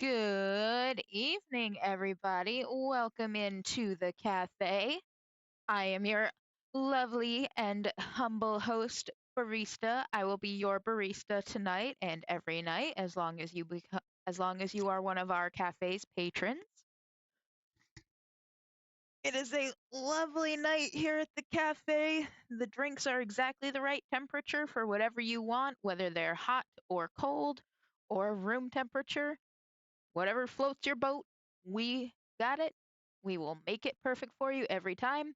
Good evening, everybody. Welcome into the cafe. I am your lovely and humble host, Barista. I will be your barista tonight and every night, as long as you are one of our cafe's patrons. It is a lovely night here at the cafe. The drinks are exactly the right temperature for whatever you want, whether they're hot or cold or room temperature. Whatever floats your boat, we got it. We will make it perfect for you every time.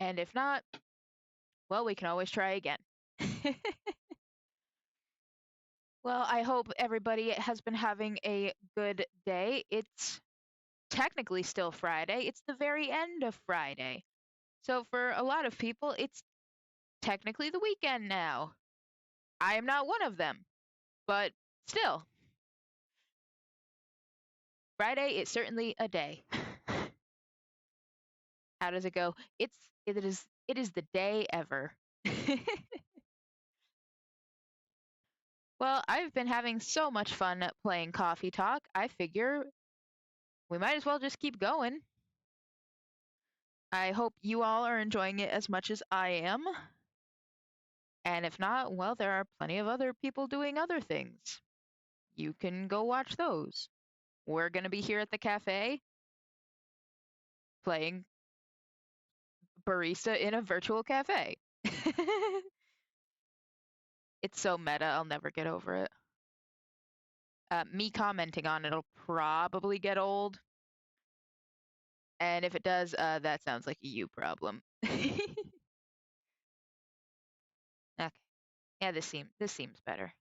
And if not, well, we can always try again. Well, I hope everybody has been having a good day. It's technically still Friday, it's the very end of Friday. So for a lot of people, it's technically the weekend now. I am not one of them, but still, Friday is certainly a day. How does it go? It is the day ever. Well, I've been having so much fun playing Coffee Talk. I figure we might as well just keep going. I hope you all are enjoying it as much as I am. And if not, well, there are plenty of other people doing other things. You can go watch those. We're going to be here at the cafe playing barista in a virtual cafe. It's so meta, I'll never get over it. Me commenting on it'll probably get old. And if it does, that sounds like a you problem. Okay. Yeah, this seems better.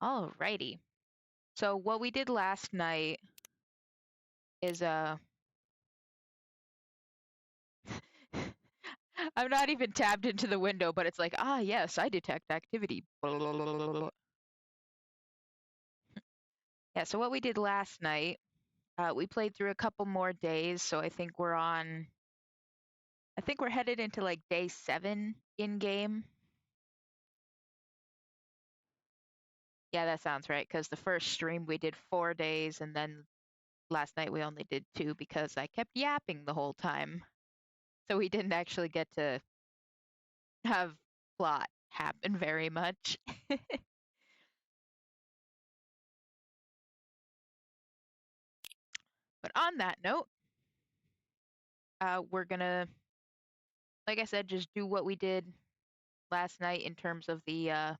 Alrighty. So what we did last night is I'm not even tabbed into the window, but it's like, ah yes, I detect activity. Yeah, so what we did last night, we played through a couple more days, so I think we're headed into like day 7 in game. Yeah, that sounds right, because the first stream we did 4 days, and then last night we only did 2 because I kept yapping the whole time. So we didn't actually get to have plot happen very much. But on that note, we're gonna, like I said, just do what we did last night in terms of the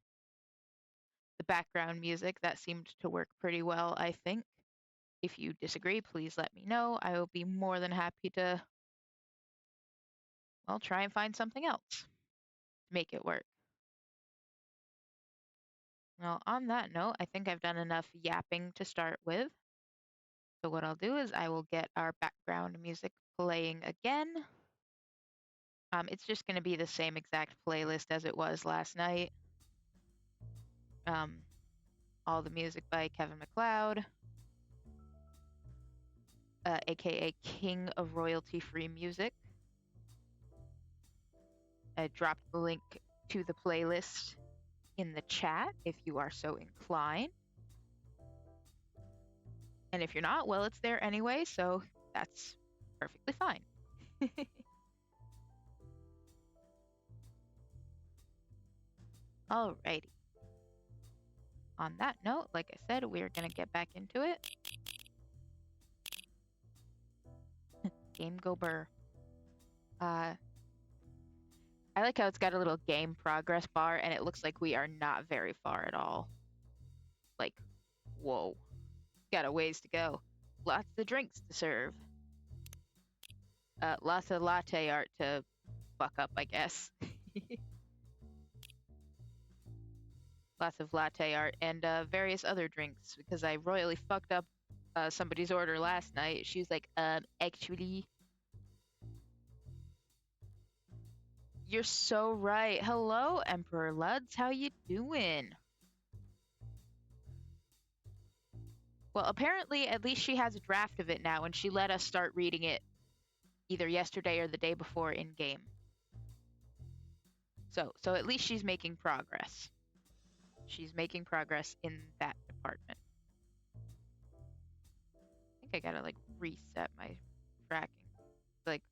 background music. That seemed to work pretty well, I think. If you disagree, please let me know. I will be more than happy to, well, try and find something else to make it work. Well, on that note, I think I've done enough yapping to start with. So what I'll do is I will get our background music playing again. It's just going to be the same exact playlist as it was last night. Um, all the music by Kevin MacLeod, aka King of Royalty Free Music. I dropped the link to the playlist in the chat if you are so inclined. And if you're not, well, it's there anyway, so that's perfectly fine. Alrighty. On that note, like I said, we're going to get back into it. Game go burr. I like how it's got a little game progress bar, and it looks like we are not very far at all. Like, whoa. Got a ways to go. Lots of drinks to serve. Lots of latte art to fuck up, I guess. Lots of latte art and various other drinks, because I royally fucked up somebody's order last night. She was like, actually... You're so right. Hello, Emperor Luds. How you doing? Well, apparently, at least she has a draft of it now, and she let us start reading it either yesterday or the day before in game. So at least she's making progress. She's making progress in that department. I gotta like reset my tracking. Like,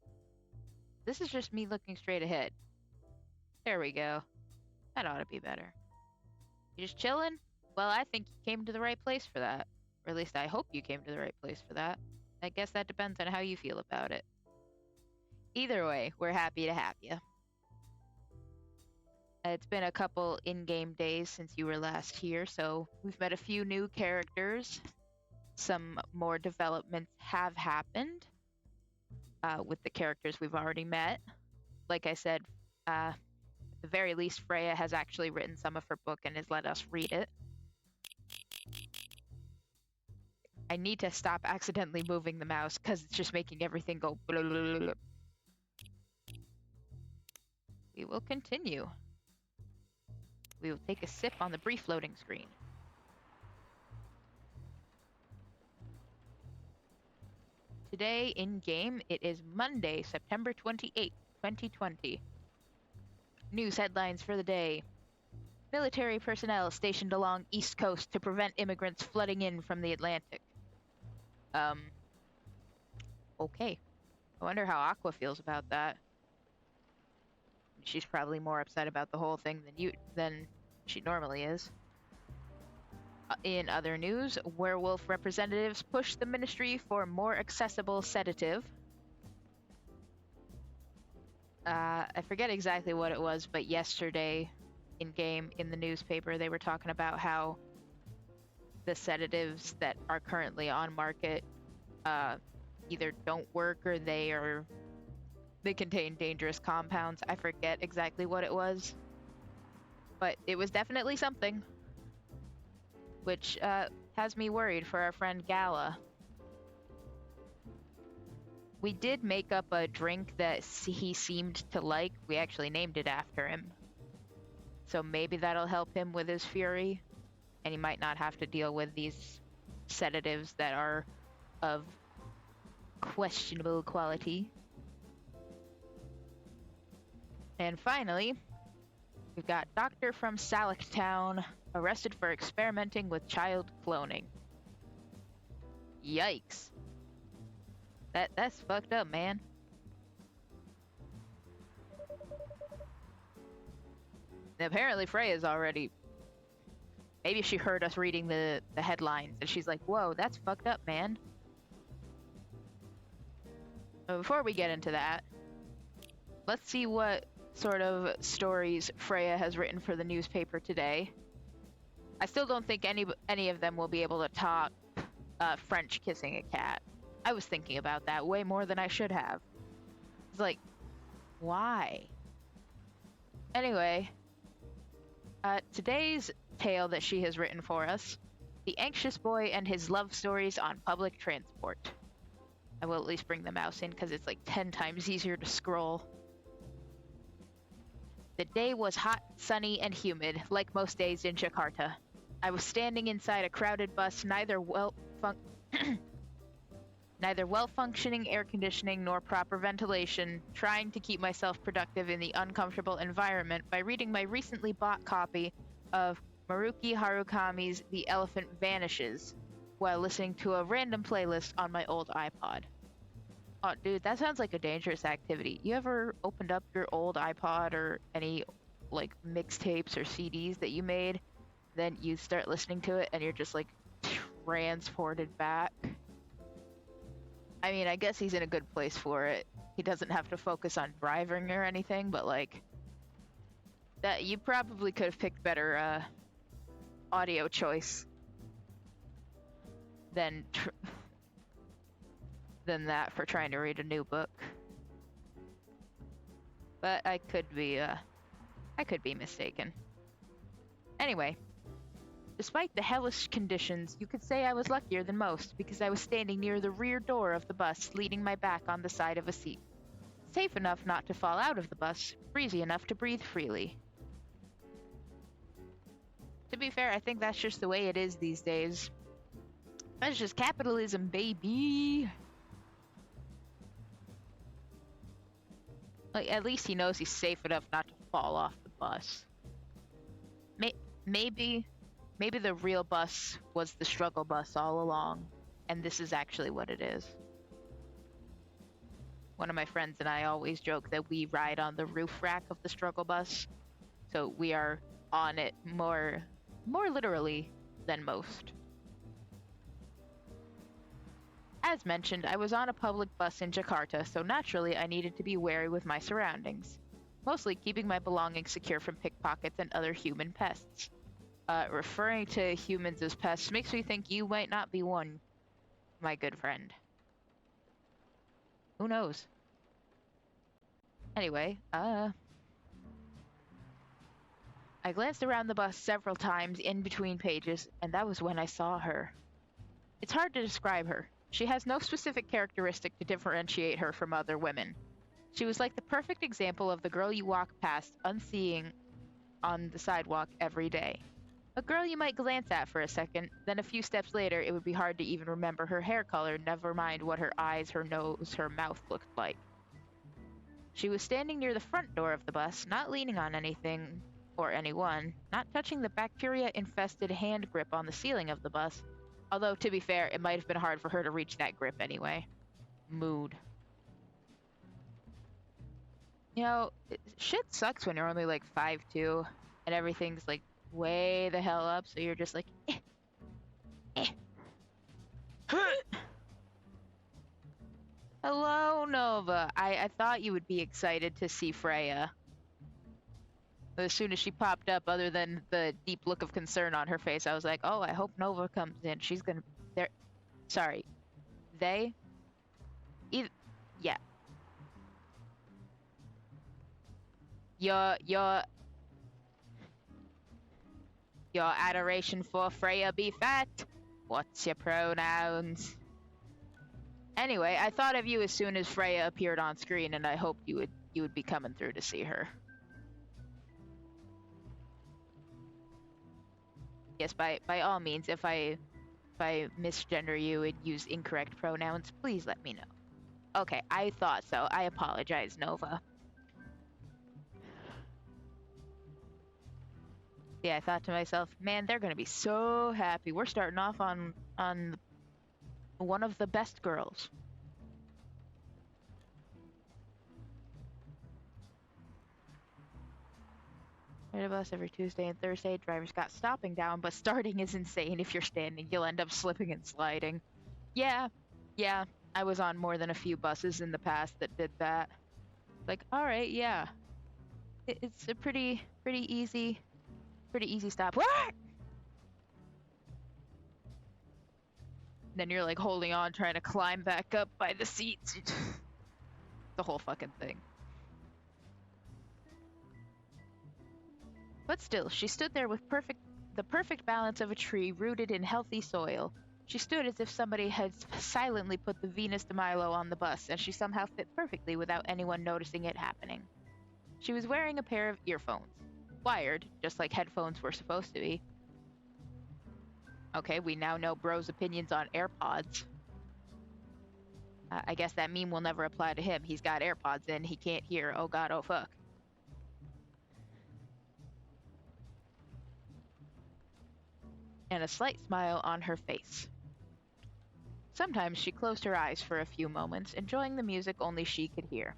this is just me looking straight ahead. There we go. That ought to be better. You just chilling? Well, I think you came to the right place for that. Or at least I hope you came to the right place for that. I guess that depends on how you feel about it. Either way, we're happy to have you. It's been a couple in-game days since you were last here, so we've met a few new characters. Some more developments have happened with the characters we've already met. Like I said, at the very least, Freya has actually written some of her book and has let us read it. I need to stop accidentally moving the mouse because it's just making everything go blah, blah, blah. We will continue. We will take a sip on the brief loading screen. Today in game, it is Monday, September 28th, 2020. News headlines for the day. Military personnel stationed along East Coast to prevent immigrants flooding in from the Atlantic. Okay. I wonder how Aqua feels about that. She's probably more upset about the whole thing than she normally is. In other news, werewolf representatives push the ministry for more accessible sedative. I forget exactly what it was, but yesterday in-game in the newspaper they were talking about how the sedatives that are currently on market either don't work or they contain dangerous compounds. I forget exactly what it was, but it was definitely something, which has me worried for our friend Gala. We did make up a drink that he seemed to like. We actually named it after him. So maybe that'll help him with his fury, and he might not have to deal with these sedatives that are of questionable quality. And finally, we've got Doctor from Salictown arrested for experimenting with child cloning. Yikes. That's fucked up, man. And apparently Freya's already... Maybe she heard us reading the headlines and she's like, whoa, that's fucked up, man. But before we get into that, let's see what sort of stories Freya has written for the newspaper today. I still don't think any of them will be able to top French kissing a cat. I was thinking about that way more than I should have. It's like, why? Anyway, today's tale that she has written for us, The Anxious Boy and His Love Stories on Public Transport. I will at least bring the mouse in because it's like 10 times easier to scroll. The day was hot, sunny, and humid, like most days in Jakarta. I was standing inside a crowded bus, neither well-functioning air conditioning nor proper ventilation, trying to keep myself productive in the uncomfortable environment by reading my recently bought copy of Maruki Harukami's The Elephant Vanishes, while listening to a random playlist on my old iPod. Oh, dude, that sounds like a dangerous activity. You ever opened up your old iPod or any, like, mixtapes or CDs that you made, then you start listening to it and you're just, like, transported back? I mean, I guess he's in a good place for it. He doesn't have to focus on driving or anything, but, like, that you probably could have picked better audio choice than that for trying to read a new book. But I could be mistaken. Anyway, despite the hellish conditions, you could say I was luckier than most because I was standing near the rear door of the bus, leaning my back on the side of a seat. Safe enough not to fall out of the bus, breezy enough to breathe freely. To be fair, I think that's just the way it is these days. That's just capitalism, baby. Like, at least he knows he's safe enough not to fall off the bus. Maybe the real bus was the struggle bus all along, and this is actually what it is. One of my friends and I always joke that we ride on the roof rack of the struggle bus, so we are on it more literally than most. As mentioned, I was on a public bus in Jakarta, so naturally I needed to be wary with my surroundings, mostly keeping my belongings secure from pickpockets and other human pests. Referring to humans as pests makes me think you might not be one, my good friend. Who knows? Anyway, I glanced around the bus several times in between pages, and that was when I saw her. It's hard to describe her. She has no specific characteristic to differentiate her from other women. She was like the perfect example of the girl you walk past unseeing on the sidewalk every day. A girl you might glance at for a second, then a few steps later it would be hard to even remember her hair color, never mind what her eyes, her nose, her mouth looked like. She was standing near the front door of the bus, not leaning on anything or anyone, not touching the bacteria-infested hand grip on the ceiling of the bus, although, to be fair, it might have been hard for her to reach that grip anyway. Mood. You know, shit sucks when you're only like 5'2", and everything's like way the hell up, so you're just like, eh, eh. Hello, Nova. I thought you would be excited to see Freya. As soon as she popped up, other than the deep look of concern on her face, I was like, oh, I hope Nova comes in. She's gonna... Sorry. They? Yeah. Your adoration for Freya be fat? What's your pronouns? Anyway, I thought of you as soon as Freya appeared on screen, and I hoped you would be coming through to see her. Yes, by all means, if I misgender you and use incorrect pronouns, please let me know. Okay, I thought so. I apologize, Nova. Yeah, I thought to myself, man, they're gonna be so happy. We're starting off on one of the best girls. Ride a bus every Tuesday and Thursday. Drivers got stopping down, but starting is insane. If you're standing, you'll end up slipping and sliding. Yeah, I was on more than a few buses in the past that did that. Like, all right, yeah, it's a pretty easy stop. Then you're like holding on, trying to climb back up by the seats. The whole fucking thing. But still, she stood there with the perfect balance of a tree rooted in healthy soil. She stood as if somebody had silently put the Venus de Milo on the bus, and she somehow fit perfectly without anyone noticing it happening. She was wearing a pair of earphones. Wired, just like headphones were supposed to be. Okay, we now know Bro's opinions on AirPods. I guess that meme will never apply to him. He's got AirPods in, he can't hear. Oh god, oh fuck. And a slight smile on her face. Sometimes she closed her eyes for a few moments, enjoying the music only she could hear.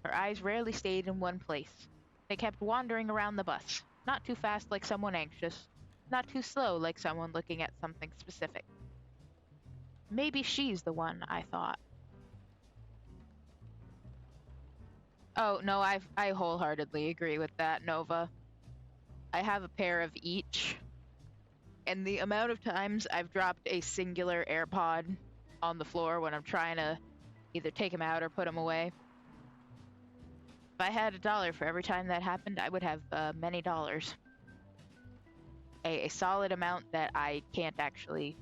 Her eyes rarely stayed in one place. They kept wandering around the bus, not too fast like someone anxious, not too slow like someone looking at something specific. Maybe she's the one, I thought. Oh, no, I wholeheartedly agree with that, Nova. I have a pair of each, and the amount of times I've dropped a singular AirPod on the floor when I'm trying to either take them out or put them away. If I had $1 for every time that happened, I would have many dollars. A solid amount that I can't actually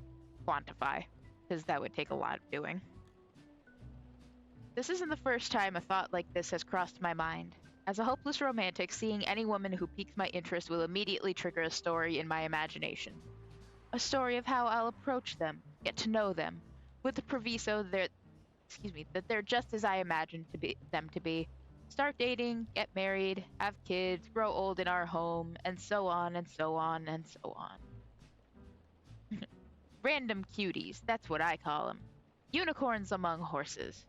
quantify, because that would take a lot of doing. This isn't the first time a thought like this has crossed my mind. As a hopeless romantic, seeing any woman who piques my interest will immediately trigger a story in my imagination. A story of how I'll approach them, get to know them, with the proviso that they're just as I imagined them to be. Start dating, get married, have kids, grow old in our home, and so on and so on and so on. Random cuties, that's what I call them. Unicorns among horses.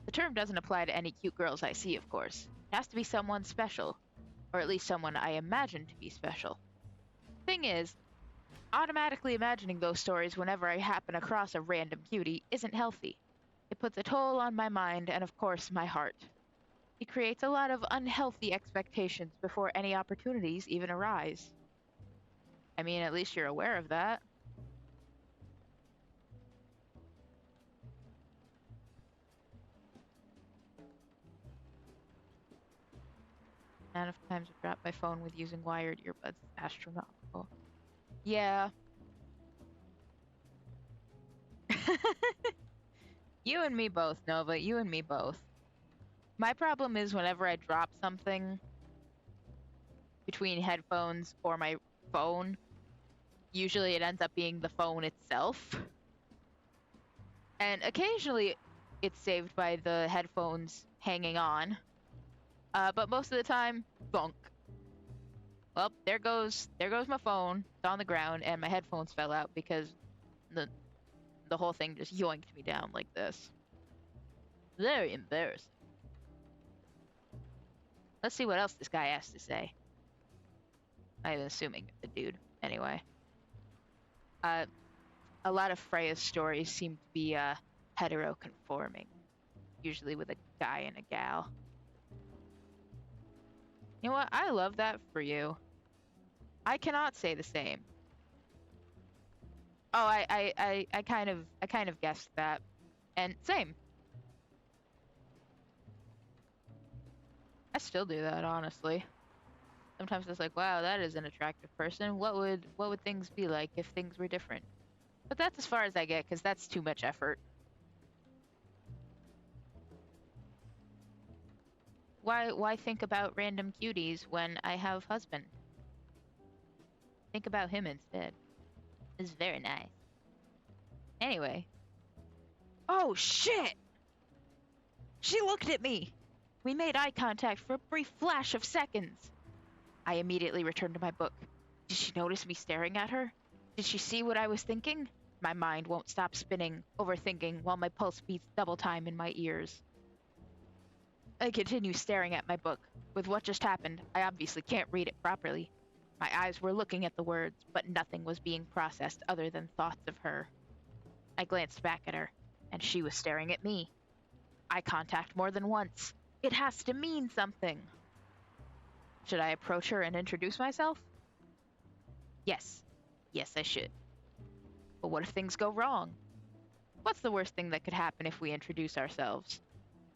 The term doesn't apply to any cute girls I see, of course. It has to be someone special, or at least someone I imagine to be special. Thing is, automatically imagining those stories whenever I happen across a random cutie isn't healthy. It puts a toll on my mind and, of course, my heart. It creates a lot of unhealthy expectations before any opportunities even arise. I mean, at least you're aware of that. The amount of times I've dropped my phone with using wired earbuds is astronomical. Yeah. You and me both, Nova. You and me both. My problem is whenever I drop something between headphones or my phone, usually it ends up being the phone itself. And occasionally it's saved by the headphones hanging on. But most of the time, bonk. Well, there goes my phone. It's on the ground, and my headphones fell out because the whole thing just yoinked me down like this. Very embarrassing. Let's see what else this guy has to say. I'm assuming the dude. Anyway. A lot of Freya's stories seem to be hetero-conforming. Usually with a guy and a gal. You know what? I love that for you. I cannot say the same. Oh, I kind of guessed that. And same. I still do that, honestly. Sometimes it's like, wow, that is an attractive person. What would things be like if things were different? But that's as far as I get, because that's too much effort. Why think about random cuties when I have husband? Think about him instead. It's very nice. Anyway. Oh, shit! She looked at me! We made eye contact for a brief flash of seconds. I immediately returned to my book. Did she notice me staring at her? Did she see what I was thinking? My mind won't stop spinning, overthinking, while my pulse beats double time in my ears. I continue staring at my book. With what just happened, I obviously can't read it properly. My eyes were looking at the words, but nothing was being processed other than thoughts of her. I glanced back at her, and she was staring at me. Eye contact more than once. It has to mean something. Should I approach her and introduce myself? Yes. Yes, I should. But what if things go wrong? What's the worst thing that could happen if we introduce ourselves?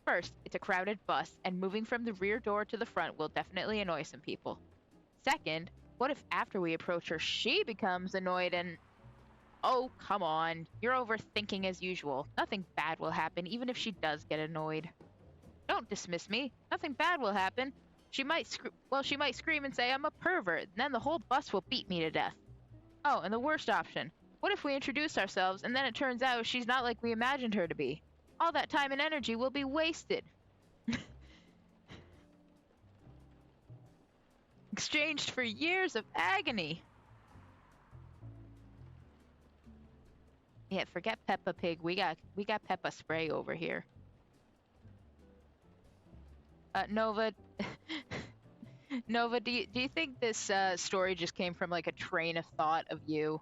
First, it's a crowded bus, and moving from the rear door to the front will definitely annoy some people. Second, what if after we approach her, she becomes annoyed and... Oh, come on. You're overthinking as usual. Nothing bad will happen, even if she does get annoyed. Don't dismiss me. Nothing bad will happen. She might scream and say I'm a pervert, and then the whole bus will beat me to death. Oh, and the worst option. What if we introduce ourselves, and then it turns out she's not like we imagined her to be? All that time and energy will be wasted. Exchanged for years of agony. Yeah, forget Peppa Pig. We got Peppa Spray over here. Nova, Nova, do you think this story just came from like a train of thought of you?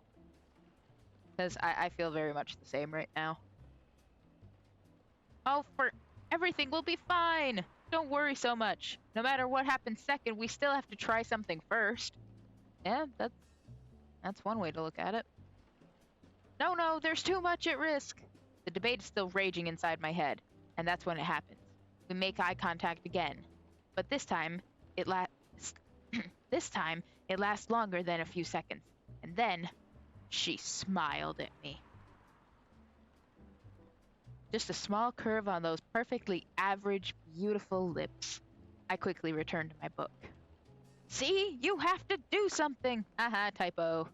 Because I feel very much the same right now. Oh, everything will be fine. Don't worry so much. No matter what happens second, we still have to try something first. Yeah, that's one way to look at it. No, there's too much at risk. The debate is still raging inside my head, and that's when it happens. We make eye contact again, but this time it lasts longer than a few seconds, and then she smiled at me. Just a small curve on those perfectly average, beautiful lips. I quickly returned to my book. See, you have to do something. Haha, typo.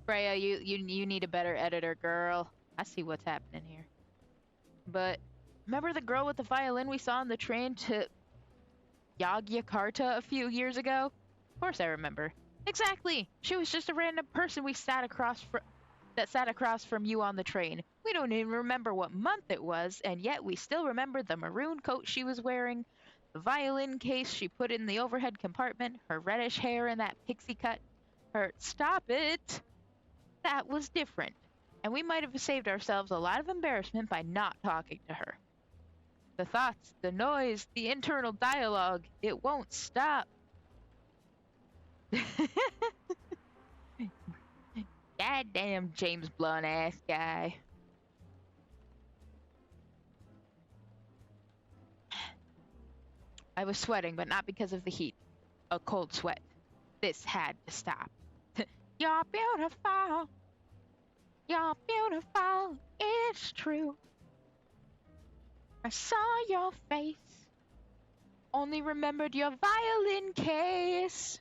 Freya, you need a better editor, girl. I see what's happening here. But remember the girl with the violin we saw on the train to Yogyakarta a few years ago? Of course I remember. Exactly. She was just a random person we sat across from. that sat across from you on the train. We don't even remember what month it was, and yet we still remember the maroon coat she was wearing, the violin case she put in the overhead compartment, her reddish hair in that pixie cut, her stop it! That was different, and we might have saved ourselves a lot of embarrassment by not talking to her. The thoughts, the noise, the internal dialogue, it won't stop. Goddamn James Blunt ass guy. I was sweating, but not because of the heat. A cold sweat. This had to stop. You're beautiful. You're beautiful. It's true. I saw your face. Only remembered your violin case.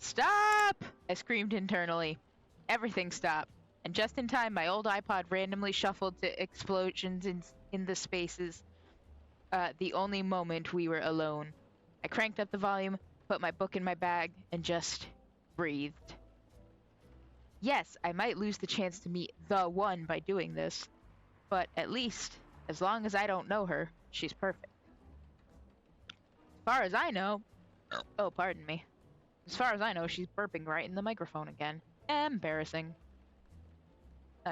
Stop! I screamed internally. Everything stopped, and just in time my old iPod randomly shuffled to explosions in the spaces. The only moment we were alone. I cranked up the volume, put my book in my bag, and just breathed. Yes, I might lose the chance to meet the one by doing this, but at least, as long as I don't know her, she's perfect. As far as I know... Oh, pardon me. As far as I know, she's burping right in the microphone again. Embarrassing.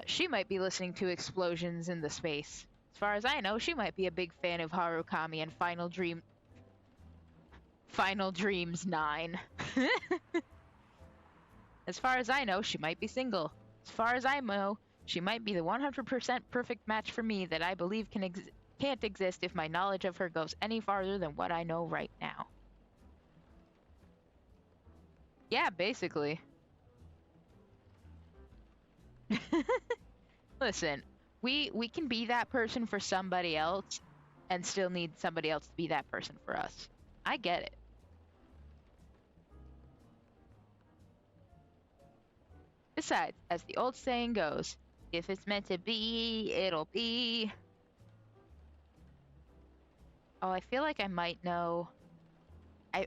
She might be listening to explosions in the space. As far as I know, she might be a big fan of Harukami and Final Dreams 9. As far as I know, she might be single. As far as I know, she might be the 100% perfect match for me that I believe can't exist if my knowledge of her goes any farther than what I know right now. Yeah, basically. Listen, we can be that person for somebody else and still need somebody else to be that person for us. I get it. Besides, as the old saying goes, if it's meant to be, it'll be. Oh, I feel like I might know.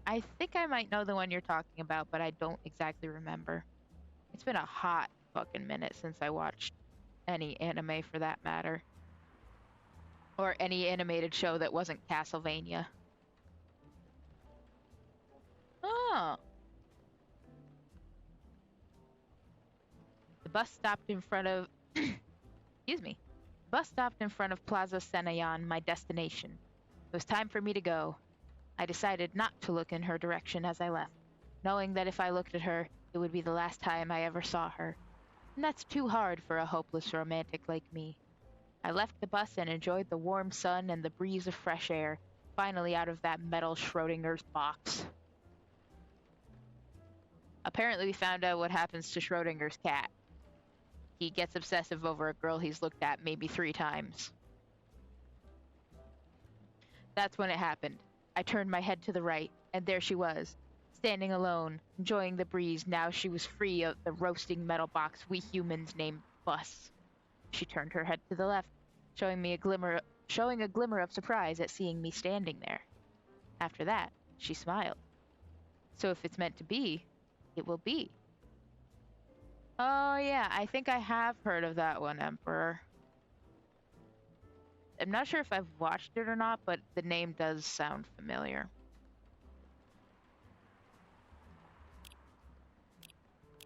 I think I might know the one you're talking about, but I don't exactly remember. It's been a hot fucking minute since I watched any anime for that matter. Or any animated show that wasn't Castlevania. Oh. The bus stopped in front of... Excuse me. The bus stopped in front of Plaza Senayan, my destination. It was time for me to go. I decided not to look in her direction as I left, knowing that if I looked at her, it would be the last time I ever saw her. And that's too hard for a hopeless romantic like me. I left the bus and enjoyed the warm sun and the breeze of fresh air, finally out of that metal Schrodinger's box. Apparently we found out what happens to Schrodinger's cat. He gets obsessive over a girl he's looked at maybe 3 times. That's when it happened. I turned my head to the right, and there she was, standing alone, enjoying the breeze now she was free of the roasting metal box we humans named bus. She turned her head to the left, showing a glimmer of surprise at seeing me standing there. After that, she smiled. So if it's meant to be, it will be. Oh yeah, I think I have heard of that one, Emperor. I'm not sure if I've watched it or not, but the name does sound familiar.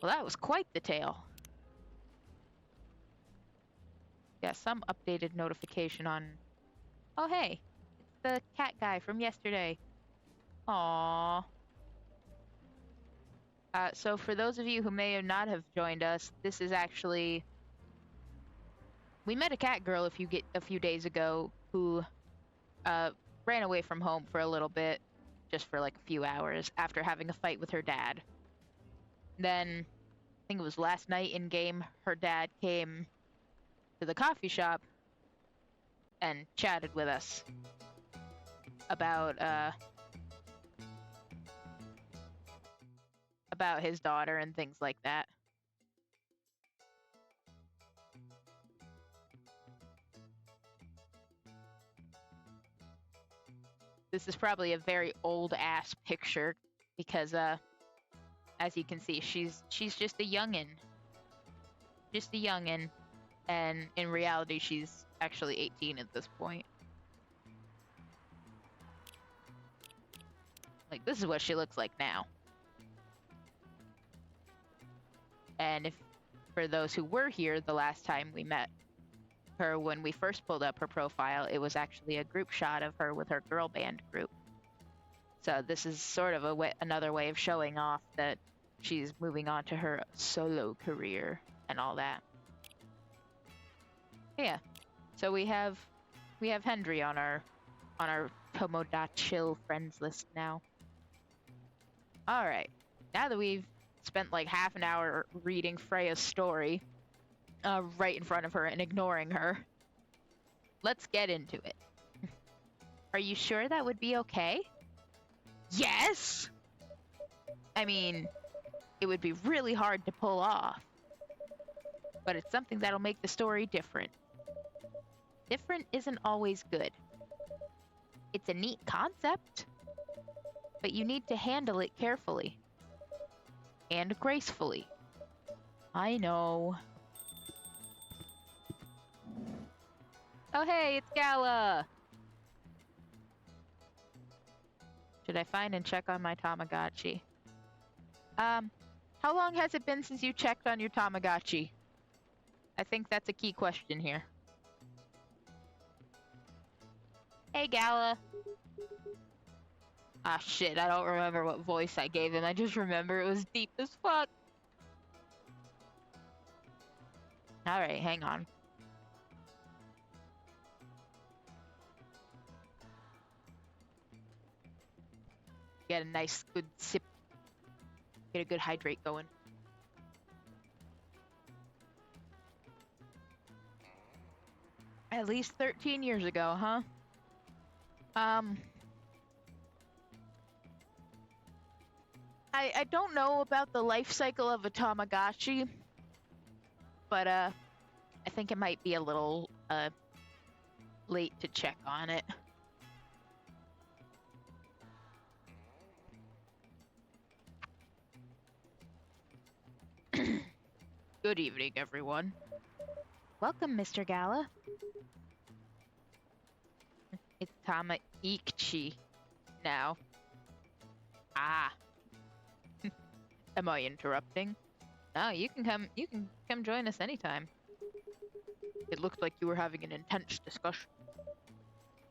Well, that was quite the tale. Yeah, some updated notification on... Oh, hey. It's the cat guy from yesterday. Aww. So for those of you who may not have joined us, this is actually... We met a cat girl a few days ago who ran away from home for a little bit, just for like a few hours, after having a fight with her dad. Then, I think it was last night in game, her dad came to the coffee shop and chatted with us about his daughter and things like that. This is probably a very old ass picture because as you can see, she's just a youngin. Just a youngin. And in reality, she's actually 18 at this point. Like, this is what she looks like now. And if, for those who were here the last time we met her, when we first pulled up her profile, it was actually a group shot of her with her girl band group. So this is sort of another way of showing off that she's moving on to her solo career and all that. Yeah. So we have Hendry on our Tomodachi friends list now. All right. Now that we've spent like half an hour reading Freya's story right in front of her and ignoring her, let's get into it. Are you sure that would be okay? Yes! I mean, it would be really hard to pull off, but it's something that'll make the story different. Different isn't always good. It's a neat concept, but you need to handle it carefully. And gracefully. I know. Oh hey, it's Gala! Should I find and check on my Tamagotchi? How long has it been since you checked on your Tamagotchi? I think that's a key question here. Hey, Gala. Ah, shit, I don't remember what voice I gave him. I just remember it was deep as fuck. Alright, hang on. Get a nice, good sip. Get a good hydrate going. At least 13 years ago, huh? I don't know about the life cycle of a Tamagotchi, but, I think it might be a little, late to check on it. Good evening, everyone. Welcome, Mr. Gala. It's Tama-ichi now. Ah. Am I interrupting? No, you can come join us anytime. It looked like you were having an intense discussion.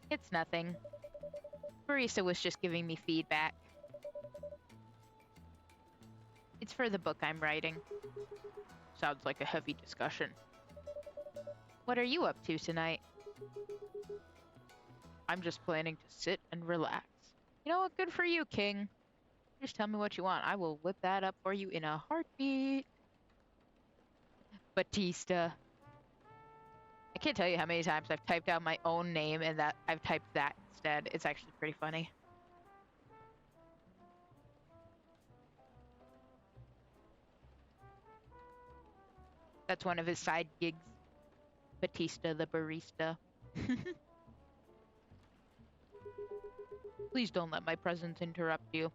It's nothing. Barista was just giving me feedback. It's for the book I'm writing. Sounds like a heavy discussion. What are you up to tonight? I'm just planning to sit and relax. You know what? Good for you, King. Just tell me what you want. I will whip that up for you in a heartbeat. Batista. I can't tell you how many times I've typed out my own name and that I've typed that instead. It's actually pretty funny. That's one of his side gigs. Batista the barista. Please don't let my presence interrupt you.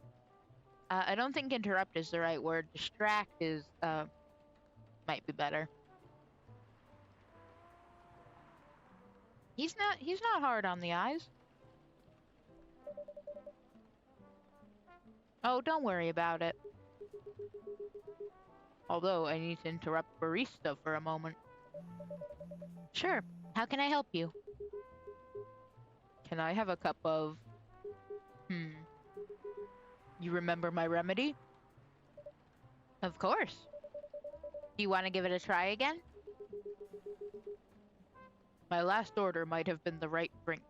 I don't think interrupt is the right word. Distract is, might be better. He's not hard on the eyes. Oh, don't worry about it. Although, I need to interrupt barista for a moment. Sure. How can I help you? Can I have a cup of... You remember my remedy? Of course. Do you want to give it a try again? My last order might have been the right drink.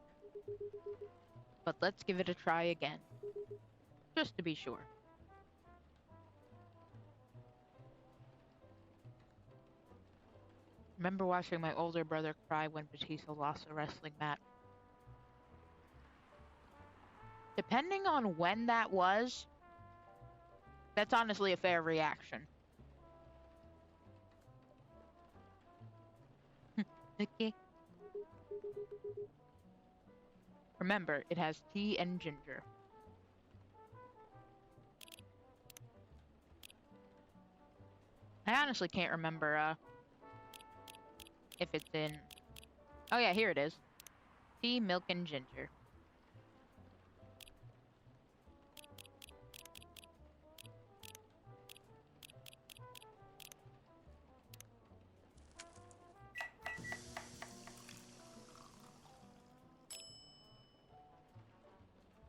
But let's give it a try again. Just to be sure. Remember watching my older brother cry when Batista lost a wrestling match. Depending on when that was, that's honestly a fair reaction. Okay. Remember, it has tea and ginger. I honestly can't remember if it's in... Oh yeah, here it is. Tea, milk, and ginger.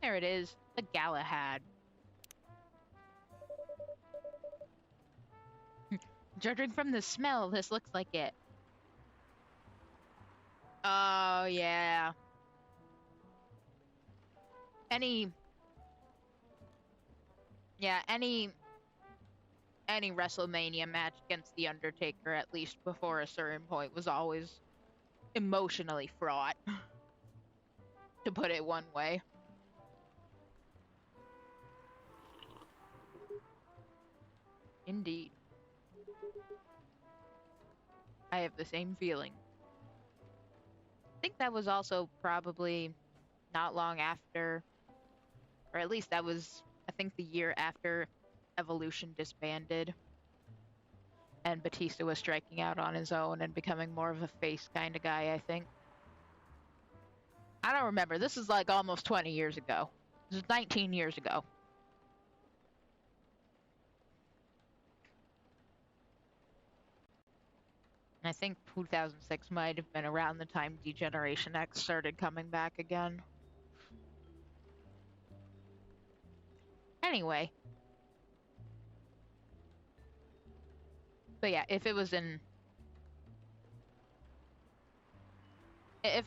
There it is, the Galahad. Judging from the smell, this looks like it. Oh, yeah. Any WrestleMania match against The Undertaker, at least before a certain point, was always emotionally fraught, to put it one way. Indeed. I have the same feeling. I think that was also probably not long after, or at least that was, I think, the year after Evolution disbanded and Batista was striking out on his own and becoming more of a face kind of guy, I think. I don't remember. This is like almost 20 years ago. This is 19 years ago. I think 2006 might have been around the time Degeneration X started coming back again. Anyway. But yeah, if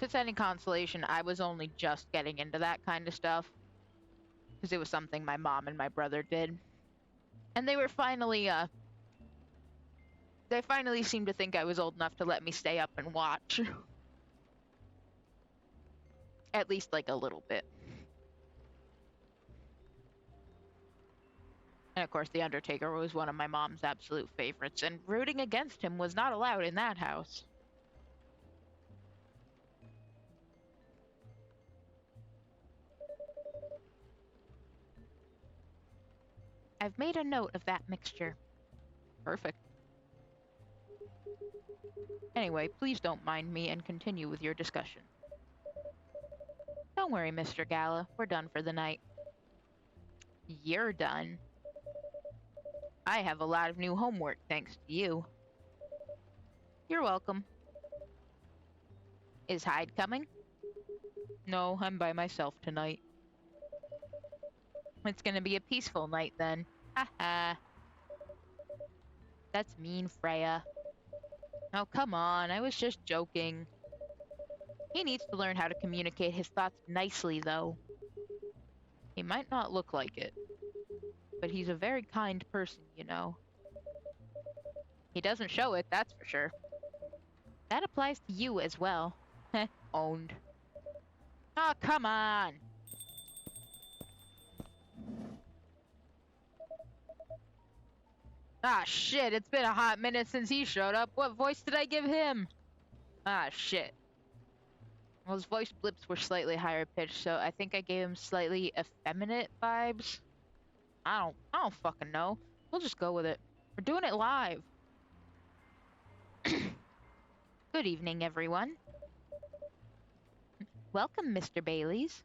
it's any consolation, I was only just getting into that kind of stuff. Because it was something my mom and my brother did. And they finally seemed to think I was old enough to let me stay up and watch. At least like a little bit. And of course, The Undertaker was one of my mom's absolute favorites, and rooting against him was not allowed in that house. I've made a note of that mixture. Perfect. Anyway, please don't mind me and continue with your discussion. Don't worry, Mr. Gala. We're done for the night. You're done. I have a lot of new homework thanks to you. You're welcome. Is Hyde coming? No, I'm by myself tonight. It's gonna be a peaceful night then. Haha. That's mean, Freya. Oh, come on, I was just joking. He needs to learn how to communicate his thoughts nicely, though. He might not look like it, but he's a very kind person, you know. He doesn't show it, that's for sure. That applies to you as well. Heh, owned. Oh, come on! Ah, shit, it's been a hot minute since he showed up. What voice did I give him? Ah, shit. Well, his voice blips were slightly higher pitched, so I think I gave him slightly effeminate vibes. I don't fucking know. We'll just go with it. We're doing it live. Good evening, everyone. Welcome, Mr. Bailey's.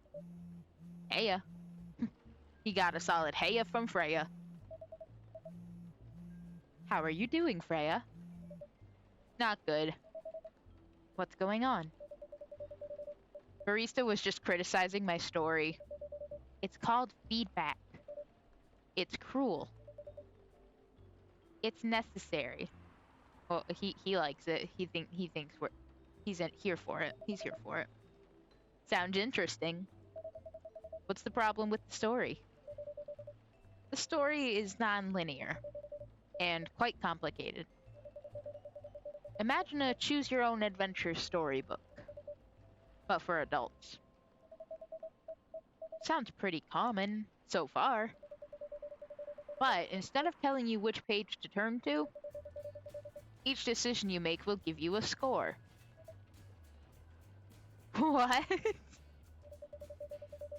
Heya. He got a solid heya from Freya. How are you doing, Freya? Not good. What's going on? Barista was just criticizing my story. It's called feedback. It's cruel. It's necessary. Well, he likes it. He thinks he's here for it. He's here for it. Sounds interesting. What's the problem with the story? The story is non-linear and quite complicated. Imagine a choose-your-own-adventure storybook, but for adults. Sounds pretty common so far. But instead of telling you which page to turn to, each decision you make will give you a score. What?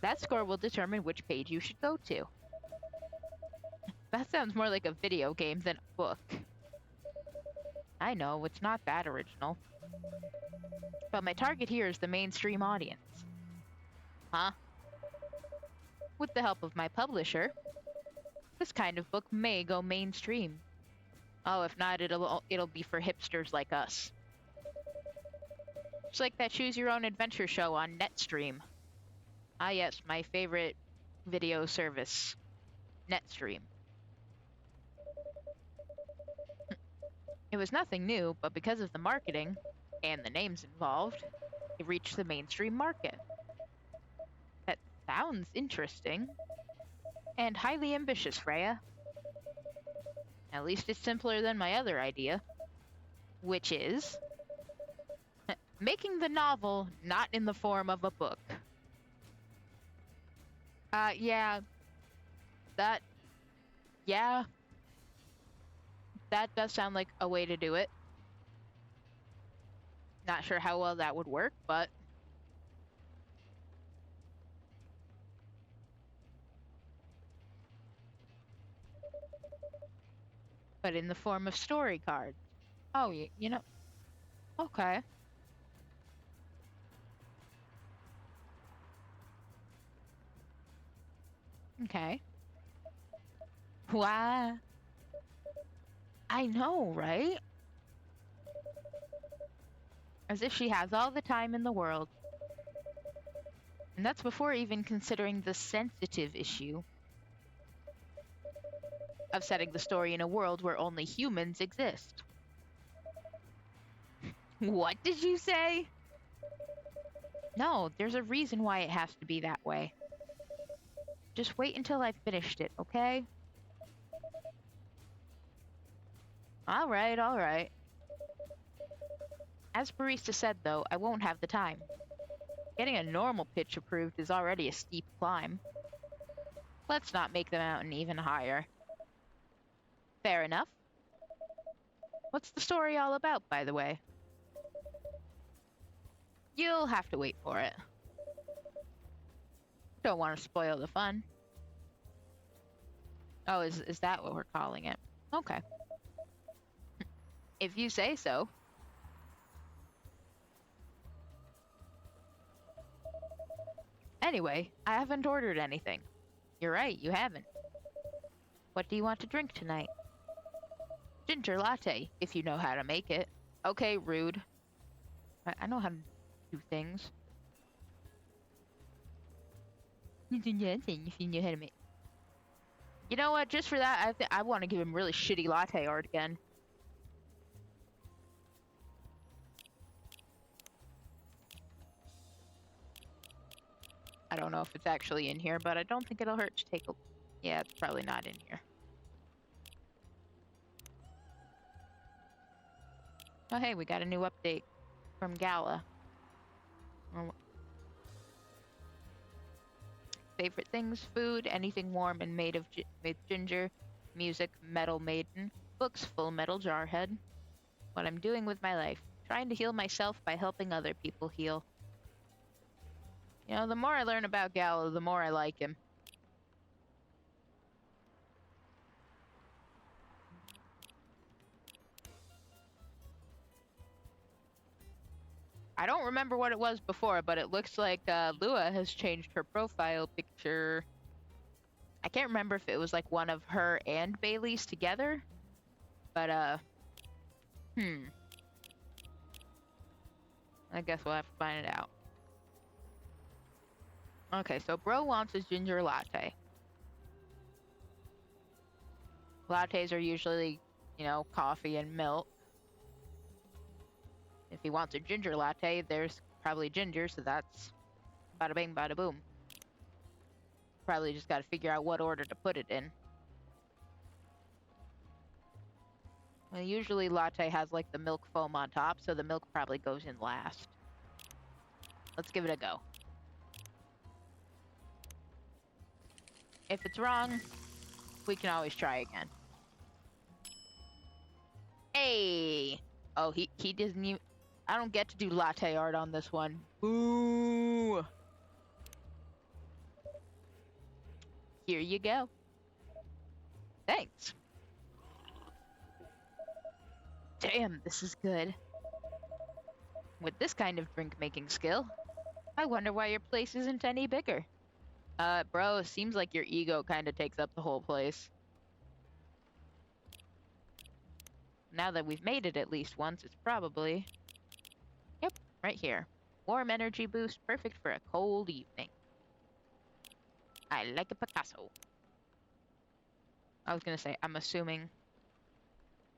That score will determine which page you should go to. That sounds more like a video game than a book. I know, it's not that original. But my target here is the mainstream audience. Huh? With the help of my publisher, this kind of book may go mainstream. Oh, if not, it'll be for hipsters like us. It's like that Choose Your Own Adventure show on Netstream. Ah yes, my favorite video service, Netstream. It was nothing new, but because of the marketing, and the names involved, it reached the mainstream market. That sounds interesting. And highly ambitious, Freya. At least it's simpler than my other idea. Which is... making the novel not in the form of a book. Yeah. That... Yeah. That does sound like a way to do it. Not sure how well that would work, but... but in the form of story cards. Oh, you know... Okay. Okay. Why? I know, right? As if she has all the time in the world. And that's before even considering the sensitive issue of setting the story in a world where only humans exist. What did you say? No, there's a reason why it has to be that way. Just wait until I've finished it, okay? Alright, alright. As Barista said, though, I won't have the time. Getting a normal pitch approved is already a steep climb. Let's not make the mountain even higher. Fair enough. What's the story all about, by the way? You'll have to wait for it. Don't want to spoil the fun. Oh, is that what we're calling it? Okay. If you say so. Anyway, I haven't ordered anything. You're right, you haven't. What do you want to drink tonight? Ginger latte, if you know how to make it. Okay, rude. I know how to do things. If you know how to make. You know what? Just for that, I want to give him really shitty latte art again. I don't know if it's actually in here, but I don't think it'll hurt to take a... Yeah, it's probably not in here. Oh, hey, we got a new update from Gala. Oh. Favorite things: food, anything warm and made of ginger, music, metal maiden, books, full metal jarhead. What I'm doing with my life: trying to heal myself by helping other people heal. You know, the more I learn about Gala, the more I like him. I don't remember what it was before, but it looks like Lua has changed her profile picture. I can't remember if it was like one of her and Bailey's together, but I guess we'll have to find it out. Okay, so bro wants his ginger latte. Lattes are usually, you know, coffee and milk. If he wants a ginger latte, there's probably ginger, so that's bada bing, bada boom. Probably just gotta figure out what order to put it in. Well, usually latte has like the milk foam on top, so the milk probably goes in last. Let's give it a go. If it's wrong, we can always try again. Hey! Oh, he doesn't even... I don't get to do latte art on this one. Boo! Here you go. Thanks. Damn, this is good. With this kind of drink-making skill, I wonder why your place isn't any bigger. Bro, seems like your ego kind of takes up the whole place. Now that we've made it at least once, it's probably... Yep, right here. Warm energy boost, perfect for a cold evening. I like a Picasso. I was gonna say, I'm assuming...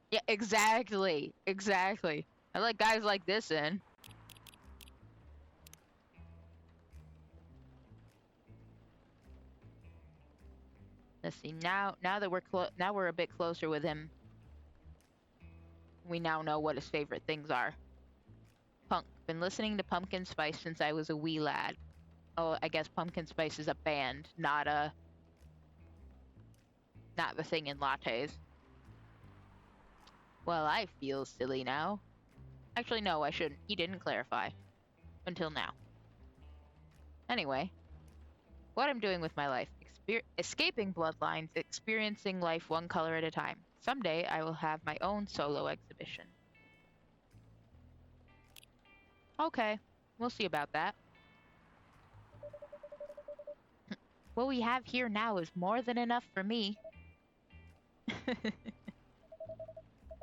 Yeah, exactly. Exactly. I let guys like this in. Let's see. Now that we're a bit closer with him, we now know what his favorite things are. Punk. Been listening to Pumpkin Spice since I was a wee lad. Oh, I guess Pumpkin Spice is a band, not the thing in lattes. Well, I feel silly now. Actually, no, I shouldn't. He didn't clarify. Until now. Anyway, what I'm doing with my life. Escaping bloodlines, experiencing life one color at a time. Someday, I will have my own solo exhibition. Okay, we'll see about that. What we have here now is more than enough for me.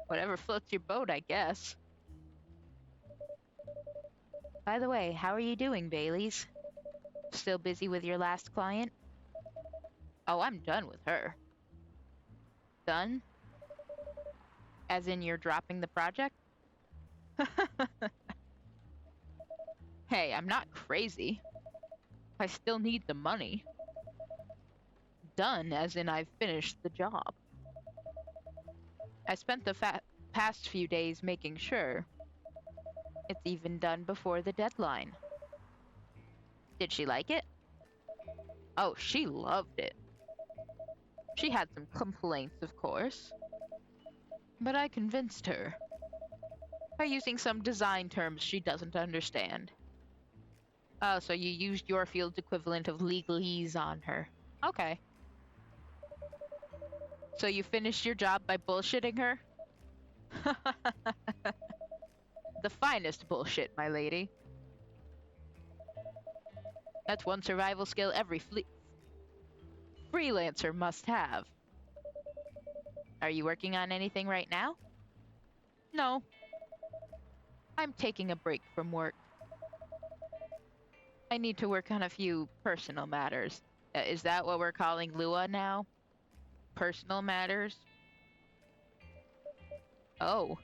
Whatever floats your boat, I guess. By the way, how are you doing, Baileys? Still busy with your last client? Oh, I'm done with her. Done? As in you're dropping the project? Hey, I'm not crazy. I still need the money. Done, as in I've finished the job. I spent the past few days making sure. It's even done before the deadline. Did she like it? Oh, she loved it. She had some complaints, of course. But I convinced her. By using some design terms she doesn't understand. Oh, so you used your field's equivalent of legalese on her. Okay. So you finished your job by bullshitting her? The finest bullshit, my lady. That's one survival skill every freelancer must have. Are you working on anything right now? No. I'm taking a break from work. I need to work on a few personal matters. Is that what we're calling Lua now? Personal matters? Oh.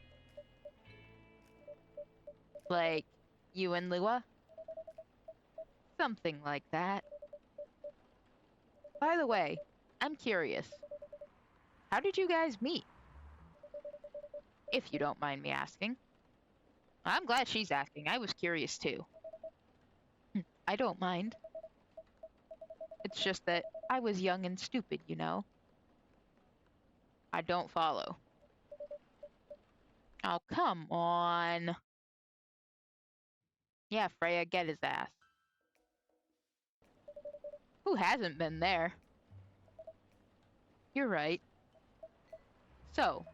Like, you and Lua? Something like that. By the way, I'm curious. How did you guys meet? If you don't mind me asking. I'm glad she's asking. I was curious too. I don't mind. It's just that I was young and stupid, you know? I don't follow. Oh, come on. Yeah, Freya, get his ass. Who hasn't been there? You're right. So,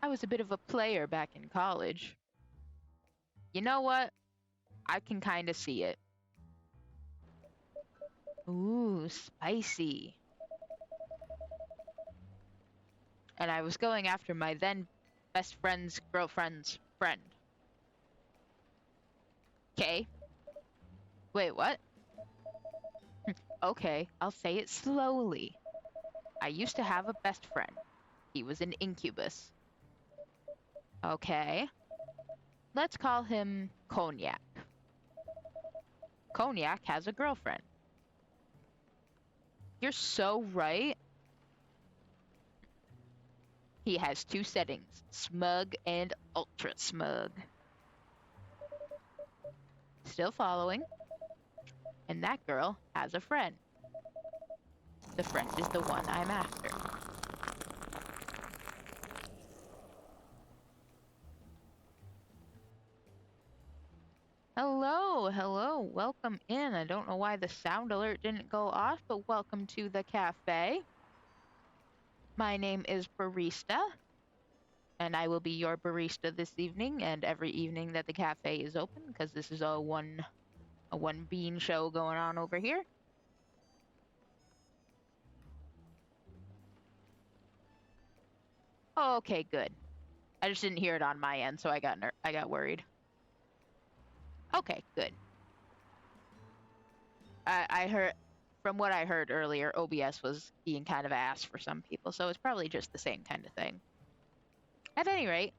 I was a bit of a player back in college. You know what? I can kinda see it. Ooh, spicy. And I was going after my then best friend's girlfriend's friend. Okay. Wait, what? Okay, I'll say it slowly. I used to have a best friend. He was an incubus. Okay. Let's call him Cognac. Cognac has a girlfriend. You're so right. He has two settings, smug and ultra smug. Still following. And that girl has a friend. The friend is the one I'm after. Hello, hello, welcome in. I don't know why the sound alert didn't go off, but welcome to the cafe. My name is Barista. and I will be your barista this evening and every evening that the cafe is open, because this is a one bean show going on over here. Oh, okay, good. I just didn't hear it on my end, so I got worried. Okay, good. I heard from what I heard earlier, OBS was being kind of ass for some people, so it's probably just the same kind of thing. At any rate.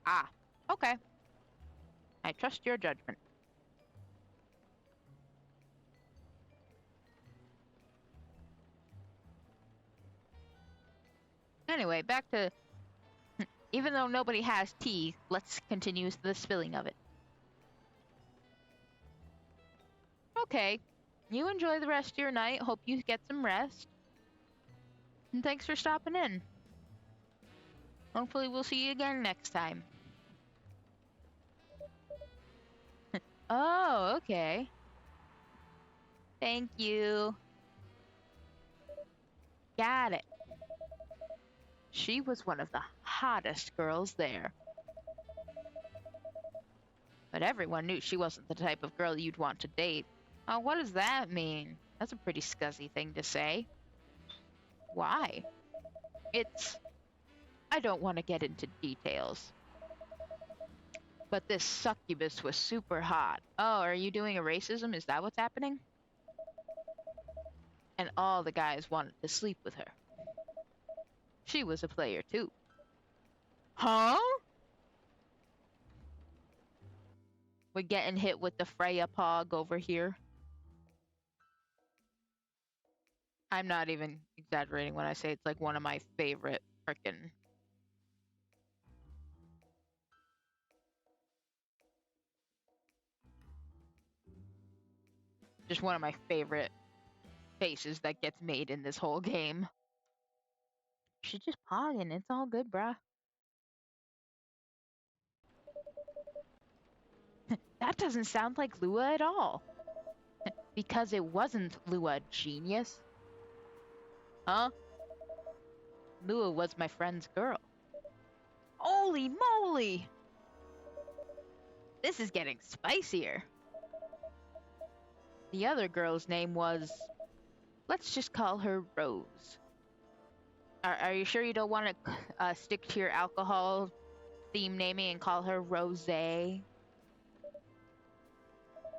Ah, okay. I trust your judgment. Anyway, back to... Even though nobody has tea, let's continue the spilling of it. Okay. You enjoy the rest of your night. Hope you get some rest. And thanks for stopping in. Hopefully we'll see you again next time. Oh, okay. Thank you. Got it. She was one of the hottest girls there. But everyone knew she wasn't the type of girl you'd want to date. Oh, what does that mean? That's a pretty scuzzy thing to say. Why? I don't want to get into details. But this succubus was super hot. Oh, are you doing a racism? Is that what's happening? And all the guys wanted to sleep with her. She was a player too. Huh? We're getting hit with the Freya Pog over here. I'm not even exaggerating when I say it's like one of my favorite frickin' just one of my favorite faces that gets made in this whole game. She's just pogging. It's all good, bruh. That doesn't sound like Lua at all. Because it wasn't Lua, genius. Huh? Lua was my friend's girl. Holy moly! This is getting spicier. The other girl's name was... Let's just call her Rose. Are you sure you don't want to stick to your alcohol theme naming and call her Rosé?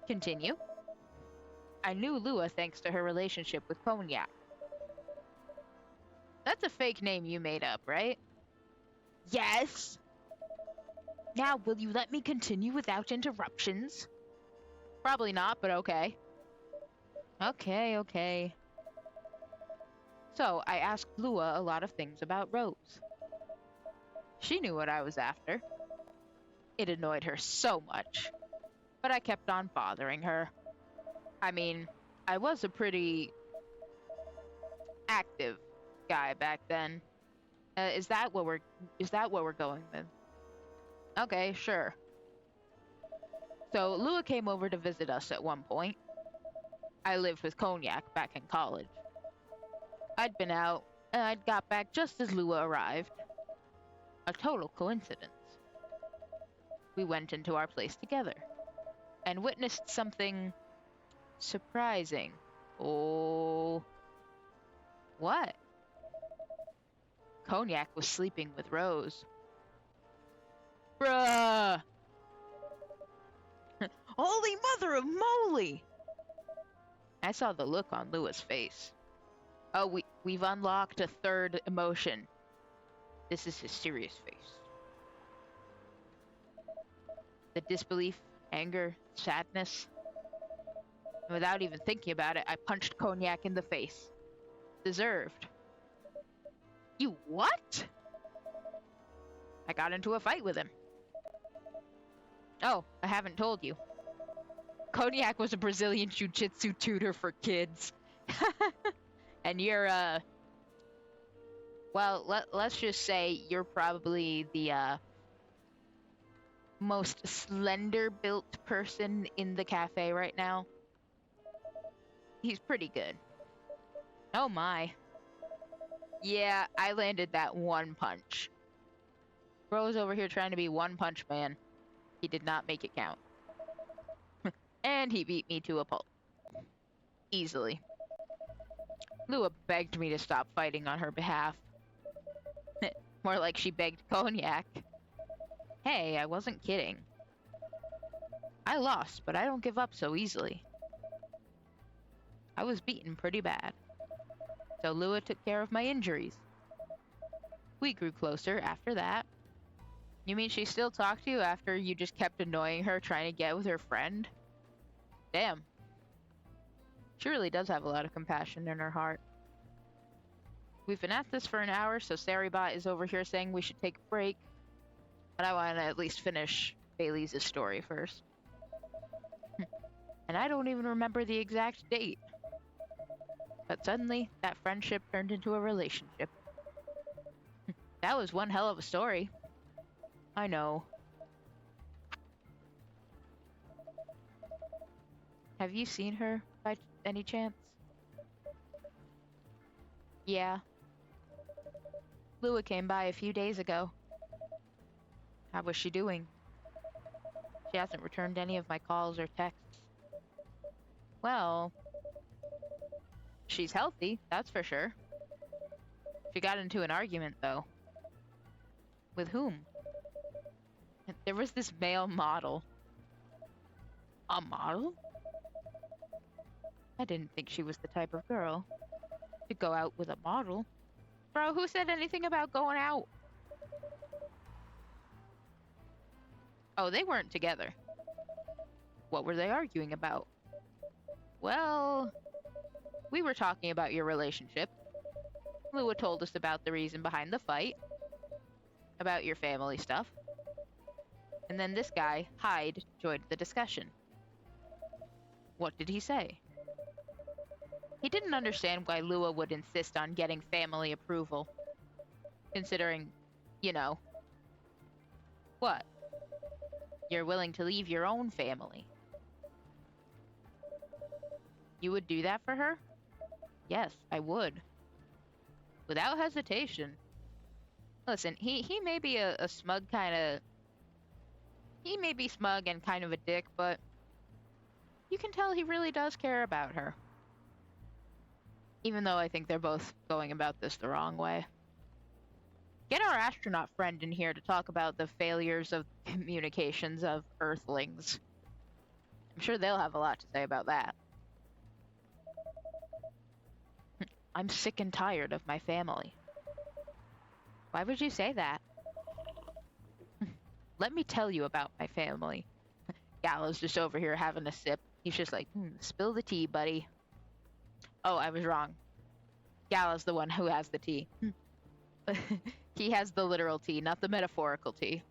Continue. I knew Lua thanks to her relationship with Cognac. That's a fake name you made up, right? Yes! Now, will you let me continue without interruptions? Probably not, but okay. Okay. So, I asked Lua a lot of things about Rose. She knew what I was after. It annoyed her so much. But I kept on bothering her. I mean, I was a pretty active guy back then. Is that what we're going with? Okay, sure. So Lua came over to visit us at one point. I lived with Cognac back in college. I'd been out, and I'd got back just as Lua arrived. A total coincidence. We went into our place together, and witnessed something surprising. Oh. What? Cognac was sleeping with Rose. Bruh! Holy mother of moly! I saw the look on Lua's face. Oh, we've unlocked a third emotion. This is his serious face. The disbelief, anger, sadness. Without even thinking about it, I punched Cognac in the face. Deserved. You what? I got into a fight with him. Oh, I haven't told you. Cognac was a Brazilian jiu-jitsu tutor for kids. And you're, well, let's just say you're probably the, most slender-built person in the cafe right now. He's pretty good. Oh my. Yeah, I landed that one punch. Bro's over here trying to be One Punch Man. He did not make it count. And he beat me to a pulp. Easily. Lua begged me to stop fighting on her behalf. More like she begged cognac. Hey, I wasn't kidding. I lost, but I don't give up so easily. I was beaten pretty bad. So Lua took care of my injuries. We grew closer after that. You mean she still talked to you after you just kept annoying her trying to get with her friend? Damn. She really does have a lot of compassion in her heart. We've been at this for an hour, so Saribot is over here saying we should take a break. But I want to at least finish Bailey's story first. And I don't even remember the exact date. But suddenly, that friendship turned into a relationship. That was one hell of a story. I know. Have you seen her by any chance? Yeah. Lua came by a few days ago. How was she doing? She hasn't returned any of my calls or texts. Well, she's healthy, that's for sure. She got into an argument, though. With whom? There was this male model. A model? I didn't think she was the type of girl to go out with a model. Bro, who said anything about going out? Oh, they weren't together. What were they arguing about? Well, we were talking about your relationship. Lua told us about the reason behind the fight. About your family stuff. And then this guy, Hyde, joined the discussion. What did he say? He didn't understand why Lua would insist on getting family approval. Considering, you know. What? You're willing to leave your own family. You would do that for her? Yes, I would. Without hesitation. Listen, he may be a smug kind of... He may be smug and kind of a dick, but you can tell he really does care about her. Even though I think they're both going about this the wrong way. Get our astronaut friend in here to talk about the failures of communications of Earthlings. I'm sure they'll have a lot to say about that. I'm sick and tired of my family. Why would you say that? Let me tell you about my family. Gallo's just over here having a sip. He's just like, spill the tea, buddy. Oh, I was wrong. Gallo's the one who has the tea. He has the literal tea, not the metaphorical tea.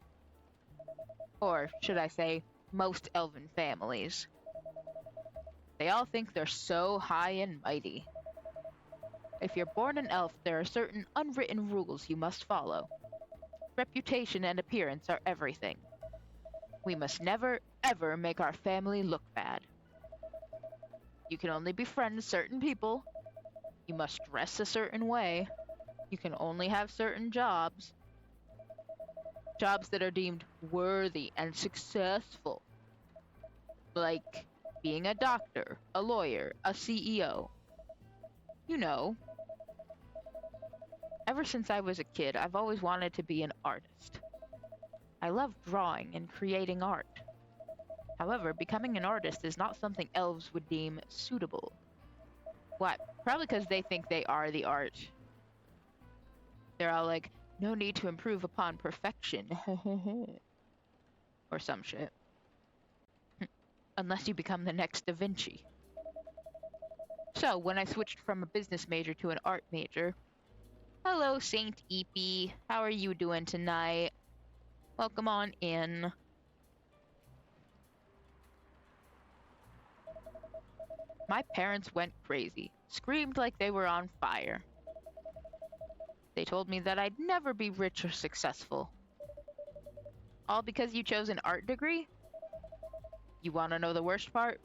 Or, should I say, most elven families. They all think they're so high and mighty. If you're born an elf, there are certain unwritten rules you must follow. Reputation and appearance are everything. We must never, ever make our family look bad. You can only befriend certain people. You must dress a certain way. You can only have certain jobs. Jobs that are deemed worthy and successful. Like being a doctor, a lawyer, a CEO. You know. Ever since I was a kid, I've always wanted to be an artist. I love drawing and creating art. However, becoming an artist is not something elves would deem suitable. What? Probably because they think they are the art. They're all like, no need to improve upon perfection. Or some shit. Unless you become the next Da Vinci. So, when I switched from a business major to an art major... Hello, Saint Eepy. How are you doing tonight? Welcome on in. My parents went crazy, screamed like they were on fire. They told me that I'd never be rich or successful. All because you chose an art degree? You want to know the worst part?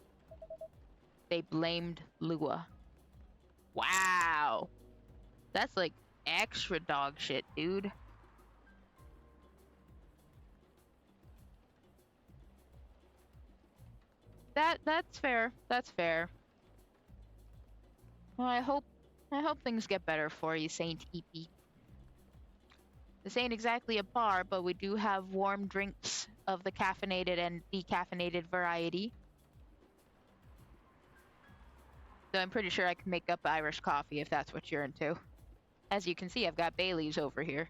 They blamed Lua. Wow. That's like extra dog shit, dude. That's fair. That's fair. Well, I hope things get better for you, Saint EP. This ain't exactly a bar, but we do have warm drinks of the caffeinated and decaffeinated variety. So I'm pretty sure I can make up Irish coffee if that's what you're into. As you can see, I've got Bailey's over here.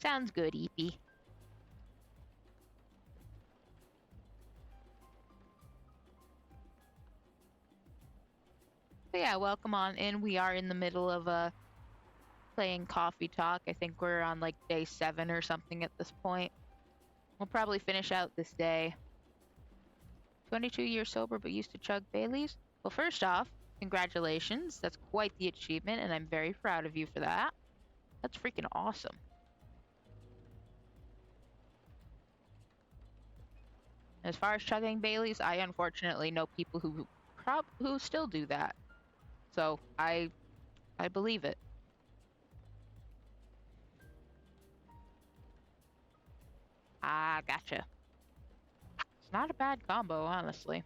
Sounds good, EP. So yeah, welcome on in. We are in the middle of playing Coffee Talk. I think we're on like day 7 or something at this point. We'll probably finish out this day. 22 years sober but used to chug Baileys? Well, first off, congratulations. That's quite the achievement, and I'm very proud of you for that. That's freaking awesome. As far as chugging Baileys, I unfortunately know people who still do that. So I believe it. Ah, gotcha. It's not a bad combo, honestly.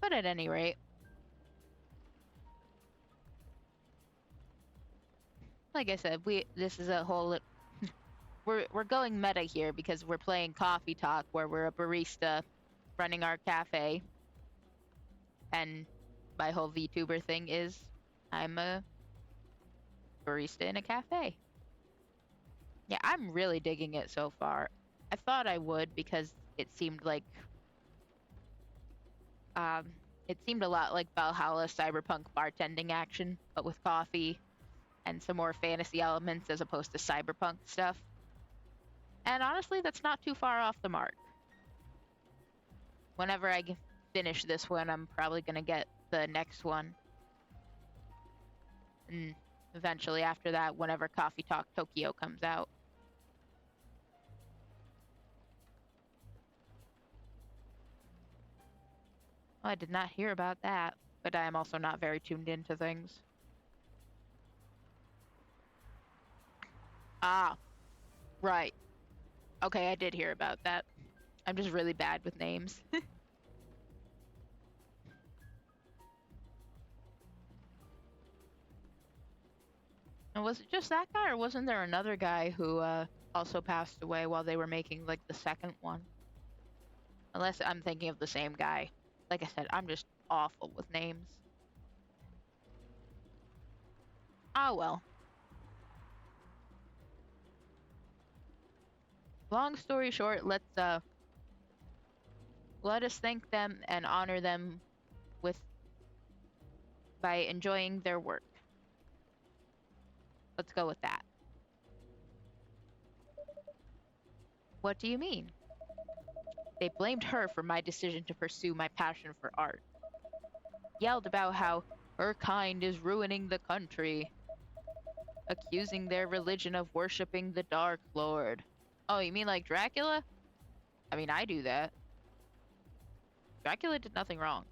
But at any rate, like I said, this is a whole we're going meta here because we're playing Coffee Talk where we're a barista running our cafe. And my whole VTuber thing is I'm a barista in a cafe. Yeah, I'm really digging it so far. I thought I would because it seemed like um it seemed a lot like Valhalla cyberpunk bartending action, but with coffee and some more fantasy elements as opposed to cyberpunk stuff. And honestly, that's not too far off the mark. Whenever I finish this one, I'm probably gonna get the next one. And eventually after that, whenever Coffee Talk Tokyo comes out. Well, I did not hear about that, but I am also not very tuned into things. Ah, right. Okay, I did hear about that. I'm just really bad with names. And was it just that guy, or wasn't there another guy who also passed away while they were making like the second one? Unless I'm thinking of the same guy. Like I said, I'm just awful with names. Ah well. Long story short, let us thank them and honor them with by enjoying their work. Let's go with that. What do you mean? They blamed her for my decision to pursue my passion for art. Yelled about how her kind is ruining the country, accusing their religion of worshipping the Dark Lord. Oh, you mean like Dracula? I mean, I do that. Dracula did nothing wrong.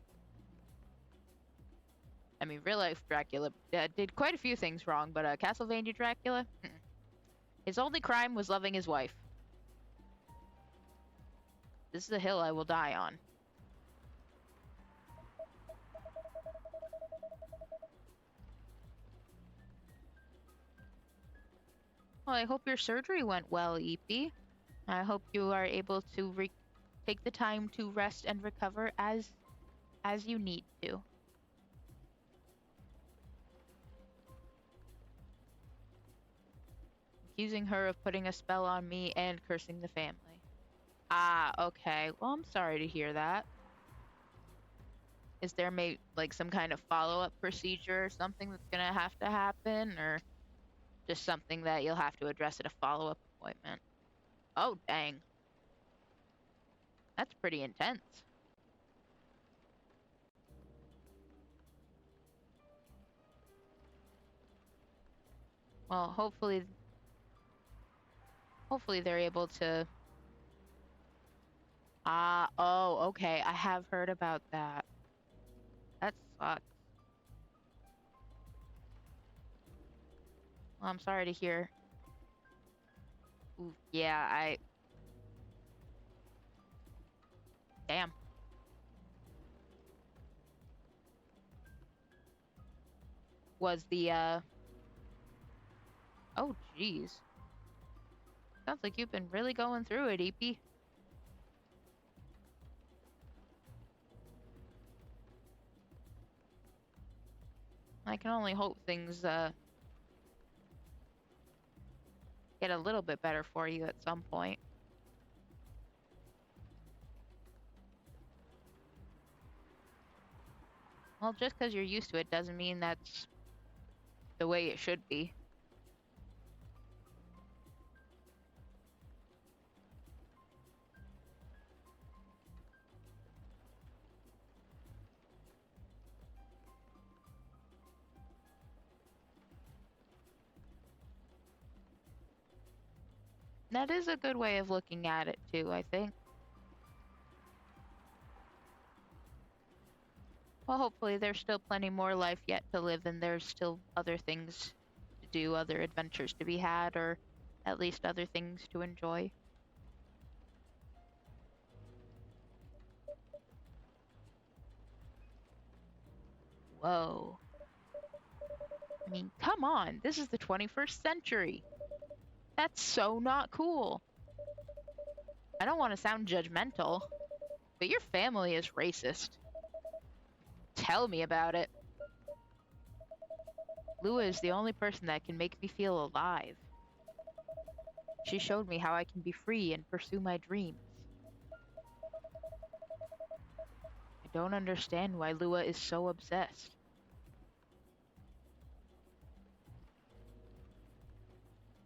I mean, real life Dracula did quite a few things wrong, but Castlevania Dracula? His only crime was loving his wife. This is a hill I will die on. Well, I hope your surgery went well, EP. I hope you are able to take the time to rest and recover as you need to. Accusing her of putting a spell on me and cursing the family. Ah, okay. Well, I'm sorry to hear that. Is there like some kind of follow-up procedure or something that's gonna have to happen, or just something that you'll have to address at a follow-up appointment? Oh, dang. That's pretty intense. Well, hopefully they're able to... Ah, oh, okay. I have heard about that. That sucks. Well, I'm sorry to hear. Ooh, yeah, damn. Was the. Oh, jeez. Sounds like you've been really going through it, EP. I can only hope things, get a little bit better for you at some point. Well, just because you're used to it doesn't mean that's the way it should be. That is a good way of looking at it, too, I think. Well, hopefully there's still plenty more life yet to live, and there's still other things to do, other adventures to be had, or at least other things to enjoy. Whoa. I mean, come on, this is the 21st century. That's so not cool. I don't want to sound judgmental, but your family is racist. Tell me about it. Lua is the only person that can make me feel alive. She showed me how I can be free and pursue my dreams. I don't understand why Lua is so obsessed.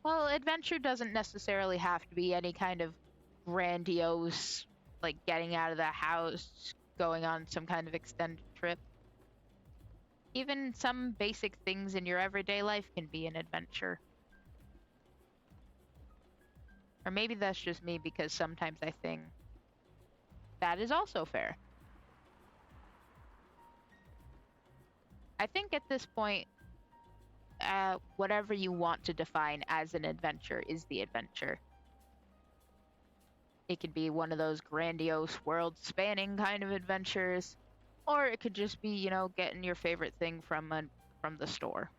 Well, adventure doesn't necessarily have to be any kind of grandiose, like getting out of the house, going on some kind of extended trip. Even some basic things in your everyday life can be an adventure. Or maybe that's just me because sometimes I think that is also fair. I think at this point, whatever you want to define as an adventure is the adventure. It could be one of those grandiose, world spanning kind of adventures, or it could just be, getting your favorite thing from the store.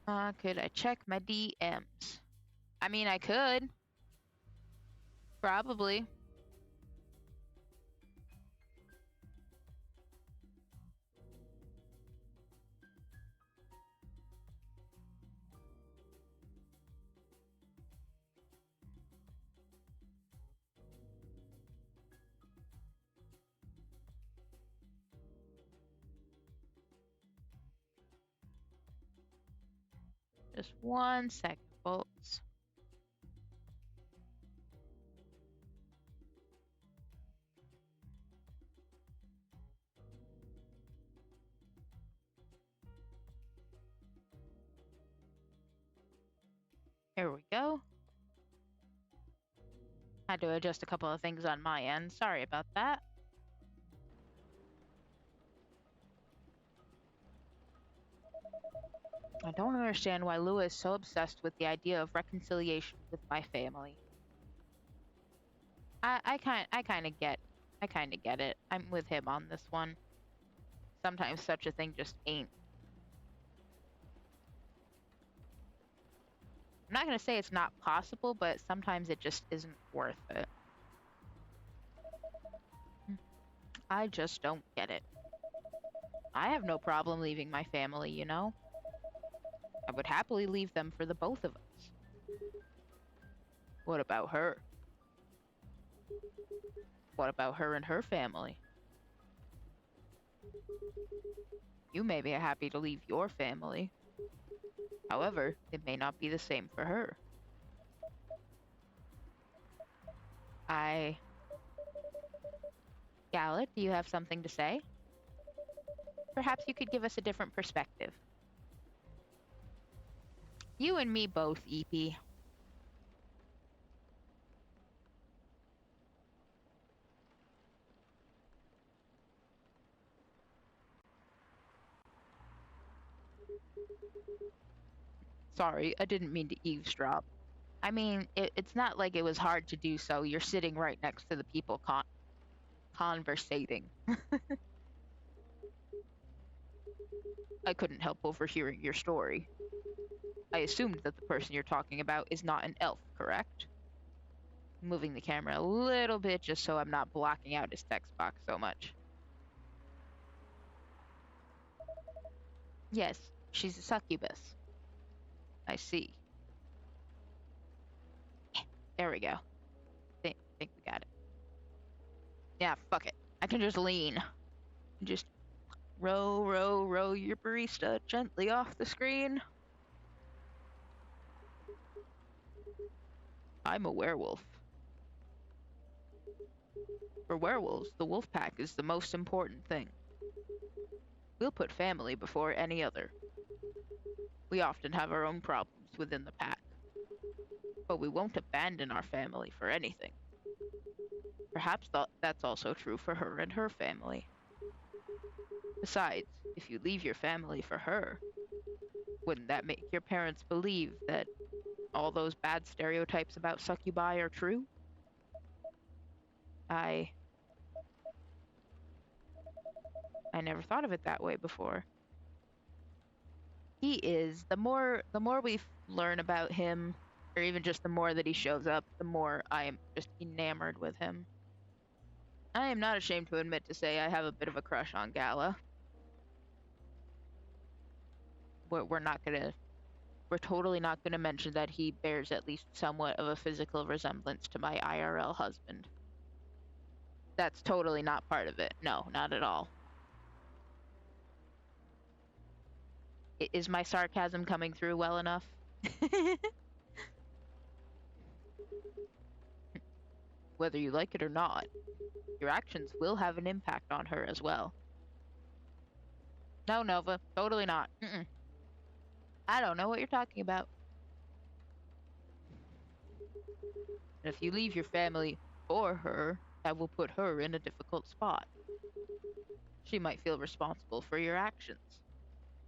Could I check my DMs? I mean, I could. Probably. Just 1 second, folks. Here we go. Had to adjust a couple of things on my end. Sorry about that. I don't understand why Lua is so obsessed with the idea of reconciliation with my family. I kind of get it. I'm with him on this one. Sometimes such a thing just ain't. I'm not gonna say it's not possible, but sometimes it just isn't worth it. I just don't get it. I have no problem leaving my family, I would happily leave them for the both of us. What about her? What about her and her family? You may be happy to leave your family. However, it may not be the same for her. Gallet, do you have something to say? Perhaps you could give us a different perspective. You and me both, EP. Sorry, I didn't mean to eavesdrop. I mean, it's not like it was hard to do so. You're sitting right next to the people conversating. I couldn't help overhearing your story. I assumed that the person you're talking about is not an elf, correct? Moving the camera a little bit just so I'm not blocking out his text box so much. Yes, she's a succubus. I see. There we go. Think we got it. Yeah, fuck it. I can just lean. Just row your barista gently off the screen. I'm a werewolf. For werewolves, the wolf pack is the most important thing. We'll put family before any other. We often have our own problems within the pack, but we won't abandon our family for anything. Perhaps that's also true for her and her family. Besides, if you leave your family for her, wouldn't that make your parents believe that all those bad stereotypes about succubi are true? I never thought of it that way before. He is. The more we learn about him, or even just the more that he shows up, the more I am just enamored with him. I am not ashamed to admit to say I have a bit of a crush on Gala. We're totally not gonna mention that he bears at least somewhat of a physical resemblance to my IRL husband. That's totally not part of it. No, not at all. Is my sarcasm coming through well enough? Whether you like it or not, your actions will have an impact on her as well. No, Nova, totally not. I don't know what you're talking about. And if you leave your family for her, that will put her in a difficult spot. She might feel responsible for your actions.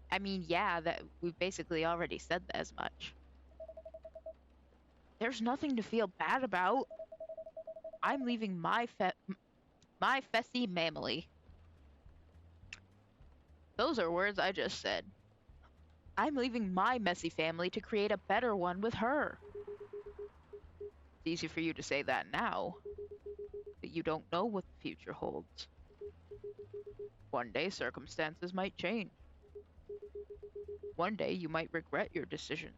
I mean, yeah, that we've basically already said as much. There's nothing to feel bad about. I'm leaving my fessy family. Those are words I just said. I'm leaving my messy family to create a better one with her. It's easy for you to say that now, but you don't know what the future holds. One day circumstances might change. One day you might regret your decisions.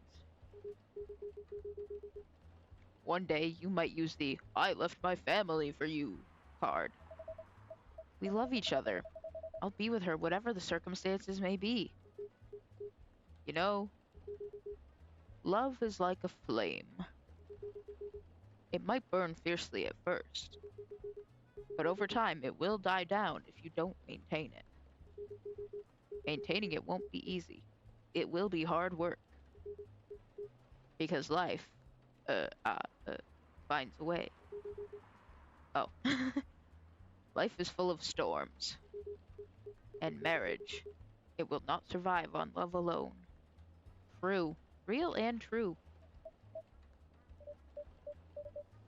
One day you might use the "I left my family for you" card. We love each other. I'll be with her whatever the circumstances may be. You know, love is like a flame. It might burn fiercely at first, but over time it will die down if you don't maintain it. Maintaining it won't be easy. It will be hard work. Because life, finds a way. Oh. Life is full of storms. And marriage, it will not survive on love alone. True. Real and true.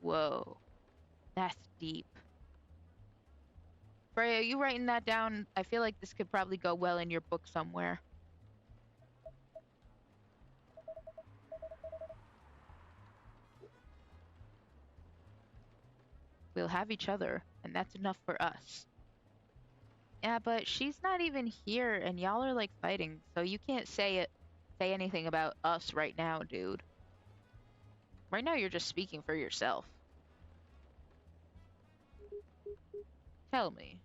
Whoa. That's deep. Freya, are you writing that down? I feel like this could probably go well in your book somewhere. We'll have each other, and that's enough for us. Yeah, but she's not even here, and y'all are like fighting, so you can't say anything about us right now, dude. Right now, you're just speaking for yourself. Tell me,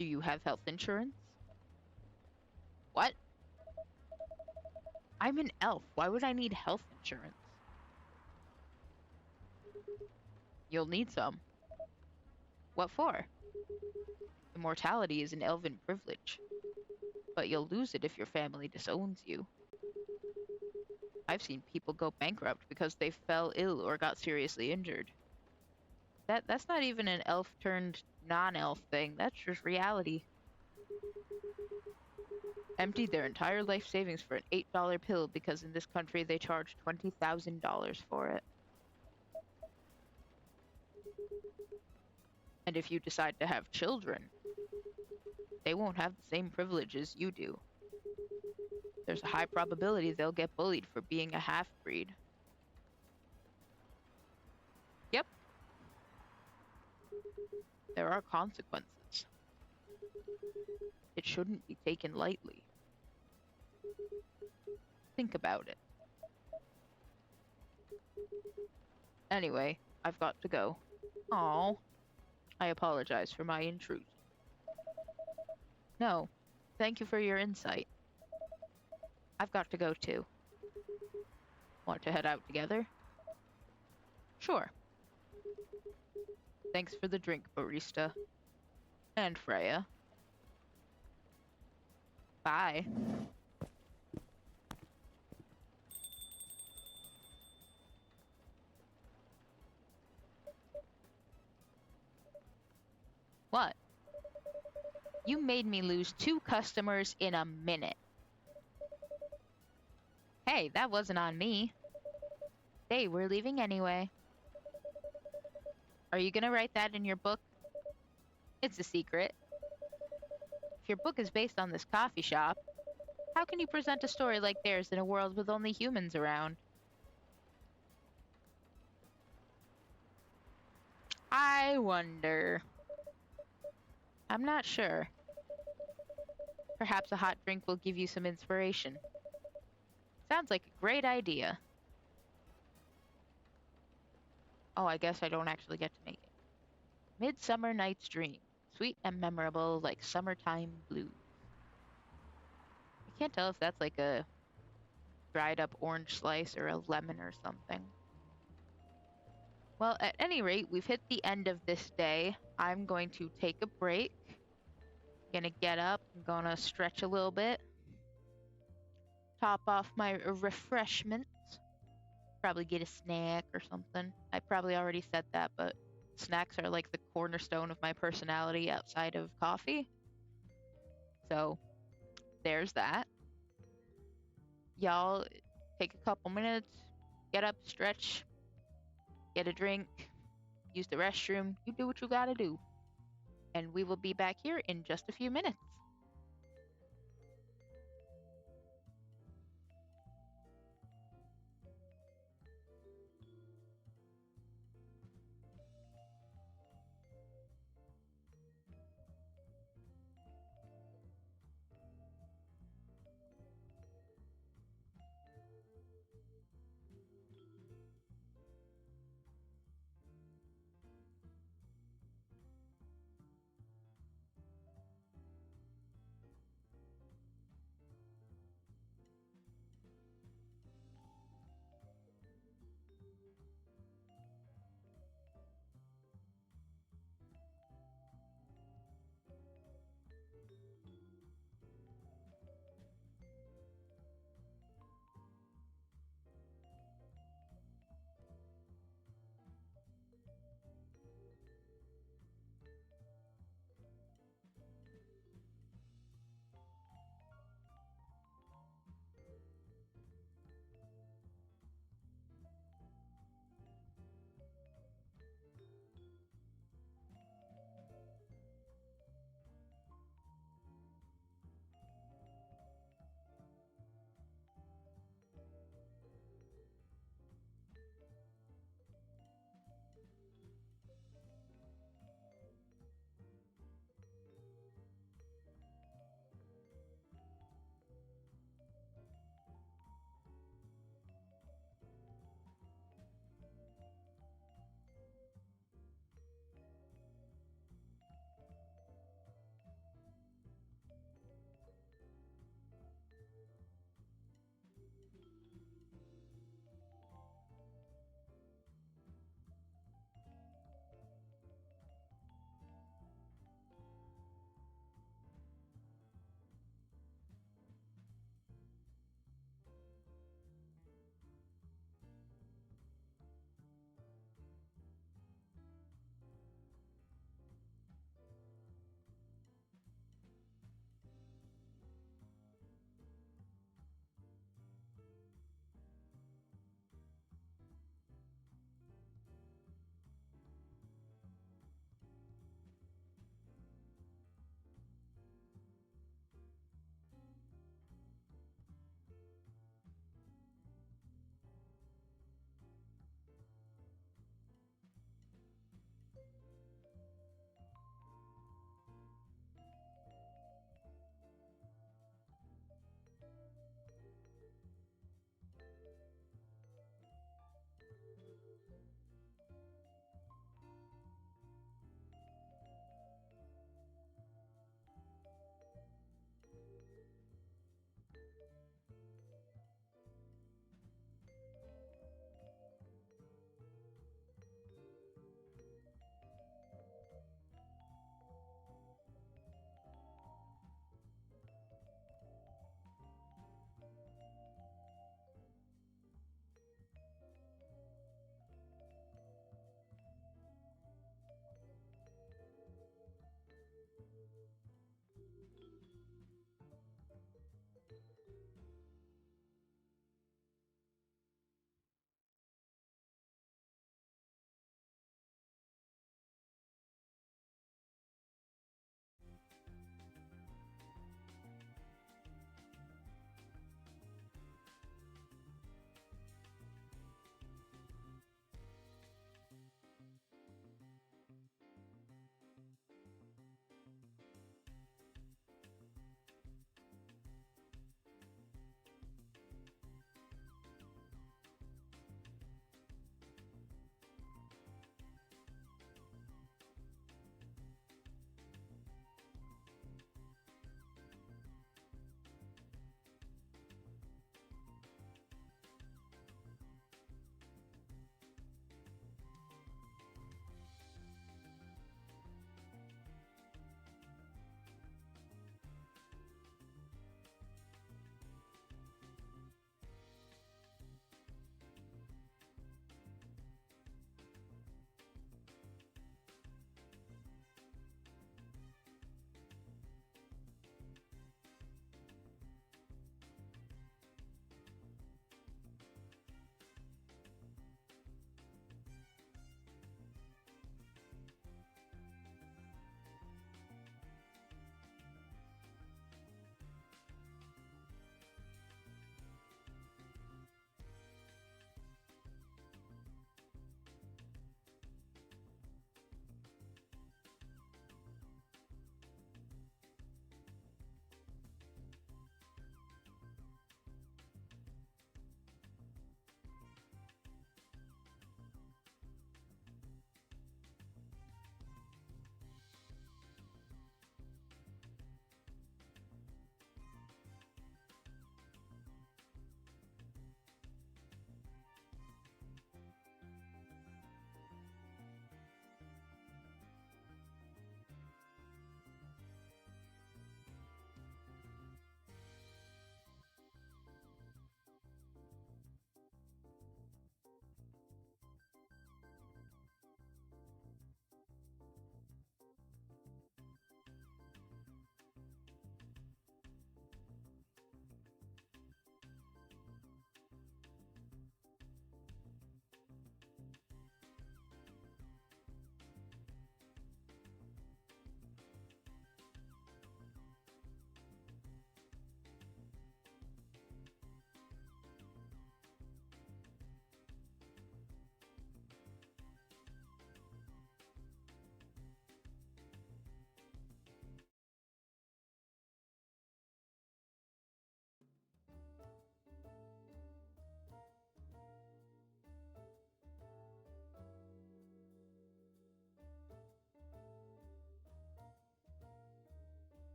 do you have health insurance? What? I'm an elf. Why would I need health insurance? You'll need some. What for? Immortality is an elven privilege, but you'll lose it if your family disowns you. I've seen people go bankrupt because they fell ill or got seriously injured. That's not even an elf turned non-elf thing. That's just reality. Emptied their entire life savings for an $8 pill because in this country they charge $20,000 for it. And if you decide to have children, they won't have the same privileges you do. There's a high probability they'll get bullied for being a half-breed. Yep. There are consequences. It shouldn't be taken lightly. Think about it. Anyway, I've got to go. Aww. I apologize for my intrusion. No, thank you for your insight. I've got to go too. Want to head out together? Sure. Thanks for the drink, barista. And Freya. Bye. What? You made me lose 2 customers in a minute. Hey, that wasn't on me. Hey, we're leaving anyway. Are you gonna write that in your book? It's a secret. If your book is based on this coffee shop, how can you present a story like theirs in a world with only humans around? I wonder. I'm not sure. Perhaps a hot drink will give you some inspiration. Sounds like a great idea. Oh, I guess I don't actually get to make it. Midsummer Night's Dream. Sweet and memorable like summertime blues. I can't tell if that's like a dried up orange slice or a lemon or something. Well, at any rate, we've hit the end of this day. I'm going to take a break. Gonna get up. I'm gonna stretch a little bit. Top off my refreshments. Probably get a snack or something. I probably already said that, but snacks are like the cornerstone of my personality outside of coffee. So there's that. Y'all take a couple minutes, get up, stretch, get a drink, use the restroom. You do what you gotta do. And we will be back here in just a few minutes.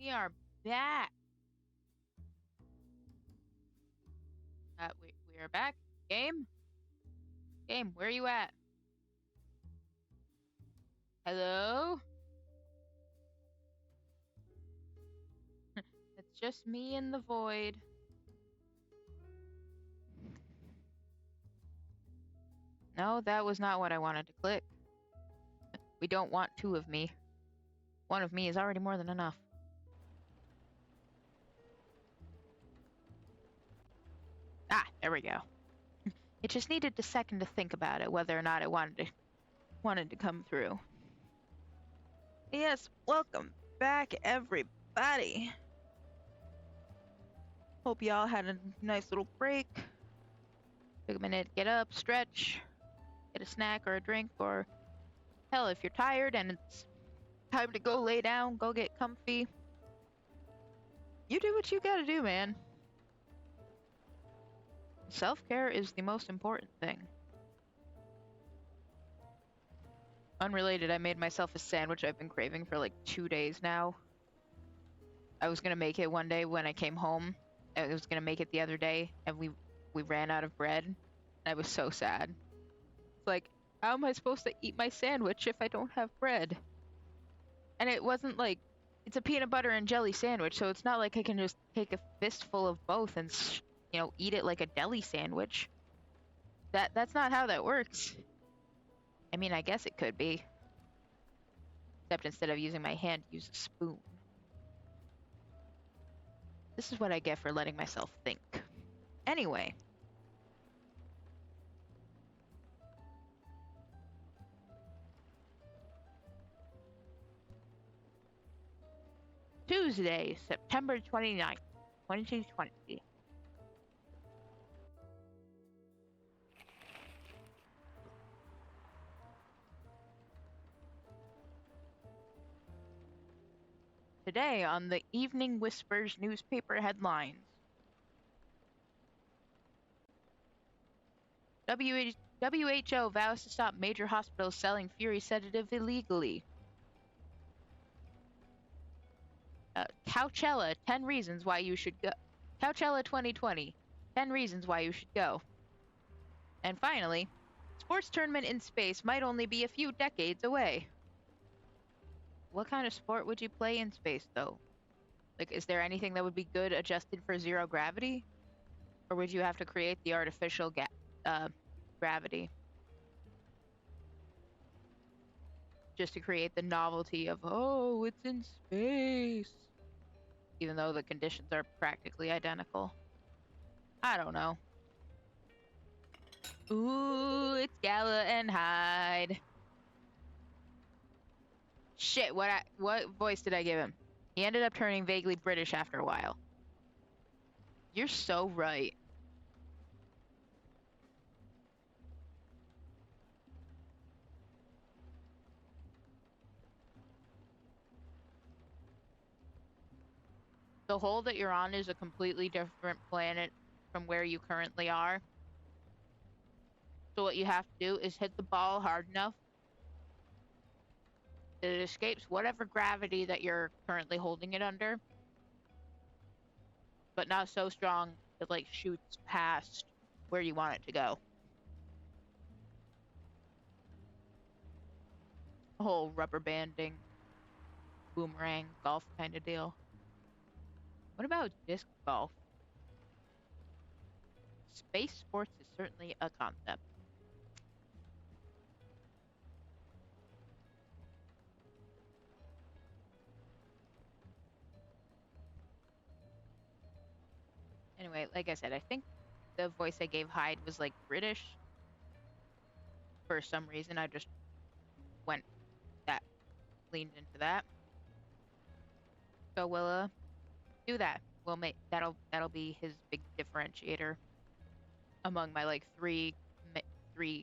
We are back. We are back. Game? Game, where are you at? Hello? It's just me and the void. No, that was not what I wanted to click. We don't want two of me. One of me is already more than enough. Ah, there we go. It just needed a second to think about it, whether or not it wanted to come through. Yes, welcome back, everybody. Hope y'all had a nice little break. Took a minute to get up, stretch, get a snack or a drink, or hell, if you're tired and it's time to go lay down, go get comfy. You do what you gotta do, man. Self-care is the most important thing. Unrelated, I made myself a sandwich I've been craving for like 2 days now. I was gonna make it one day when I came home. I was gonna make it the other day, and we ran out of bread. I was so sad. It's like, how am I supposed to eat my sandwich if I don't have bread? And it wasn't like, it's a peanut butter and jelly sandwich, so it's not like I can just take a fistful of both and, eat it like a deli sandwich. That's not how that works. I mean, I guess it could be. Except instead of using my hand, use a spoon. This is what I get for letting myself think. Anyway. Tuesday, September 29th, 2020. Today on the Evening Whispers newspaper headlines. WHO vows to stop major hospitals selling Fury sedative illegally. Coachella, 10 reasons why you should go. Coachella 2020, 10 reasons why you should go. And finally, sports tournament in space might only be a few decades away. What kind of sport would you play in space, though? Like, is there anything that would be good adjusted for zero gravity? Or would you have to create the artificial gravity? Just to create the novelty of, oh, it's in space. Even though the conditions are practically identical. I don't know. Ooh, it's Gala and Hyde. Shit, what voice did I give him? He ended up turning vaguely British after a while. You're so right. The hole that you're on is a completely different planet from where you currently are. So what you have to do is hit the ball hard enough that it escapes whatever gravity that you're currently holding it under, but not so strong it like shoots past where you want it to go. A whole rubber banding, boomerang golf kind of deal. What about disc golf? Space sports is certainly a concept. Anyway, like I said, I think the voice I gave Hyde was like British. For some reason, I just leaned into that. So we'll do that. We'll make that'll be his big differentiator among my like three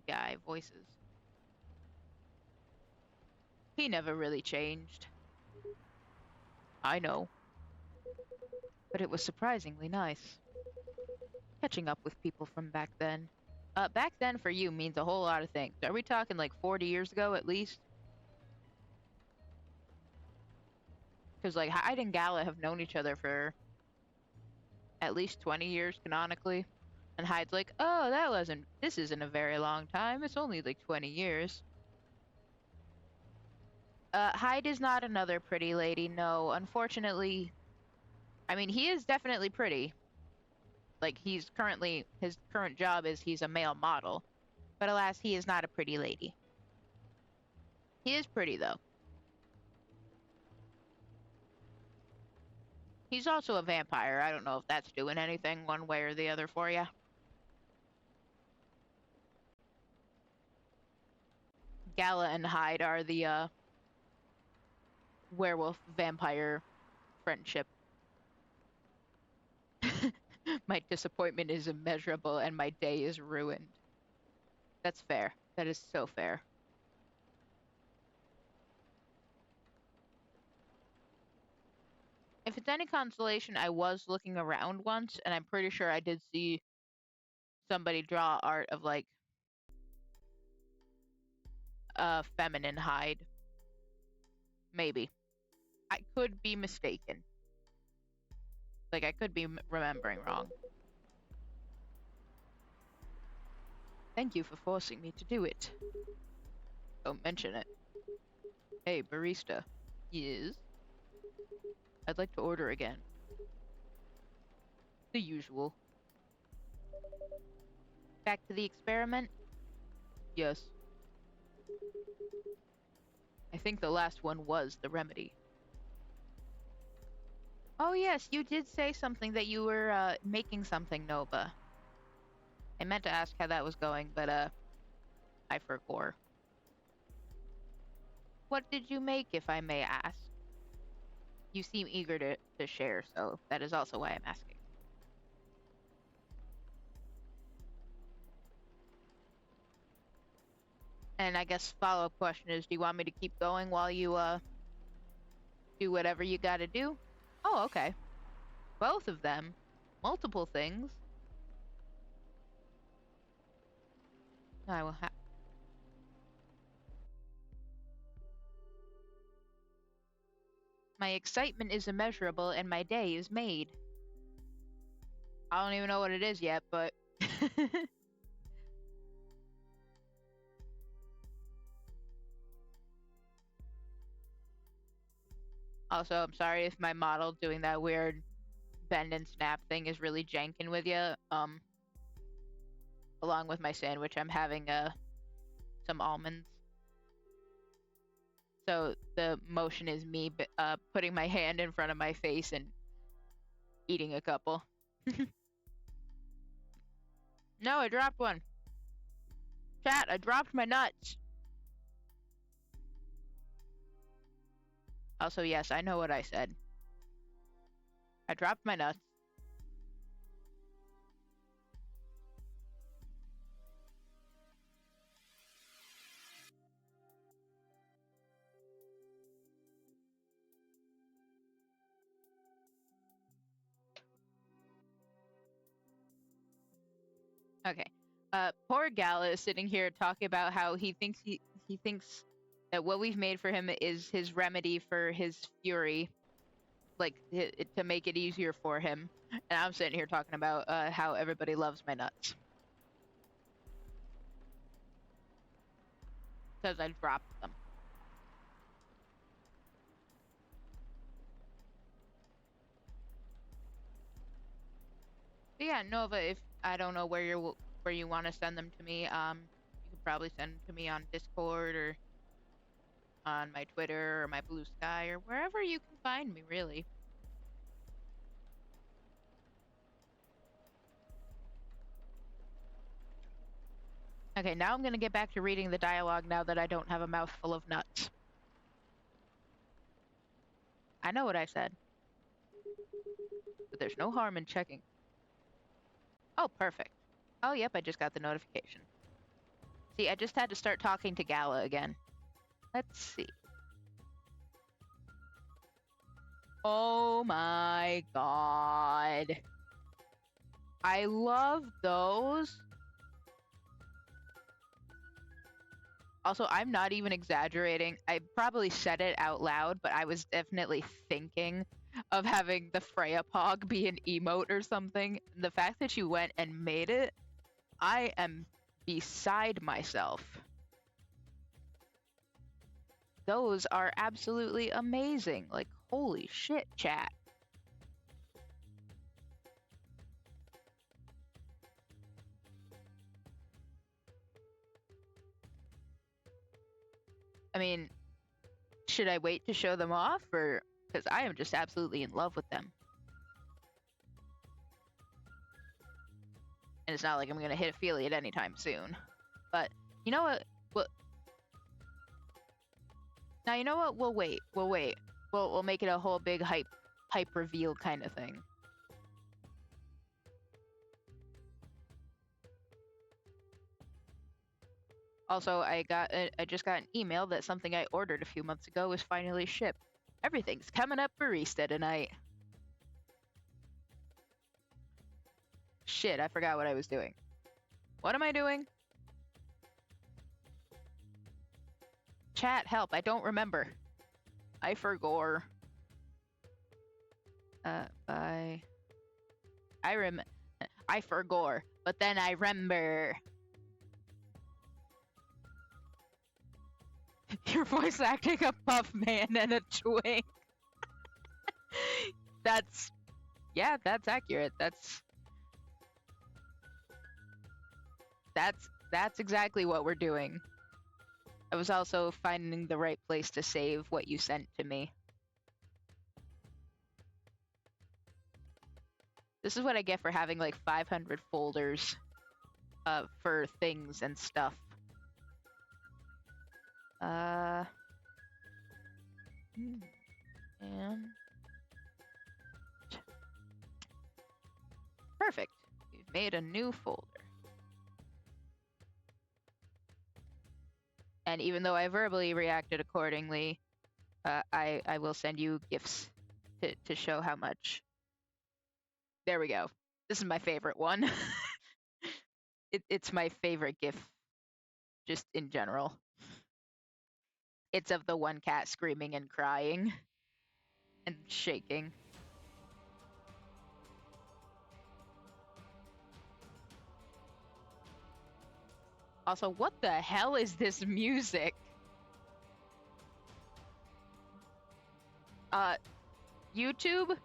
guy voices. He never really changed. I know. But it was surprisingly nice. Catching up with people from back then. Back then for you means a whole lot of things. Are we talking like 40 years ago at least? because like Hyde and Gala have known each other for at least 20 years canonically. And Hyde's like, oh, this isn't a very long time. It's only like 20 years. Hyde is not another pretty lady, no. Unfortunately, I mean, he is definitely pretty. Like, his current job is he's a male model. But alas, he is not a pretty lady. He is pretty, though. He's also a vampire. I don't know if that's doing anything one way or the other for you. Gala and Hyde are the werewolf vampire friendship. My disappointment is immeasurable and my day is ruined. That's fair. That is so fair. If it's any consolation, I was looking around once, and I'm pretty sure I did see somebody draw art of, like, a feminine Hyde. Maybe. I could be mistaken. Like, I could be remembering wrong. Thank you for forcing me to do it. Don't mention it. Hey, barista. Yes? I'd like to order again. The usual. Back to the experiment? Yes. I think the last one was the remedy. Oh yes, you did say something that you were making something, Nova. I meant to ask how that was going, but I forgot. What did you make, if I may ask? You seem eager to share, so that is also why I'm asking. And I guess follow-up question is, do you want me to keep going while you do whatever you gotta do? Oh, okay. Both of them? Multiple things? I will have... My excitement is immeasurable and my day is made. I don't even know what it is yet, but... Also, I'm sorry if my model doing that weird bend and snap thing is really janking with you. Along with my sandwich, I'm having some almonds. So the motion is me putting my hand in front of my face and eating a couple. No, I dropped one. Chat, I dropped my nuts. Also, yes, I know what I said. I dropped my nuts. Okay. Poor Gala is sitting here talking about how he thinks that what we've made for him is his remedy for his fury, like to make it easier for him. And I'm sitting here talking about how everybody loves my nuts because I dropped them. But yeah, Nova, if I don't know where you want to send them to me, you could probably send them to me on Discord or on my Twitter or my Blue Sky or wherever you can find me, really. Okay, now I'm gonna get back to reading the dialogue now that I don't have a mouthful of nuts. I know what I said. But there's no harm in checking. Oh, perfect. Oh, yep, I just got the notification. See, I just had to start talking to Gala again. Let's see. Oh my god. I love those. Also, I'm not even exaggerating. I probably said it out loud, but I was definitely thinking of having the Freya Pog be an emote or something. The fact that you went and made it, I am beside myself. Those are absolutely amazing. Like, holy shit, chat. I mean, should I wait to show them off, or because I am just absolutely in love with them? And it's not like I'm gonna hit affiliate anytime soon. But you know what? Now you know what? We'll wait. We'll wait. We'll make it a whole big hype reveal kind of thing. Also, I just got an email that something I ordered a few months ago was finally shipped. Everything's coming up barista tonight. Shit, I forgot what I was doing. What am I doing? Chat, help, I don't remember. I forgot. I forgot, but then I remember. Your voice acting a puff man and a twink. That's accurate. That's exactly what we're doing. I was also finding the right place to save what you sent to me. This is what I get for having like 500 folders for things and stuff. And perfect. We've made a new folder. And even though I verbally reacted accordingly, I will send you gifts to show how much. There we go. This is my favorite one. It's my favorite GIF, just in general. It's of the one cat screaming and crying and shaking. Also, what the hell is this music? YouTube,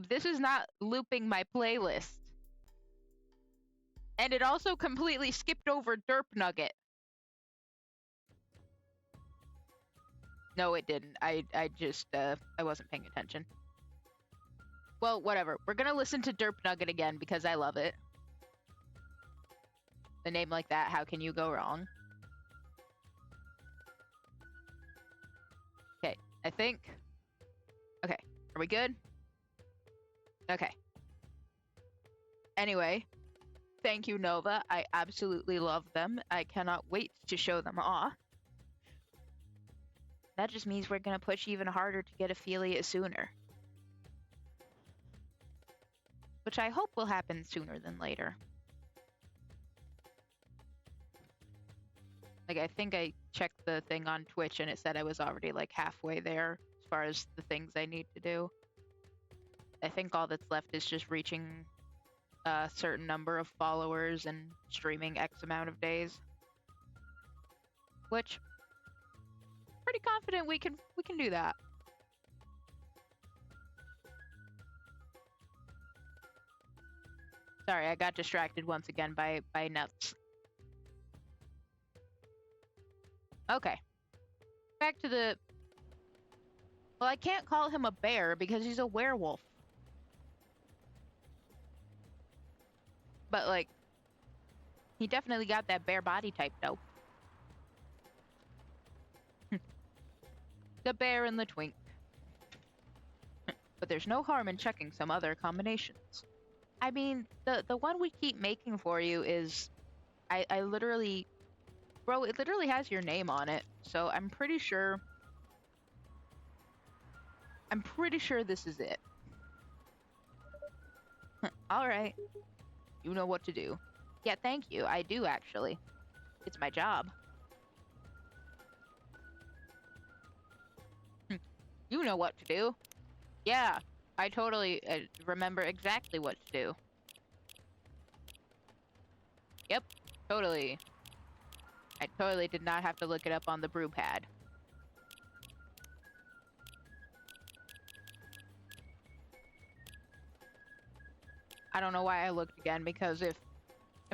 this is not looping my playlist. And it also completely skipped over Derp Nugget. No, it didn't. I just, I wasn't paying attention. Well, whatever. We're gonna listen to Derp Nugget again because I love it. A name like that, how can you go wrong? Okay, I think... Okay, are we good? Okay. Anyway, thank you, Nova. I absolutely love them. I cannot wait to show them off. That just means we're gonna push even harder to get affiliate sooner. Which I hope will happen sooner than later. Like, I think I checked the thing on Twitch and it said I was already like halfway there as far as the things I need to do. I think all that's left is just reaching a certain number of followers and streaming X amount of days. Which, pretty confident we can do that. Sorry, I got distracted once again by nuts. Okay. Back to the... Well, I can't call him a bear because he's a werewolf. But, like, he definitely got that bear body type, though. The bear and the twink. But there's no harm in checking some other combinations. I mean, the one we keep making for you is... I literally... Bro, it literally has your name on it, so I'm pretty sure this is it. Alright. You know what to do. Yeah, thank you. I do, actually. It's my job. You know what to do. Yeah, I totally remember exactly what to do. Yep, totally. I totally did not have to look it up on the brew pad. I don't know why I looked again, because if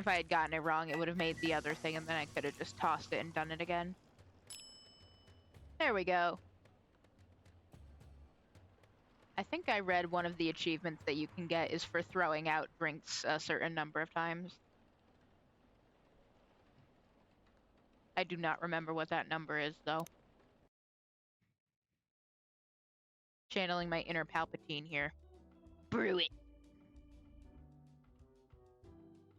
I had gotten it wrong, it would have made the other thing, and then I could have just tossed it and done it again. There we go. I think I read one of the achievements that you can get is for throwing out drinks a certain number of times. I do not remember what that number is, though. Channeling my inner Palpatine here. Brew it!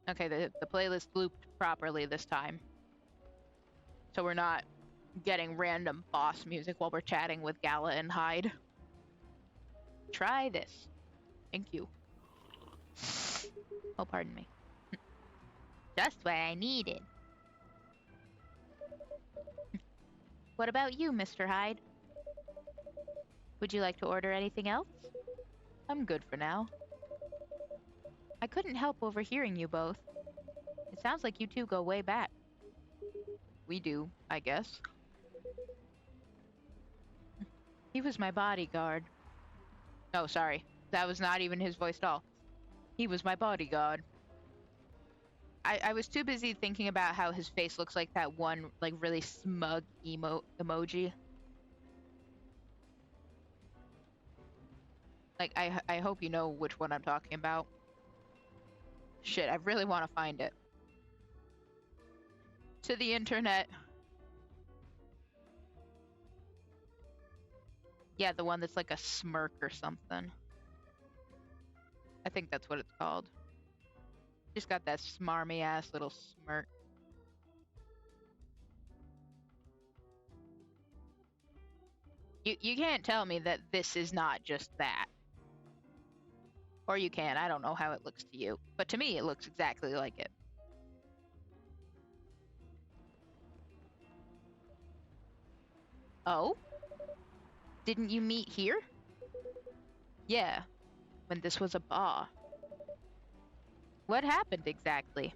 Okay, the playlist looped properly this time. So we're not getting random boss music while we're chatting with Gala and Hyde. Try this. Thank you. Oh, pardon me. Just what I needed. What about you, Mr. Hyde? Would you like to order anything else? I'm good for now. I couldn't help overhearing you both. It sounds like you two go way back. We do, I guess. He was my bodyguard. Oh, sorry. That was not even his voice at all. He was my bodyguard. I was too busy thinking about how his face looks like that one, like, really smug emoji. Like, I hope you know which one I'm talking about. Shit, I really want to find it. To the internet. Yeah, the one that's like a smirk or something. I think that's what it's called. Just got that smarmy ass little smirk. You can't tell me that this is not just that. Or you can, I don't know how it looks to you. But to me, it looks exactly like it. Oh? Didn't you meet here? Yeah, when this was a bar. What happened exactly?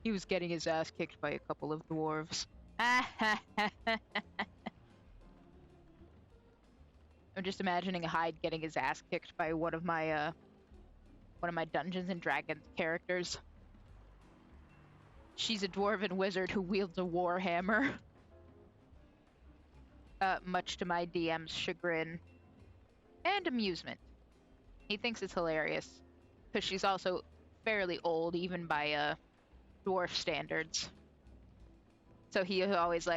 He was getting his ass kicked by a couple of dwarves. I'm just imagining Hyde getting his ass kicked by one of my Dungeons and Dragons characters. She's a dwarven wizard who wields a warhammer. Much to my DM's chagrin and amusement. He thinks it's hilarious, because she's also fairly old, even by dwarf standards. So he always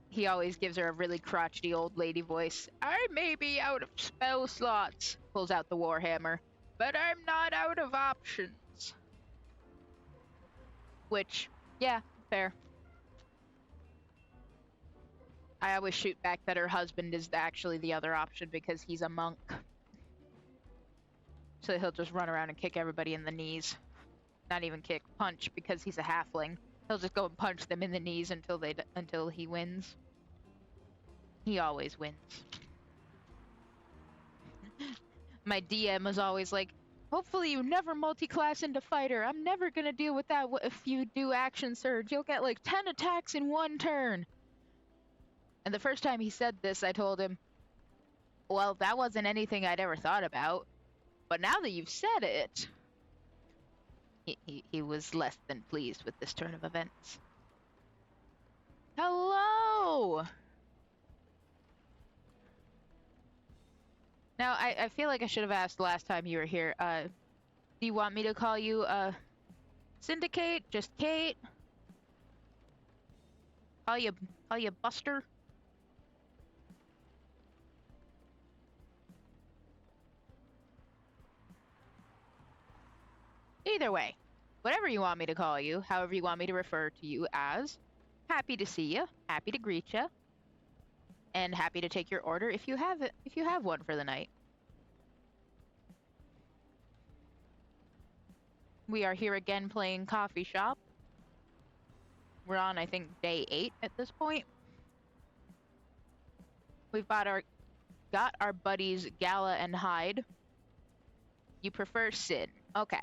he always gives her a really crotchety old lady voice. I may be out of spell slots, pulls out the warhammer, but I'm not out of options. Which, yeah, fair. I always shoot back that her husband is actually the other option because he's a monk. So he'll just run around and kick everybody in the knees. Not even kick, punch, because he's a halfling. He'll just go and punch them in the knees until he wins. He always wins. My DM was always like, hopefully you never multi-class into fighter. I'm never gonna deal with that if you do action surge. You'll get like 10 attacks in one turn. And the first time he said this, I told him, well, that wasn't anything I'd ever thought about. But now that you've said it, he was less than pleased with this turn of events. Hello! Now, I feel like I should have asked last time you were here. Do you want me to call you, Syndicate? Just Kate? Call you Buster? Either way, whatever you want me to call you, however you want me to refer to you as, happy to see you, happy to greet you, and happy to take your order if you have one for the night. We are here again playing Coffee Shop. We're on, I think, day 8 at this point. We've bought our got our buddies Gala and Hyde. You prefer Sin. Okay.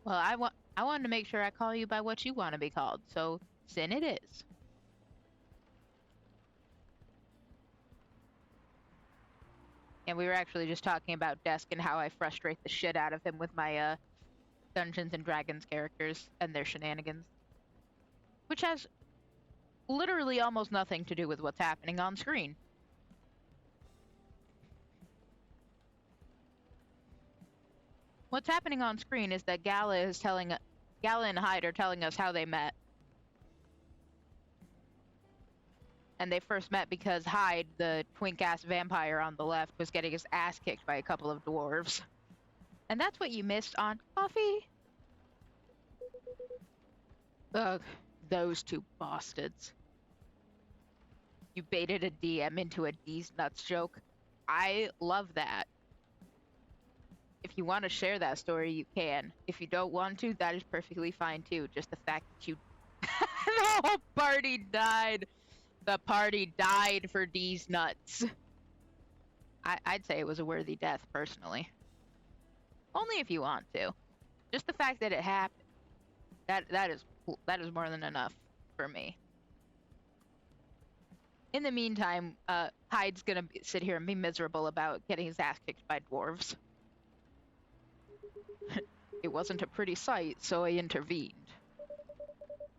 Well, I wanted to make sure I call you by what you want to be called, so Sin it is. And we were actually just talking about Desk and how I frustrate the shit out of him with my Dungeons and Dragons characters and their shenanigans. Which has literally almost nothing to do with what's happening on screen. What's happening on screen is that Gala and Hyde are telling us how they met. And they first met because Hyde, the twink-ass vampire on the left, was getting his ass kicked by a couple of dwarves. And that's what you missed on Coffee. Ugh, those two bastards. You baited a DM into a D's nuts joke. I love that. If you want to share that story, you can. If you don't want to, that is perfectly fine too. Just the fact that you... the whole party died. The party died for D's nuts. I'd say it was a worthy death, personally. Only if you want to. Just the fact that it happened. That is more than enough for me. In the meantime, Hyde's gonna sit here and be miserable about getting his ass kicked by dwarves. It wasn't a pretty sight, so I intervened.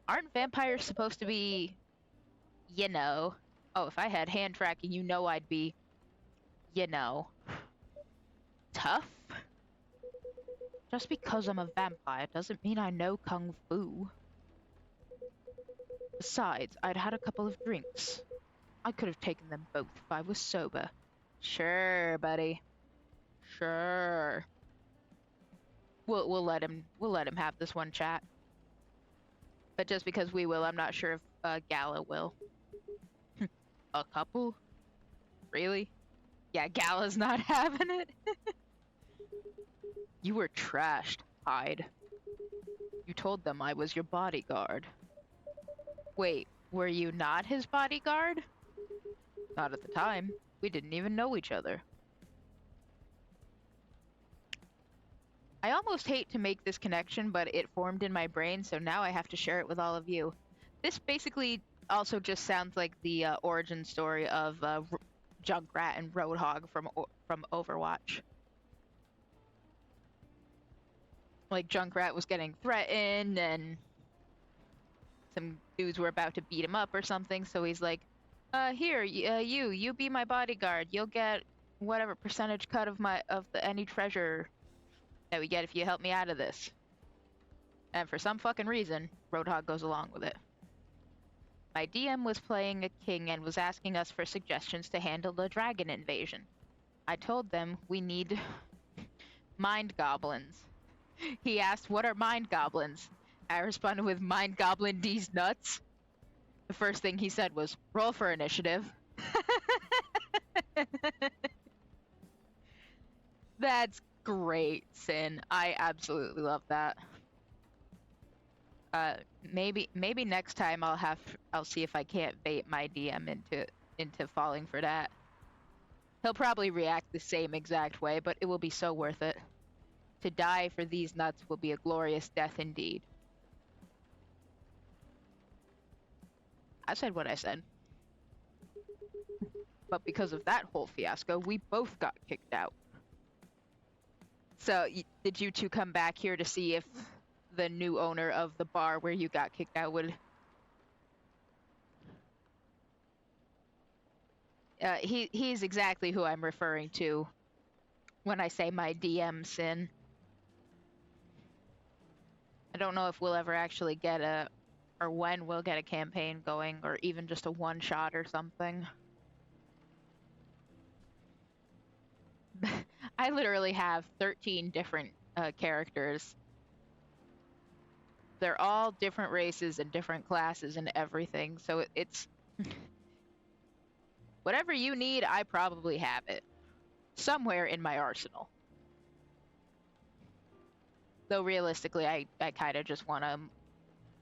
Aren't vampires supposed to be, you know... Oh, if I had hand tracking, you know I'd be, you know... tough? Just because I'm a vampire doesn't mean I know kung fu. Besides, I'd had a couple of drinks. I could have taken them both if I was sober. Sure, buddy. Sure. We'll let him have this one chat. But just because we will, I'm not sure if Gala will. A couple? Really? Yeah, Gala's not having it. You were trashed, Hyde. You told them I was your bodyguard. Wait, were you not his bodyguard? Not at the time. We didn't even know each other. I almost hate to make this connection, but it formed in my brain, so now I have to share it with all of you. This basically also just sounds like the origin story of Junkrat and Roadhog from Overwatch. Like, Junkrat was getting threatened, and some dudes were about to beat him up or something, so he's like, here, you be my bodyguard. You'll get whatever percentage cut of any treasure that we get if you help me out of this. And for some fucking reason, Roadhog goes along with it. My DM was playing a king and was asking us for suggestions to handle the dragon invasion. I told them we need mind goblins. He asked, what are mind goblins? I responded with mind goblin D's nuts. The first thing he said was, roll for initiative. That's great, Sin. I absolutely love that. Maybe next time I'll see if I can't bait my DM into falling for that. He'll probably react the same exact way, but it will be so worth it. To die for these nuts will be a glorious death indeed. I said what I said. But because of that whole fiasco, we both got kicked out. So, did you two come back here to see if the new owner of the bar where you got kicked out would... he's exactly who I'm referring to when I say my DM Sin. I don't know if we'll ever actually get or when we'll get a campaign going, or even just a one-shot or something. I literally have 13 different characters. They're all different races and different classes and everything, so it's... Whatever you need, I probably have it. Somewhere in my arsenal. Though realistically, I kind of just want to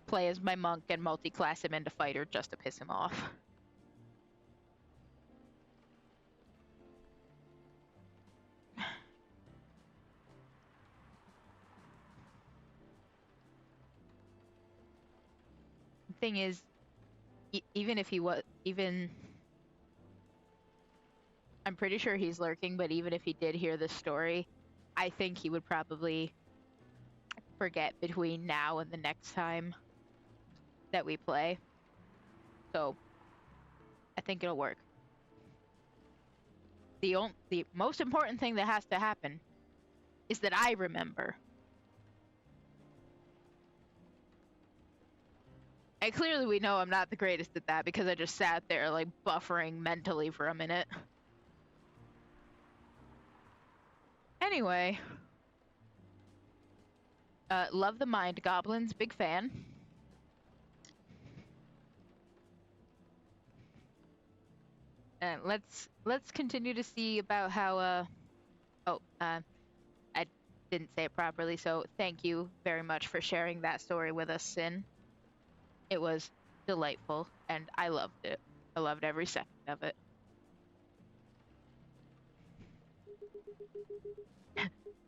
play as my monk and multi-class him into fighter just to piss him off. thing is, even if he was, I'm pretty sure he's lurking, but even if he did hear this story, I think he would probably forget between now and the next time that we play. So I think it'll work. The most important thing that has to happen is that I remember. And clearly we know I'm not the greatest at that because I just sat there like buffering mentally for a minute. Anyway, love the Mind Goblins, big fan. And let's continue to see about how I didn't say it properly, so thank you very much for sharing that story with us, Sin. It was delightful, and I loved it. I loved every second of it.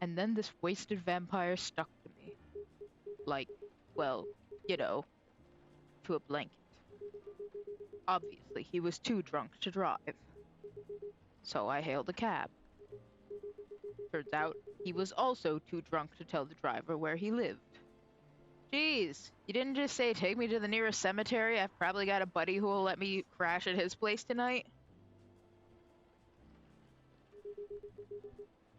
And then this wasted vampire stuck to me. Like, well, you know, to a blanket. Obviously, he was too drunk to drive. So I hailed a cab. Turns out, he was also too drunk to tell the driver where he lived. Jeez, you didn't just say take me to the nearest cemetery? I've probably got a buddy who will let me crash at his place tonight.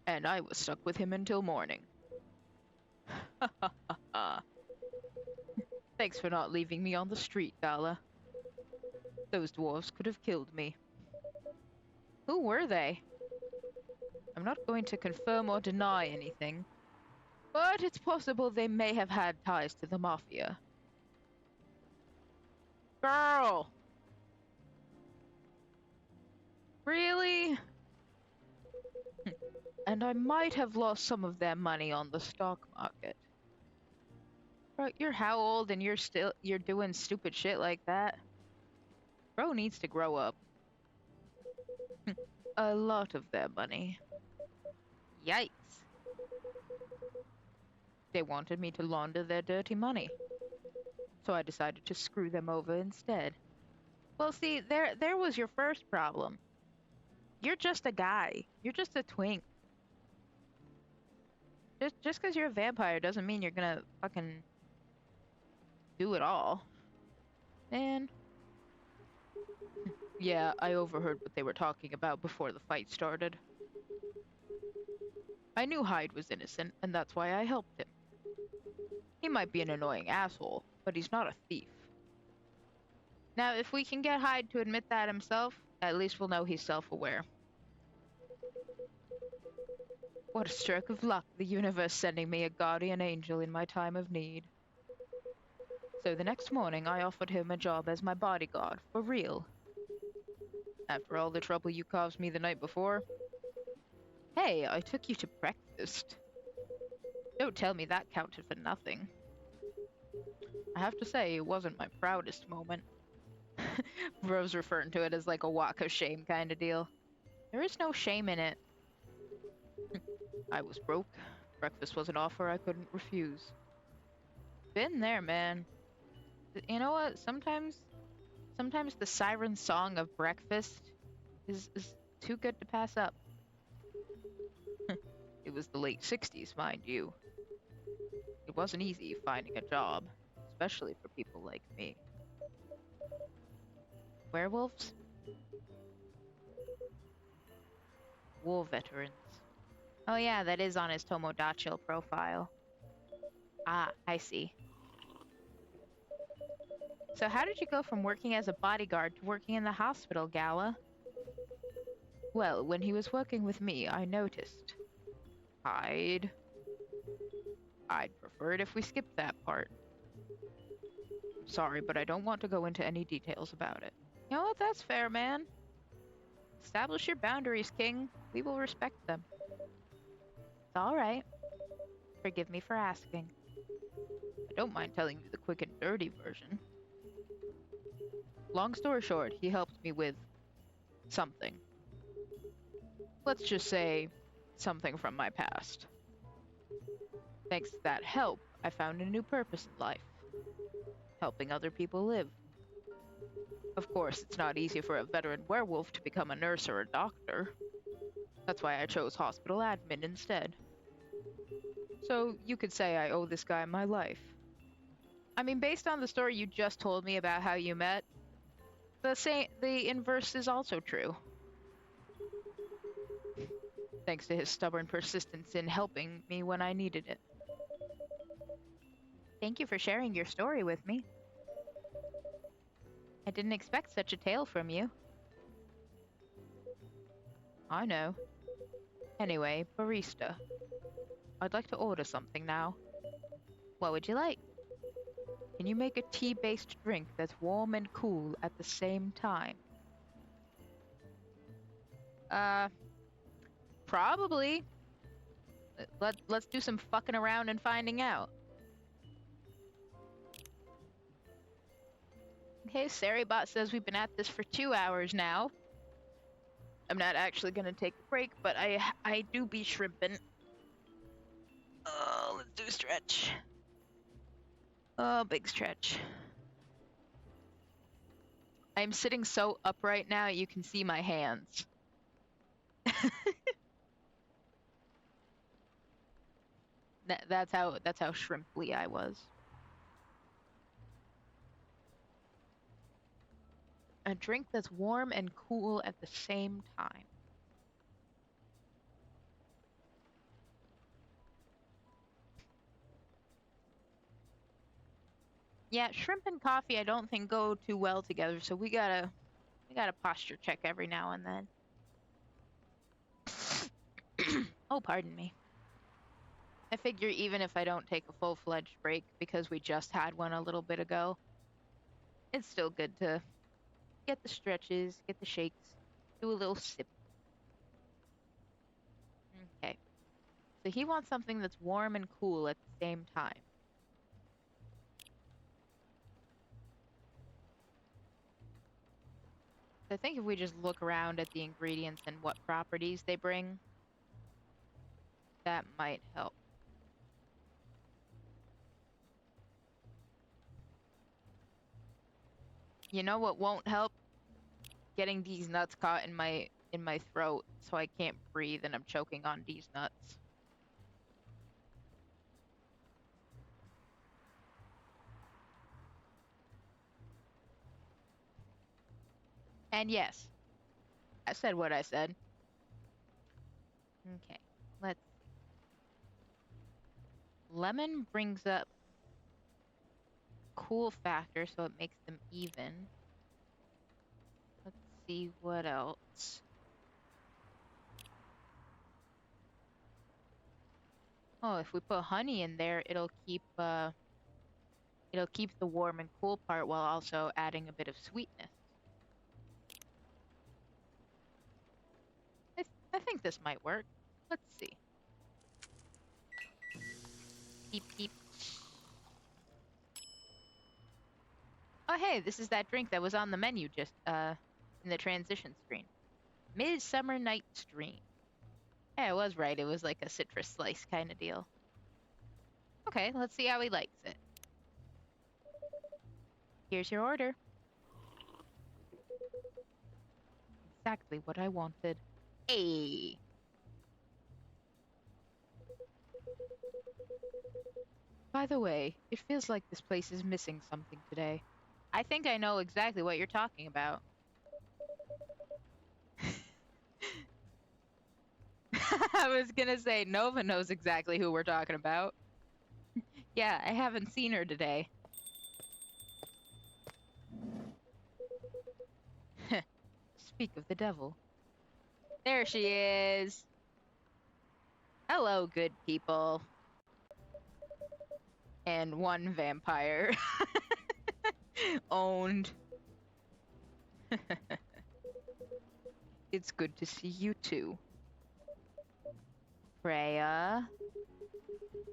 And I was stuck with him until morning. Thanks for not leaving me on the street, Gala. Those dwarves could have killed me. Who were they? I'm not going to confirm or deny anything, but it's possible they may have had ties to the Mafia. Girl! Really? And I might have lost some of their money on the stock market. Bro, you're how old and you're doing stupid shit like that? Bro needs to grow up. A lot of their money. Yikes. They wanted me to launder their dirty money. So I decided to screw them over instead. Well, see, there was your first problem. You're just a guy. You're just a twink. Just because you're a vampire doesn't mean you're gonna fucking do it all. Man. Yeah, I overheard what they were talking about before the fight started. I knew Hyde was innocent, and that's why I helped him. He might be an annoying asshole, but he's not a thief. Now, if we can get Hyde to admit that himself, at least we'll know he's self-aware. What a stroke of luck, the universe sending me a guardian angel in my time of need. So the next morning, I offered him a job as my bodyguard, for real. After all the trouble you caused me the night before. Hey, I took you to breakfast. Don't tell me that counted for nothing. I have to say, it wasn't my proudest moment. Rose referring to it as like a walk of shame kind of deal. There is no shame in it. I was broke. Breakfast was an offer I couldn't refuse. Been there, man. You know what? Sometimes the siren song of breakfast is too good to pass up. It was the late 60s, mind you. It wasn't easy finding a job, especially for people like me. Werewolves? War veterans. Oh yeah, that is on his Tomodachi profile. Ah, I see. So how did you go from working as a bodyguard to working in the hospital, Gala? Well, when he was working with me, I noticed. I'd prefer it if we skipped that part. Sorry, but I don't want to go into any details about it. You know what? That's fair, man. Establish your boundaries, King. We will respect them. It's alright. Forgive me for asking. I don't mind telling you the quick and dirty version. Long story short, he helped me with something. Let's just say, something from my past. Thanks to that help, I found a new purpose in life. helping other people live. Of course, it's not easy for a veteran werewolf to become a nurse or a doctor. That's why I chose hospital admin instead. So you could say I owe this guy my life. I mean, based on the story you just told me about how you met, the inverse is also true. Thanks to his stubborn persistence in helping me when I needed it. Thank you for sharing your story with me. I didn't expect such a tale from you. I know. Anyway, barista. I'd like to order something now. What would you like? Can you make a tea-based drink that's warm and cool at the same time? Probably. Let's do some fucking around and finding out. Okay, Saribot says we've been at this for 2 hours now. I'm not actually gonna take a break, but I do be shrimping. Oh, let's do a stretch. Oh, big stretch. I'm sitting so upright now you can see my hands. That's how shrimply I was. A drink that's warm and cool at the same time. Yeah, shrimp and coffee I don't think go too well together, so we gotta posture check every now and then. Oh, pardon me. I figure even if I don't take a full-fledged break because we just had one a little bit ago, it's still good to get the stretches, get the shakes, do a little sip. Okay. So he wants something that's warm and cool at the same time. So I think if we just look around at the ingredients and what properties they bring, that might help. You know what won't help? Getting these nuts caught in my throat so I can't breathe and I'm choking on these nuts. And yes, I said what I said. Okay, let's see. Lemon brings up cool factor so it makes them even. Let's see what else. Oh, if we put honey in there, it'll keep the warm and cool part while also adding a bit of sweetness. I think this might work. Let's see. Beep beep. Oh hey, this is that drink that was on the menu just in the transition screen. Midsummer Night's Dream. Yeah, I was right. It was like a citrus slice kind of deal. Okay, let's see how he likes it. Here's your order. Exactly what I wanted. Hey. By the way, it feels like this place is missing something today. I think I know exactly what you're talking about. I was gonna say, Nova knows exactly who we're talking about. Yeah, I haven't seen her today. Speak of the devil. There she is. Hello, good people. And one vampire. Owned. It's good to see you too. Freya.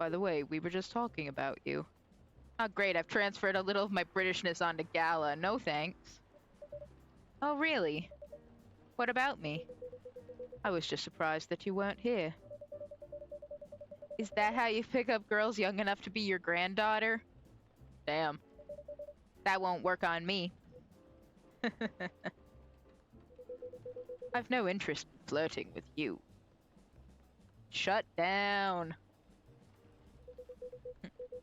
By the way, we were just talking about you. Oh great, I've transferred a little of my Britishness onto Gala. No thanks. Oh really? What about me? I was just surprised that you weren't here. Is that how you pick up girls young enough to be your granddaughter? Damn. That won't work on me. I've no interest in flirting with you. Shut down.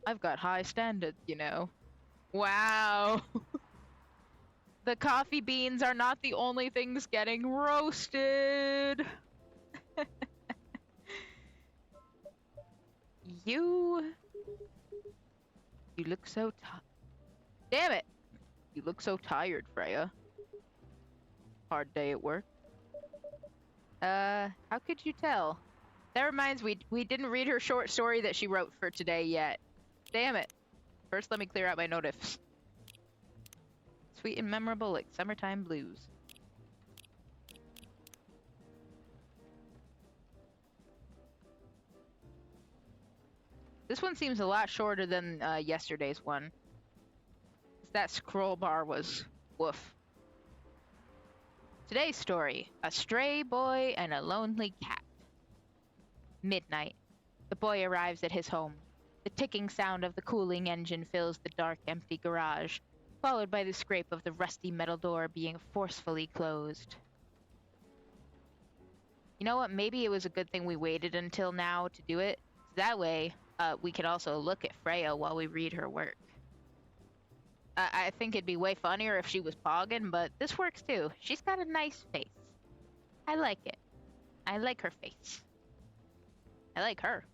I've got high standards, you know. Wow. The coffee beans are not the only things getting roasted. You look so Damn it! You look so tired, Freya. Hard day at work. How could you tell? That reminds we didn't read her short story that she wrote for today yet. Damn it. First, let me clear out my notifs. Sweet and memorable like summertime blues. This one seems a lot shorter than yesterday's one. That scroll bar was woof. Today's story, a stray boy and a lonely cat. Midnight. The boy arrives at his home. The ticking sound of the cooling engine fills the dark, empty garage, followed by the scrape of the rusty metal door being forcefully closed. You know what? Maybe it was a good thing we waited until now to do it. So that way, we could also look at Freya while we read her work. I think it'd be way funnier if she was pogging, but this works too. She's got a nice face. I like it. I like her face. I like her.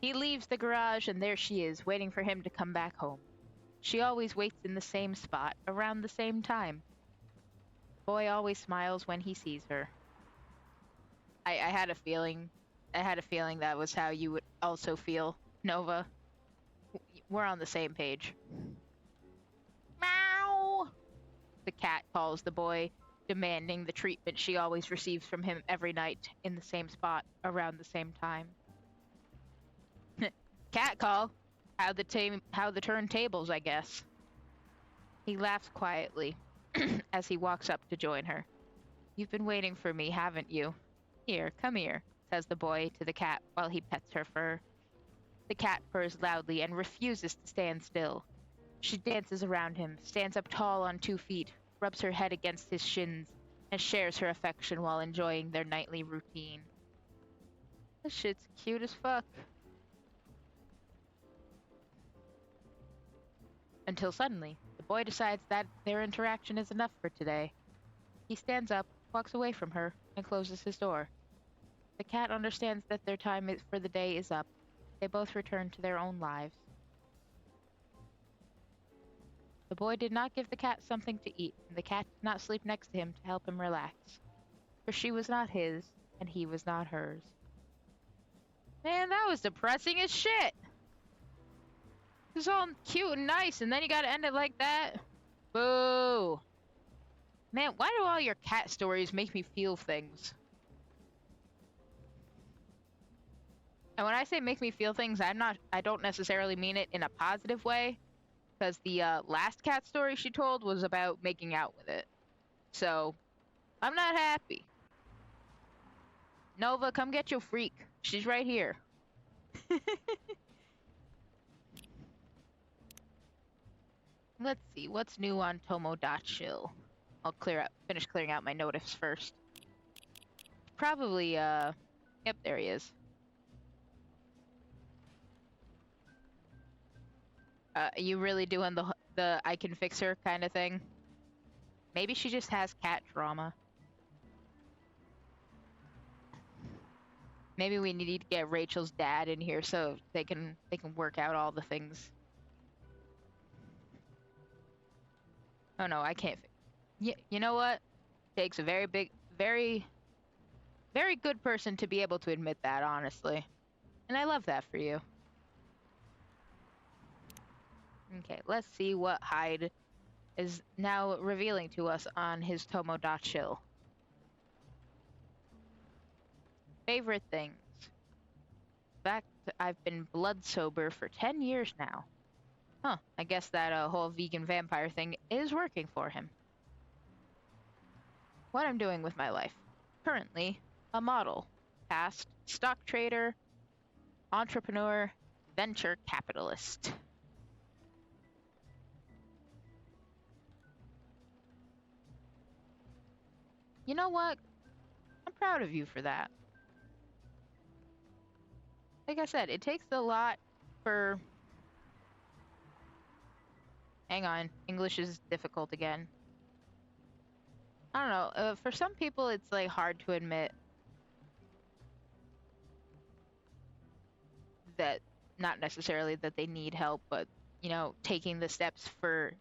He leaves the garage and there she is, waiting for him to come back home. She always waits in the same spot, around the same time. The boy always smiles when he sees her. I had a feeling that was how you would also feel, Nova. We're on the same page. Meow! The cat calls the boy, demanding the treatment she always receives from him every night, in the same spot, around the same time. Cat call? How the turntables, I guess. He laughs quietly as he walks up to join her. You've been waiting for me, haven't you? Here, come here, says the boy to the cat while he pets her fur. The cat purrs loudly and refuses to stand still. She dances around him, stands up tall on 2 feet, rubs her head against his shins, and shares her affection while enjoying their nightly routine. This shit's cute as fuck. Until suddenly, the boy decides that their interaction is enough for today. He stands up, walks away from her, and closes his door. The cat understands that their time for the day is up. They both return to their own lives. The boy did not give the cat something to eat, and the cat did not sleep next to him to help him relax. For she was not his, and he was not hers. Man, that was depressing as shit! It was all cute and nice, and then you gotta end it like that? Boo! Man, why do all your cat stories make me feel things? And when I say make me feel things, I don't necessarily mean it in a positive way, because the last cat story she told was about making out with it. So, I'm not happy. Nova, come get your freak. She's right here. Let's see, what's new on Tomodachi? I'll finish clearing out my notifs first. Probably, yep, there he is. You really doing the I can fix her kind of thing? Maybe she just has cat trauma. Maybe we need to get Rachel's dad in here so they can work out all the things. Oh no, I can't. You know what? Takes a very good person to be able to admit that, honestly. And I love that for you. Okay, let's see what Hyde is now revealing to us on his Tomodachi. Favorite things. In fact, I've been blood sober for 10 years now. Huh, I guess that whole vegan vampire thing is working for him. What I'm doing with my life. Currently, a model. Past, stock trader, entrepreneur, venture capitalist. You know what? I'm proud of you for that. Like I said, it takes a lot for. Hang on, English is difficult again. I don't know. For some people, it's like hard to admit that, not necessarily that they need help, but taking the steps for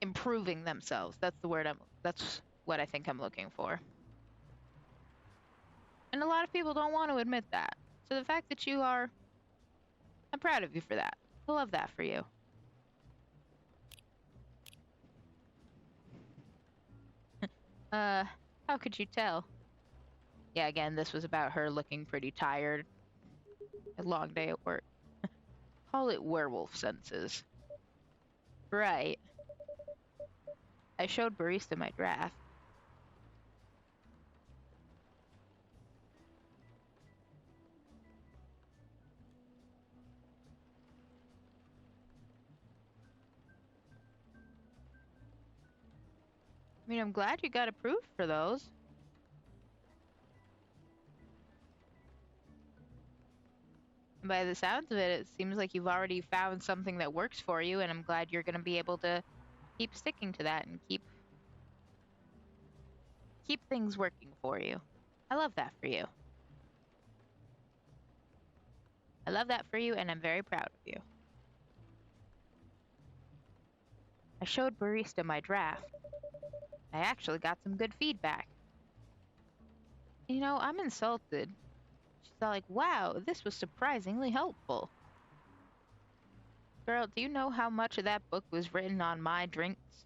improving themselves. That's the word that's what I think I'm looking for. And a lot of people don't want to admit that. So the fact that you are, I'm proud of you for that. I love that for you. How could you tell? Yeah, again, this was about her looking pretty tired. A long day at work. Call it werewolf senses. Right. I showed Barista my draft. I mean, I'm glad you got approved for those. And by the sounds of it, it seems like you've already found something that works for you, and I'm glad you're going to be able to keep sticking to that and keep things working for you. I love that for you. I love that for you, and I'm very proud of you. I showed Barista my draft. I actually got some good feedback. I'm insulted. She's all like, wow, this was surprisingly helpful. Girl, do you know how much of that book was written on my drinks?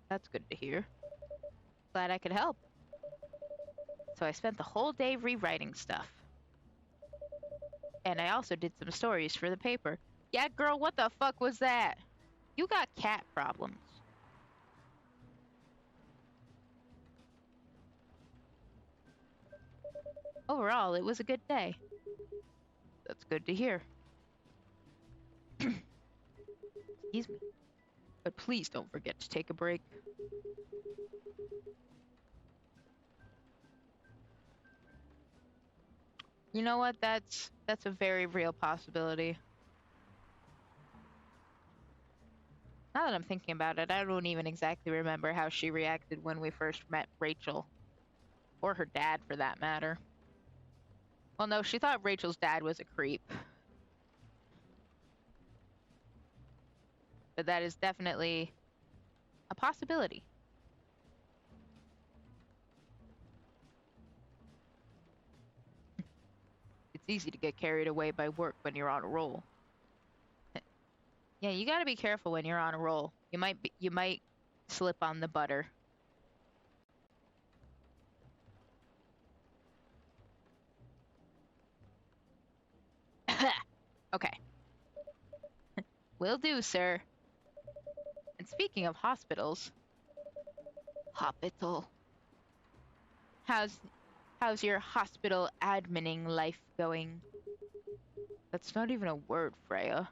That's good to hear. Glad I could help. So I spent the whole day rewriting stuff. And I also did some stories for the paper. Yeah, girl, what the fuck was that? You got cat problems. Overall, it was a good day. That's good to hear. Excuse me. But please don't forget to take a break. You know what? That's a very real possibility. Now that I'm thinking about it, I don't even exactly remember how she reacted when we first met Rachel. Or her dad, for that matter. Well, no, she thought Rachel's dad was a creep. But that is definitely a possibility. It's easy to get carried away by work when you're on a roll. Yeah, you gotta be careful when you're on a roll. You might slip on the butter. Okay. Will do, sir. And speaking of hospitals, hospital. How's your hospital admining life going? That's not even a word, Freya.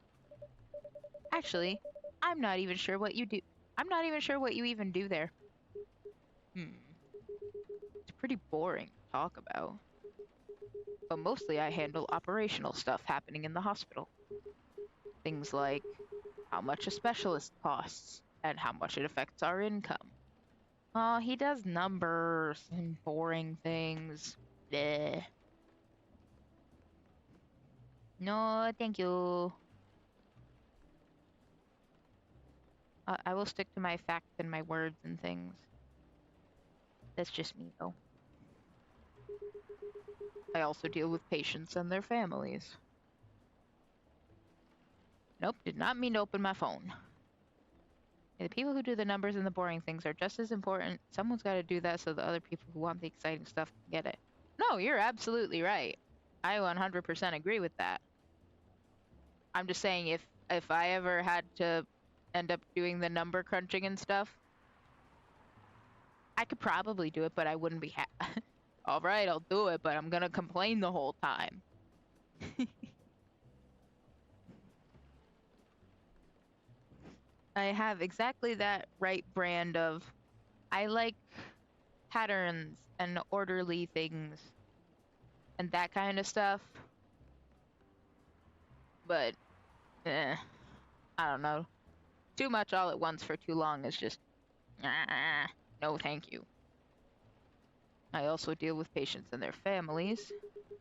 Actually, I'm not even sure what you do. I'm not even sure what you even do there. It's pretty boring to talk about. But mostly I handle operational stuff happening in the hospital. Things like how much a specialist costs and how much it affects our income. Oh, he does numbers and boring things. Bleh. No, thank you. I will stick to my facts and my words and things. That's just me, though. I also deal with patients and their families. Nope, did not mean to open my phone. The people who do the numbers and the boring things are just as important. Someone's got to do that so the other people who want the exciting stuff can get it. No, you're absolutely right. I 100% agree with that. I'm just saying if I ever had to end up doing the number crunching and stuff, I could probably do it, but I wouldn't be all right, I'll do it, but I'm gonna complain the whole time. I have exactly that right brand of I like patterns and orderly things and that kind of stuff. But, I don't know. Too much all at once for too long is just, no thank you. I also deal with patients and their families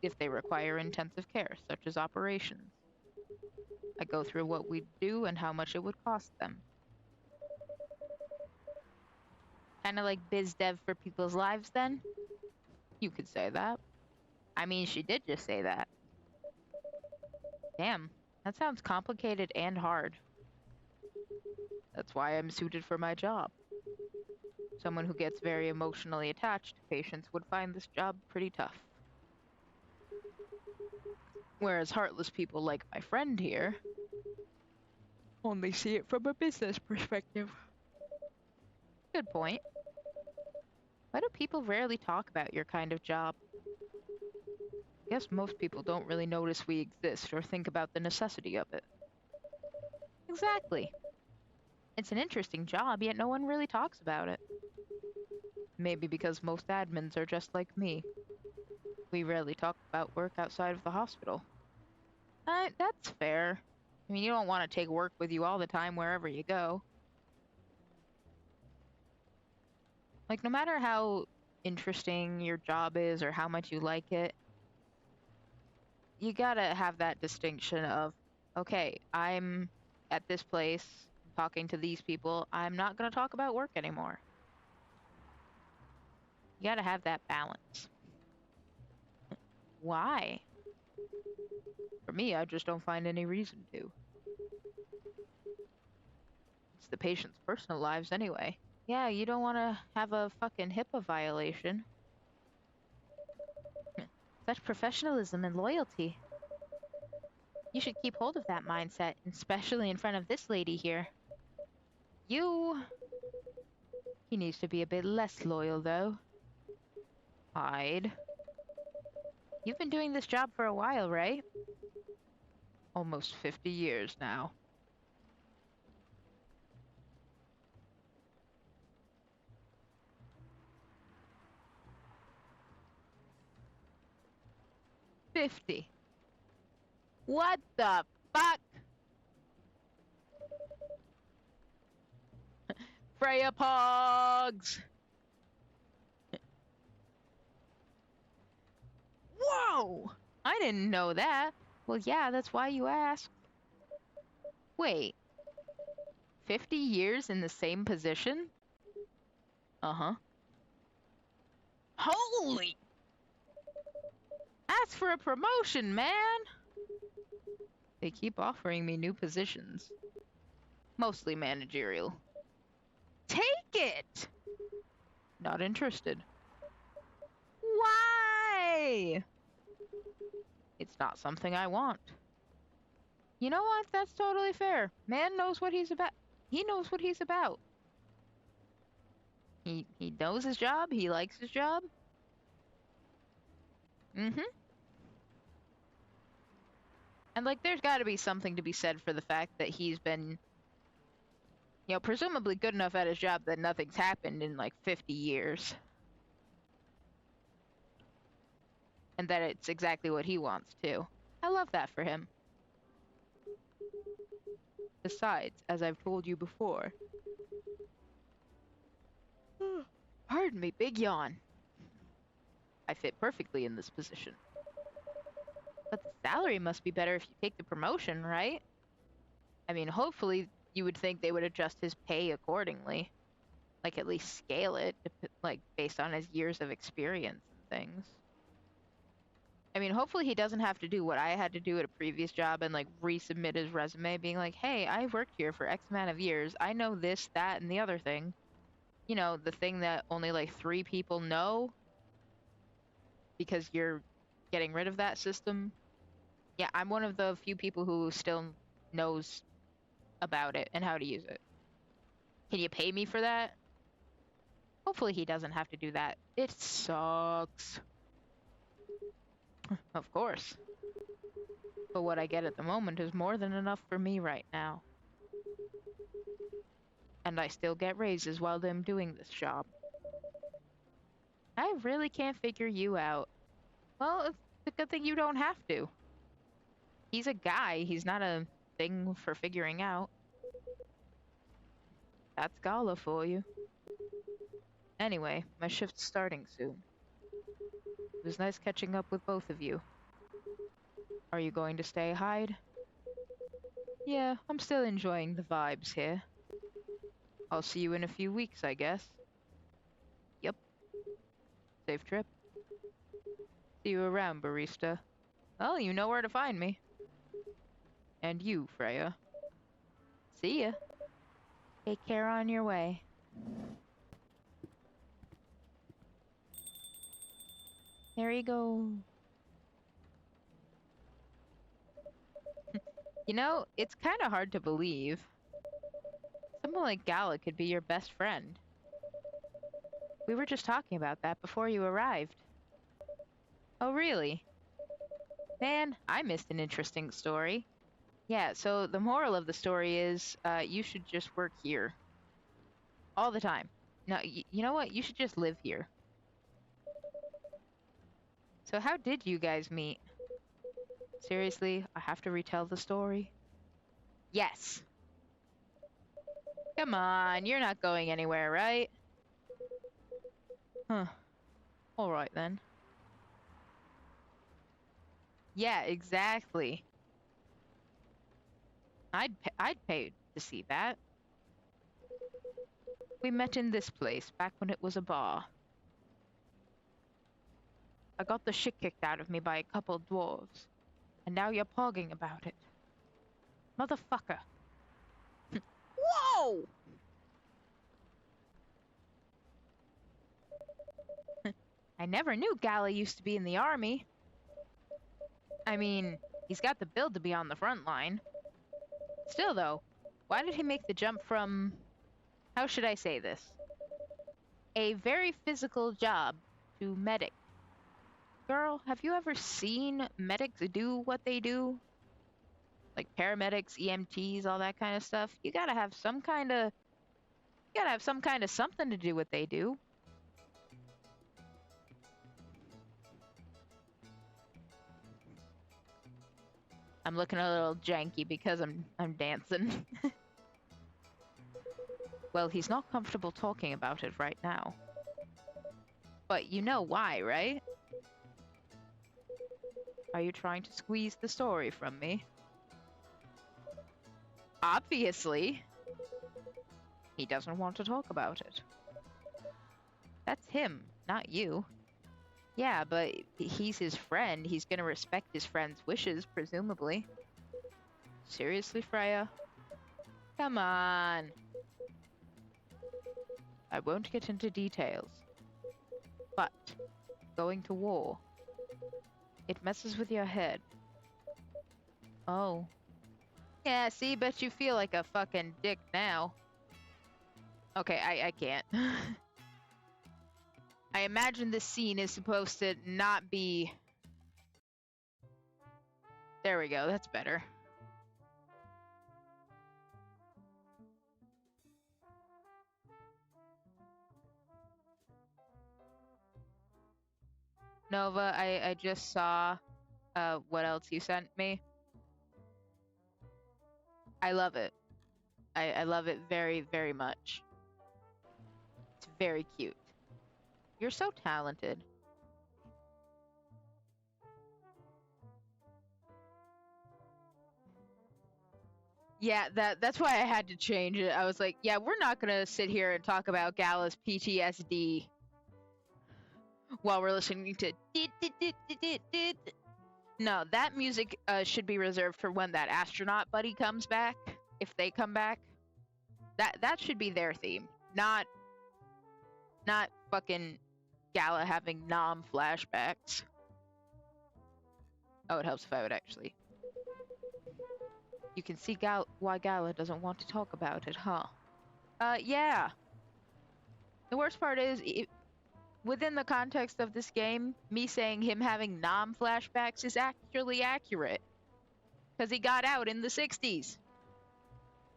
if they require intensive care, such as operations. I go through what we do and how much it would cost them. Kind of like biz dev for people's lives, then? You could say that. I mean, she did just say that. Damn, that sounds complicated and hard. That's why I'm suited for my job. Someone who gets very emotionally attached to patients would find this job pretty tough. Whereas heartless people like my friend here only see it from a business perspective. Good point. Why do people rarely talk about your kind of job? I guess most people don't really notice we exist or think about the necessity of it. Exactly. It's an interesting job, yet no one really talks about it. Maybe because most admins are just like me. We rarely talk about work outside of the hospital. That's fair. I mean, you don't want to take work with you all the time wherever you go. Like, no matter how interesting your job is or how much you like it, you gotta have that distinction of, okay, I'm at this place talking to these people. I'm not gonna talk about work anymore. You gotta have that balance. Why? For me, I just don't find any reason to. It's the patient's personal lives anyway. Yeah, you don't want to have a fucking HIPAA violation. Such professionalism and loyalty. You should keep hold of that mindset, especially in front of this lady here. You... He needs to be a bit less loyal, though. Hide. You've been doing this job for a while, right? Almost 50 years now. "50. What the fuck? Freya Pogs! Whoa! I didn't know that. Well, yeah, that's why you asked. Wait, 50 years in the same position? Uh-huh. Holy! Ask for a promotion, man! They keep offering me new positions. Mostly managerial. Take it! Not interested. Why? It's not something I want. You know what? That's totally fair. Man knows what he's about. He knows what he's about. He knows his job. He likes his job. Mm-hmm. And, like, there's got to be something to be said for the fact that he's been, you know, presumably good enough at his job that nothing's happened in, like, 50 years. And that it's exactly what he wants, too. I love that for him. Besides, as I've told you before... Pardon me, big yawn. I fit perfectly in this position. But the salary must be better if you take the promotion, right? I mean, hopefully you would think they would adjust his pay accordingly. Like, at least scale it, like, based on his years of experience and things. I mean, hopefully he doesn't have to do what I had to do at a previous job and, like, resubmit his resume being like, hey, I've worked here for X amount of years. I know this, that, and the other thing. You know, the thing that only, like, 3 people know because you're getting rid of that system. Yeah, I'm one of the few people who still knows about it and how to use it. Can you pay me for that? Hopefully he doesn't have to do that. It sucks. Of course. But what I get at the moment is more than enough for me right now. And I still get raises while I'm doing this job. I really can't figure you out. Well, it's a good thing you don't have to. He's a guy. He's not a thing for figuring out. That's Gala for you. Anyway, my shift's starting soon. It was nice catching up with both of you. Are you going to stay hide? Yeah, I'm still enjoying the vibes here. I'll see you in a few weeks, I guess. Yep. Safe trip. See you around, barista. Well, you know where to find me. And you, Freya. See ya. Take care on your way. There you go. You know, it's kind of hard to believe. Someone like Gala could be your best friend. We were just talking about that before you arrived. Oh, really? Man, I missed an interesting story. Yeah, so the moral of the story is, you should just work here. All the time. No, you know what? You should just live here. So how did you guys meet? Seriously, I have to retell the story? Yes. Come on, you're not going anywhere, right? Huh. Alright then. Yeah, exactly. I'd pay to see that. We met in this place, back when it was a bar. I got the shit kicked out of me by a couple dwarves. And now you're pogging about it. Motherfucker. Whoa! I never knew Gala used to be in the army. I mean, he's got the build to be on the front line. Still though, why did he make the jump from... How should I say this? A very physical job to medic. Girl, have you ever seen medics do what they do? Like paramedics, EMTs, all that kind of stuff. You gotta have some kind of something to do what they do. I'm looking a little janky because I'm dancing. Well, he's not comfortable talking about it right now. But you know why, right? Are you trying to squeeze the story from me? Obviously. He doesn't want to talk about it. That's him, not you. Yeah, but he's his friend. He's gonna respect his friend's wishes, presumably. Seriously, Freya? Come on. I won't get into details. But, going to war, it messes with your head. Oh. Yeah, see, bet you feel like a fucking dick now. Okay, I can't. I imagine this scene is supposed to not be... There we go, that's better. Nova, I just saw what else you sent me. I love it. I love it very, very much. It's very cute. You're so talented. Yeah, that's why I had to change it. I was like, yeah, we're not gonna sit here and talk about Gala's PTSD while we're listening to... No, that music should be reserved for when that astronaut buddy comes back. If they come back. That should be their theme. Not fucking Gala having flashbacks. Oh, it helps if I would actually. You can see why Gala doesn't want to talk about it, huh? Yeah. The worst part is, within the context of this game, me saying him having flashbacks is actually accurate. Because he got out in the 60s.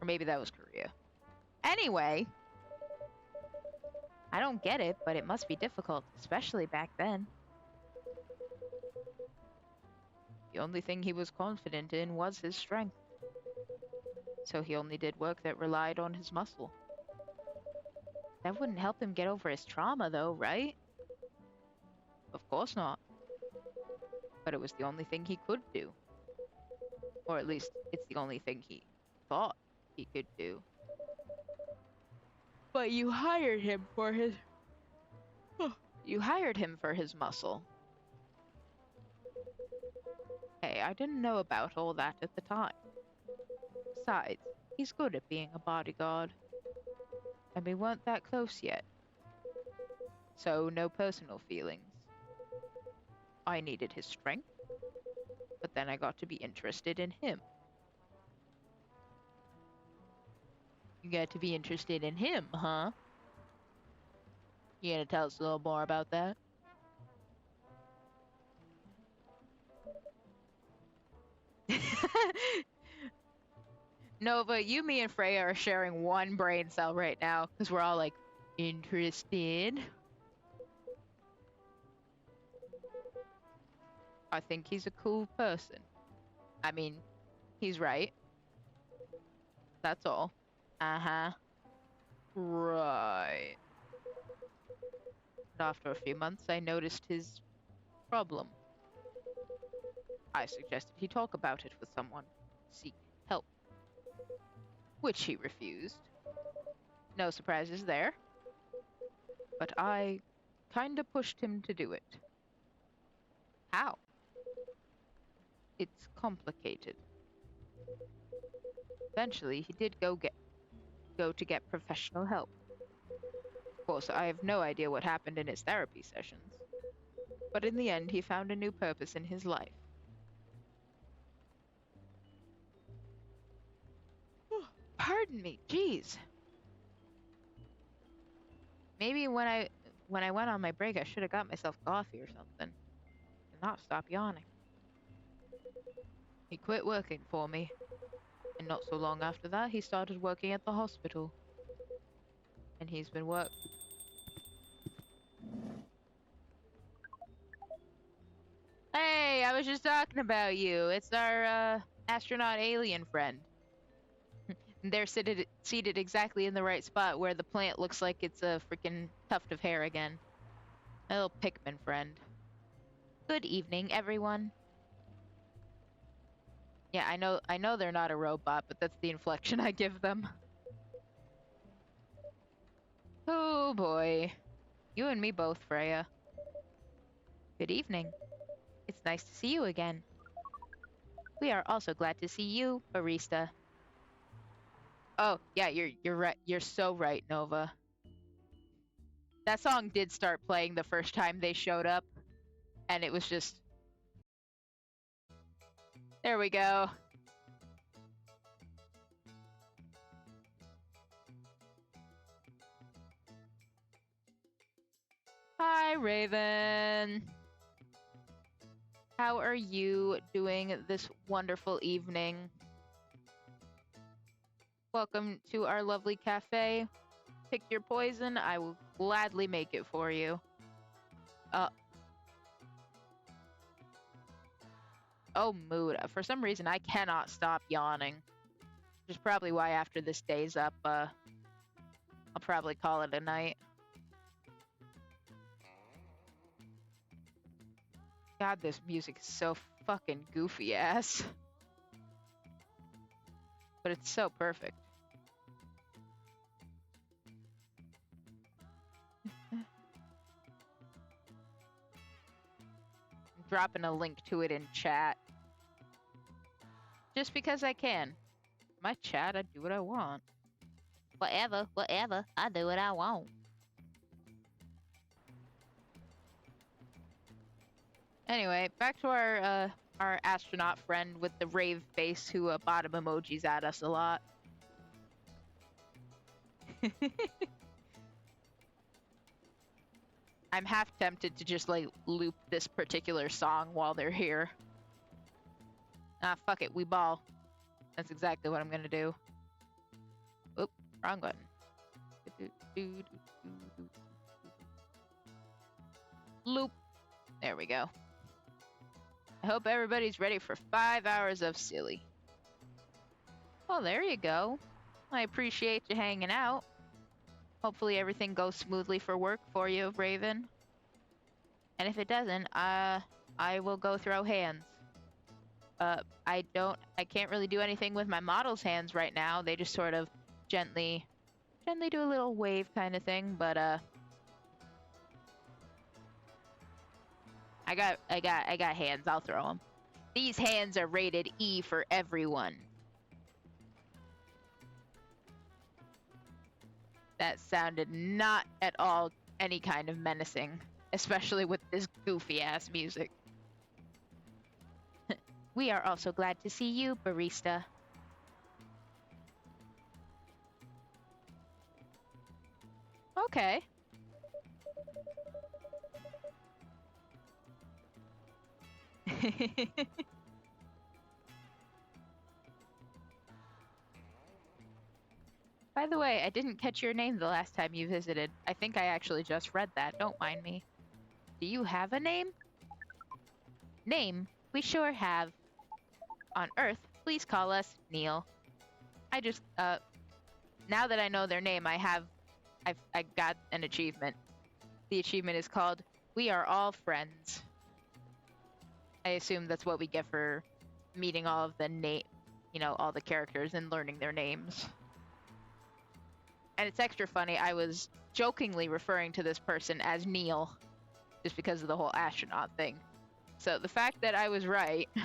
Or maybe that was Korea. Anyway. I don't get it, but it must be difficult, especially back then. The only thing he was confident in was his strength. So he only did work that relied on his muscle. That wouldn't help him get over his trauma, though, right? Of course not. But it was the only thing he could do. Or at least, it's the only thing he thought he could do. But you hired him for his... You hired him for his muscle. Hey, I didn't know about all that at the time. Besides, he's good at being a bodyguard. And we weren't that close yet. So, no personal feelings. I needed his strength, but then I got to be interested in him. You got to be interested in him, huh? You gonna tell us a little more about that? Nova, you, me, and Freya are sharing one brain cell right now, because we're all like, interested? I think he's a cool person. I mean, he's right. That's all. Uh-huh. Right. And after a few months, I noticed his problem. I suggested he talk about it with someone, seek help, which he refused. No surprises there. But I kinda pushed him to do it. How? It's complicated. Eventually, he did go to get professional help. Of course, I have no idea what happened in his therapy sessions. But in the end, he found a new purpose in his life. Pardon me, jeez. Maybe when I went on my break, I should have got myself coffee or something. And not stop yawning. He quit working for me. And not so long after that, he started working at the hospital. And he's been Hey, I was just talking about you. It's our, astronaut alien friend. They're seated exactly in the right spot where the plant looks like it's a freaking tuft of hair again. My little Pikmin friend. Good evening, everyone. Yeah, I know they're not a robot, but that's the inflection I give them. Oh boy. You and me both, Freya. Good evening. It's nice to see you again. We are also glad to see you, barista. Oh, yeah, you're right. You're so right, Nova. That song did start playing the first time they showed up, and it was just... There we go. Hi, Raven. How are you doing this wonderful evening? Welcome to our lovely cafe. Pick your poison. I will gladly make it for you. Oh, mood. For some reason, I cannot stop yawning. Which is probably why after this day's up, I'll probably call it a night. God, this music is so fucking goofy ass. But it's so perfect. I'm dropping a link to it in chat. Just because I can. My chat, I do what I want. Whatever, I do what I want. Anyway, back to our astronaut friend with the rave face who bottom emojis at us a lot. I'm half tempted to just like loop this particular song while they're here. Ah, fuck it, we ball. That's exactly what I'm gonna do. Oop, wrong button. Loop. There we go. I hope everybody's ready for 5 hours of silly. Well, there you go. I appreciate you hanging out. Hopefully everything goes smoothly for work for you, Raven. And if it doesn't, I will go throw hands. I can't really do anything with my model's hands right now. They just sort of gently do a little wave kind of thing, but I got hands. I'll throw them. These hands are rated E for everyone. That sounded not at all any kind of menacing, especially with this goofy ass music. We are also glad to see you, barista. Okay. By the way, I didn't catch your name the last time you visited. I think I actually just read that. Don't mind me. Do you have a name? Name? We sure have. On Earth, please call us Neil. I just, now that I know their name, I got an achievement. The achievement is called We Are All Friends. I assume that's what we get for meeting all of the all the characters and learning their names. And it's extra funny, I was jokingly referring to this person as Neil, just because of the whole astronaut thing. So the fact that I was right, I'm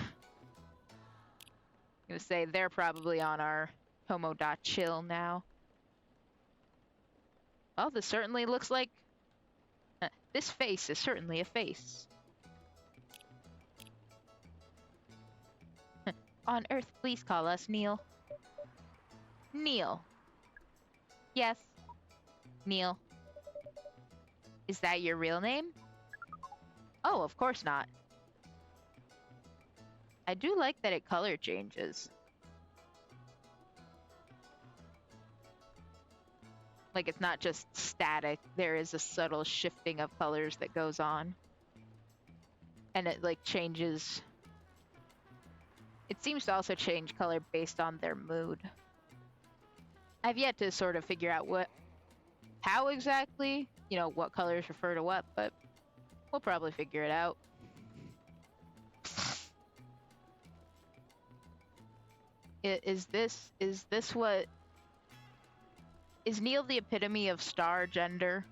gonna say they're probably on our Tomo.chill now. Well, this certainly looks like... this face is certainly a face. On Earth, please call us Neil. Neil. Yes. Neil. Is that your real name? Oh, of course not. I do like that it color changes. Like, it's not just static. There is a subtle shifting of colors that goes on. And it, like, changes... It seems to also change color based on their mood. I've yet to sort of figure out how exactly, what colors refer to what, but we'll probably figure it out. Is Neil the epitome of star gender?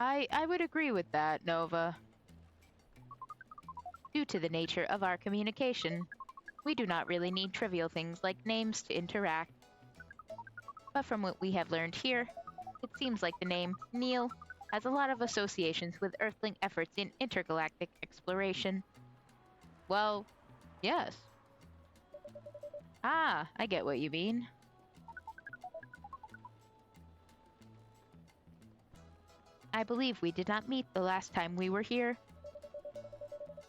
I would agree with that, Nova. Due to the nature of our communication, we do not really need trivial things like names to interact. But from what we have learned here, it seems like the name Neil has a lot of associations with Earthling efforts in intergalactic exploration. Well, yes. Ah, I get what you mean. I believe we did not meet the last time we were here.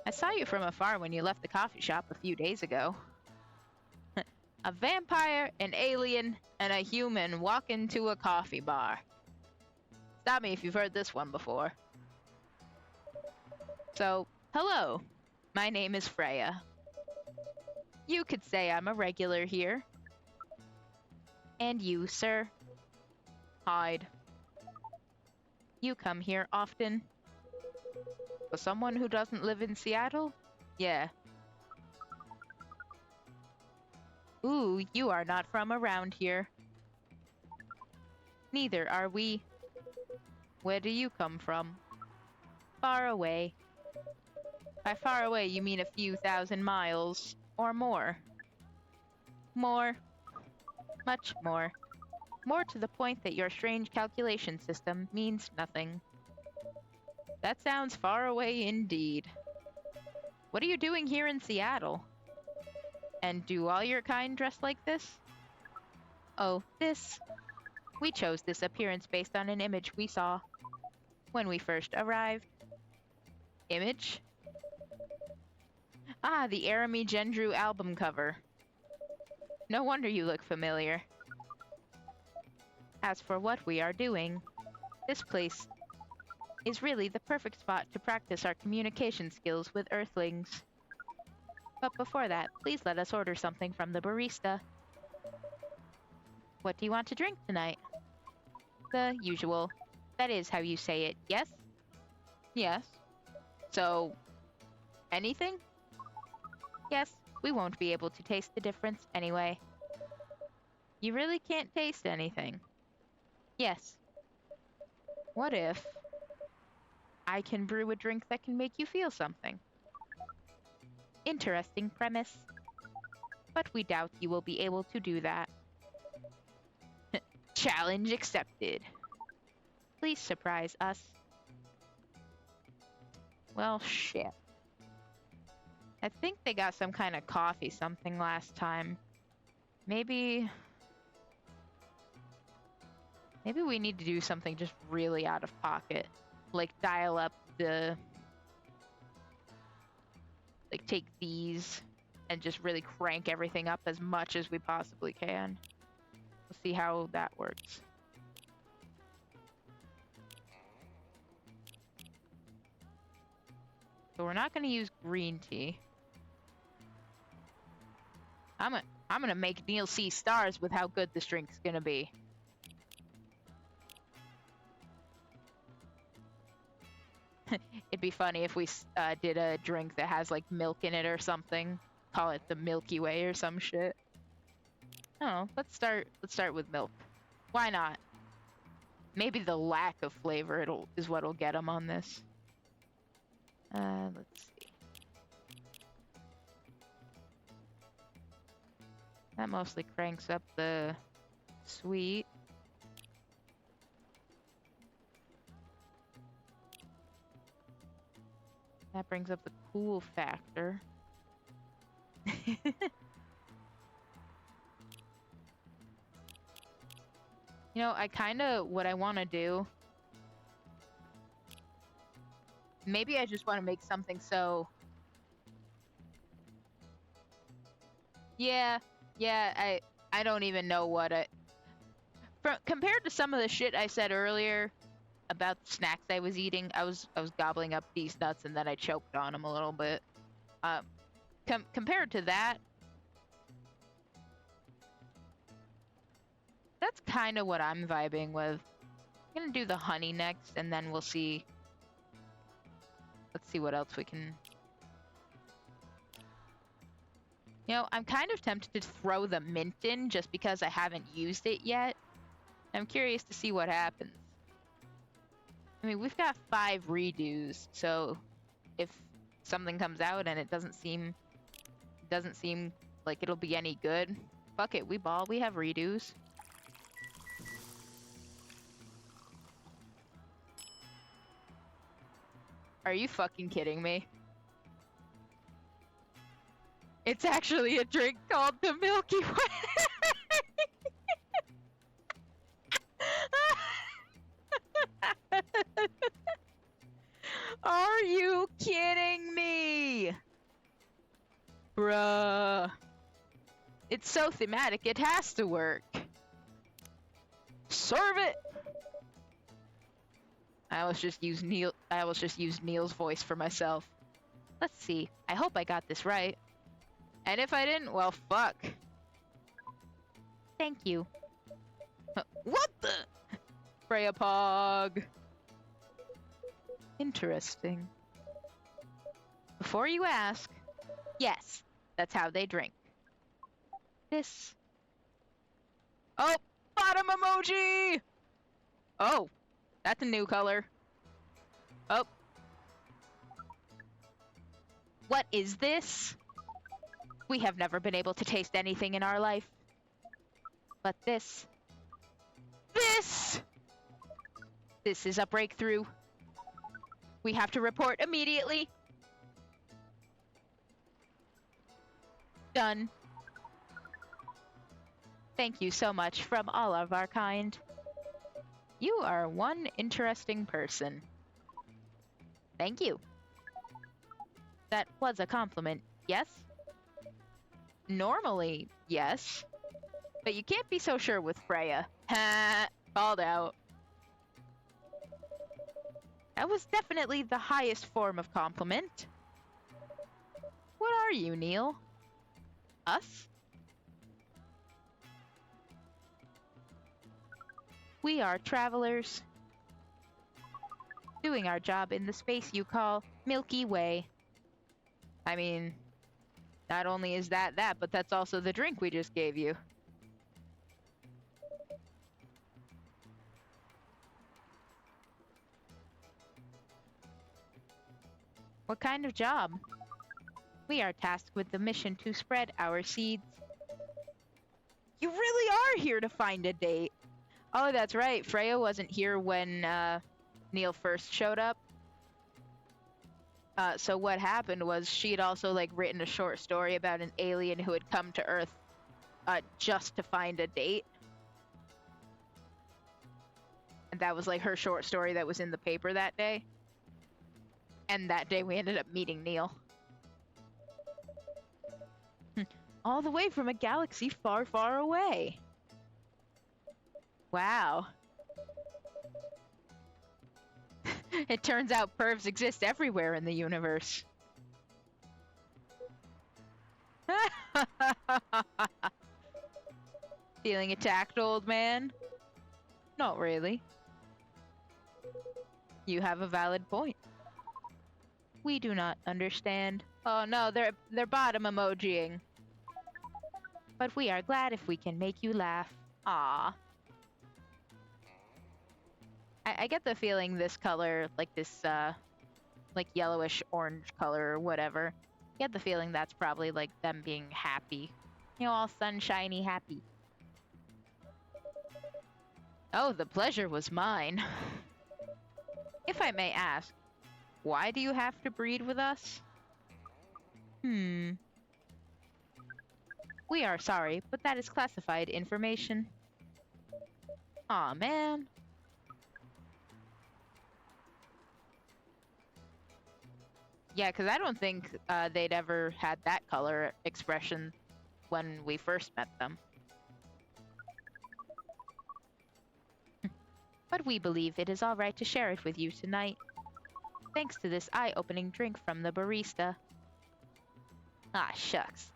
I saw you from afar when you left the coffee shop a few days ago. A vampire, an alien, and a human walk into a coffee bar. Stop me if you've heard this one before. So, hello. My name is Freya. You could say I'm a regular here. And you, sir? Hyde. You come here often? For someone who doesn't live in Seattle? Yeah. Ooh, you are not from around here. Neither are we. Where do you come from? Far away. By far away, you mean a few thousand miles, or more. More. Much more. More to the point that your strange calculation system means nothing. That sounds far away indeed. What are you doing here in Seattle? And do all your kind dress like this? Oh, this? We chose this appearance based on an image we saw when we first arrived. Image? Ah, the Arami Gendru album cover. No wonder you look familiar. As for what we are doing, this place is really the perfect spot to practice our communication skills with Earthlings. But before that, please let us order something from the barista. What do you want to drink tonight? The usual. That is how you say it, yes? Yes. So, anything? Yes, we won't be able to taste the difference anyway. You really can't taste anything. Yes. What if I can brew a drink that can make you feel something? Interesting premise. But we doubt you will be able to do that. Challenge accepted. Please surprise us. Well, shit. I think they got some kind of coffee something last time. Maybe we need to do something just really out of pocket. Like dial up the... Like take these and just really crank everything up as much as we possibly can. We'll see how that works. So we're not going to use green tea. I'm gonna make Neil see stars with how good this drink's gonna be. It'd be funny if we did a drink that has like milk in it or something. Call it the Milky Way or some shit. Oh, let's start with milk. Why not? Maybe the lack of flavor is what'll get them on this. Let's see. That mostly cranks up the sweet. That brings up the cool factor. You know, what I want to do, maybe I just want to make something so... Yeah, I don't even know what compared to some of the shit I said earlier about the snacks I was eating, I was gobbling up these nuts and then I choked on them a little bit. Compared to that, that's kind of what I'm vibing with. I'm gonna do the honey next, and then we'll see. Let's see what else we can... You know, I'm kind of tempted to throw the mint in just because I haven't used it yet. I'm curious to see what happens. I mean, we've got 5 redos, so if something comes out and it doesn't seem like it'll be any good, fuck it, we have redos. Are you fucking kidding me? It's actually a drink called the Milky Way. Are you kidding me? Bruh. It's so thematic, it has to work. Serve it! I almost just used Neil's voice for myself. Let's see. I hope I got this right. And if I didn't, well, fuck. Thank you. What the? Freya Pog. Interesting. Before you ask, yes, that's how they drink. This. Oh, bottom emoji! Oh, that's a new color. Oh. What is this? We have never been able to taste anything in our life. But this is a breakthrough. We have to report immediately. Done. Thank you so much from all of our kind. You are one interesting person. Thank you. That was a compliment, yes? Normally, yes. But you can't be so sure with Freya. Ha! Called out. That was definitely the highest form of compliment. What are you, Neil? Us? We are travelers, doing our job in the space you call Milky Way. I mean, not only is that, but that's also the drink we just gave you. What kind of job? We are tasked with the mission to spread our seeds. You really are here to find a date. Oh, that's right. Freya wasn't here when Neil first showed up. So what happened was she'd also like written a short story about an alien who had come to Earth just to find a date. And that was like her short story that was in the paper that day. And that day we ended up meeting Neil. All the way from a galaxy far, far away. Wow. It turns out pervs exist everywhere in the universe. Feeling attacked, old man? Not really. You have a valid point. We do not understand. Oh no, they're bottom emojiing. But we are glad if we can make you laugh. Ah. I get the feeling this color, like this, like yellowish orange color or whatever. I get the feeling that's probably like them being happy. You know, all sunshiny happy. Oh, the pleasure was mine. If I may ask, why do you have to breed with us? We are sorry, but that is classified information. Aw, man. Yeah, because I don't think they'd ever had that color expression when we first met them. But we believe it is all right to share it with you tonight. Thanks to this eye-opening drink from the barista. Ah, shucks.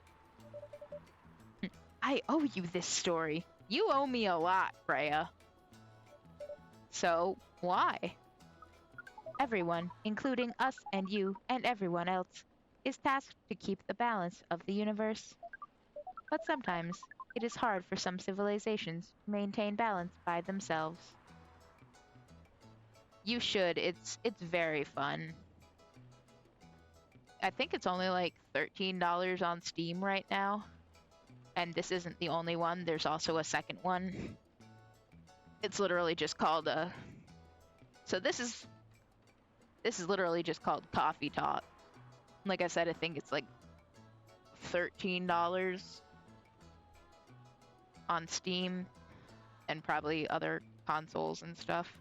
I owe you this story. You owe me a lot, Freya. So, why? Everyone, including us and you and everyone else, is tasked to keep the balance of the universe. But sometimes, it is hard for some civilizations to maintain balance by themselves. You should. It's very fun. I think it's only like $13 on Steam right now. And this isn't the only one. There's also a second one. It's literally just called So this is literally just called Coffee Talk. Like I said, I think it's like $13 on Steam and probably other consoles and stuff.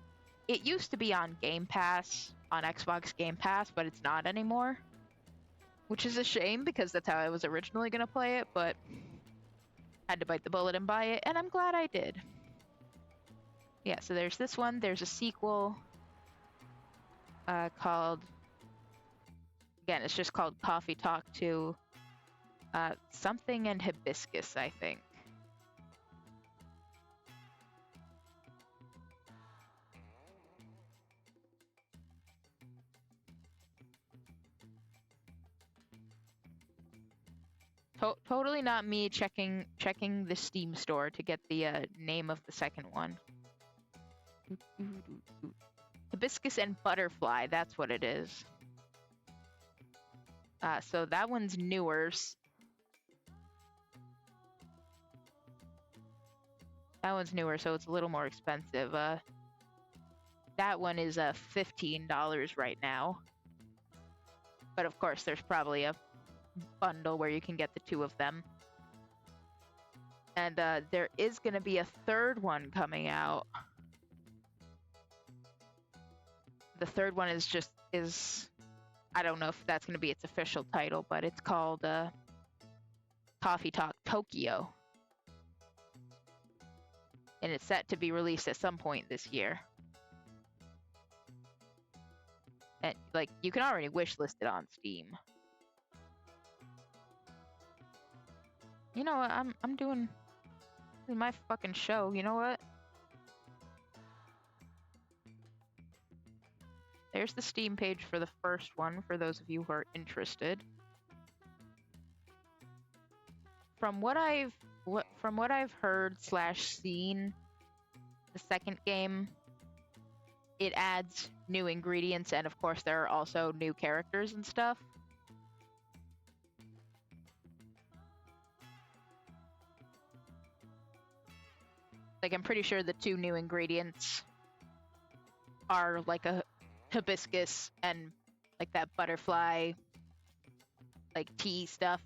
It used to be on Game Pass, on Xbox Game Pass, but it's not anymore. Which is a shame because that's how I was originally going to play it, but had to bite the bullet and buy it, and I'm glad I did. Yeah, so there's this one. There's a sequel called... Again, it's just called Coffee Talk 2. Something and Hibiscus, I think. Totally not me checking the Steam store to get the name of the second one. Hibiscus and Butterfly, that's what it is. So that one's newer. That one's newer, so it's a little more expensive. That one is $15 right now. But of course, there's probably a bundle where you can get the two of them. And there is going to be a third one coming out. The third one is I don't know if that's going to be its official title, but it's called Coffee Talk Tokyo. and it's set to be released at some point this year. And like, you can already wishlist it on Steam. You know what? I'm doing my fucking show. You know what? There's the Steam page for the first one for those of you who are interested. From what I've heard / seen, the second game, it adds new ingredients, and of course there are also new characters and stuff. Like, I'm pretty sure the 2 new ingredients are like a hibiscus and like that butterfly like tea stuff.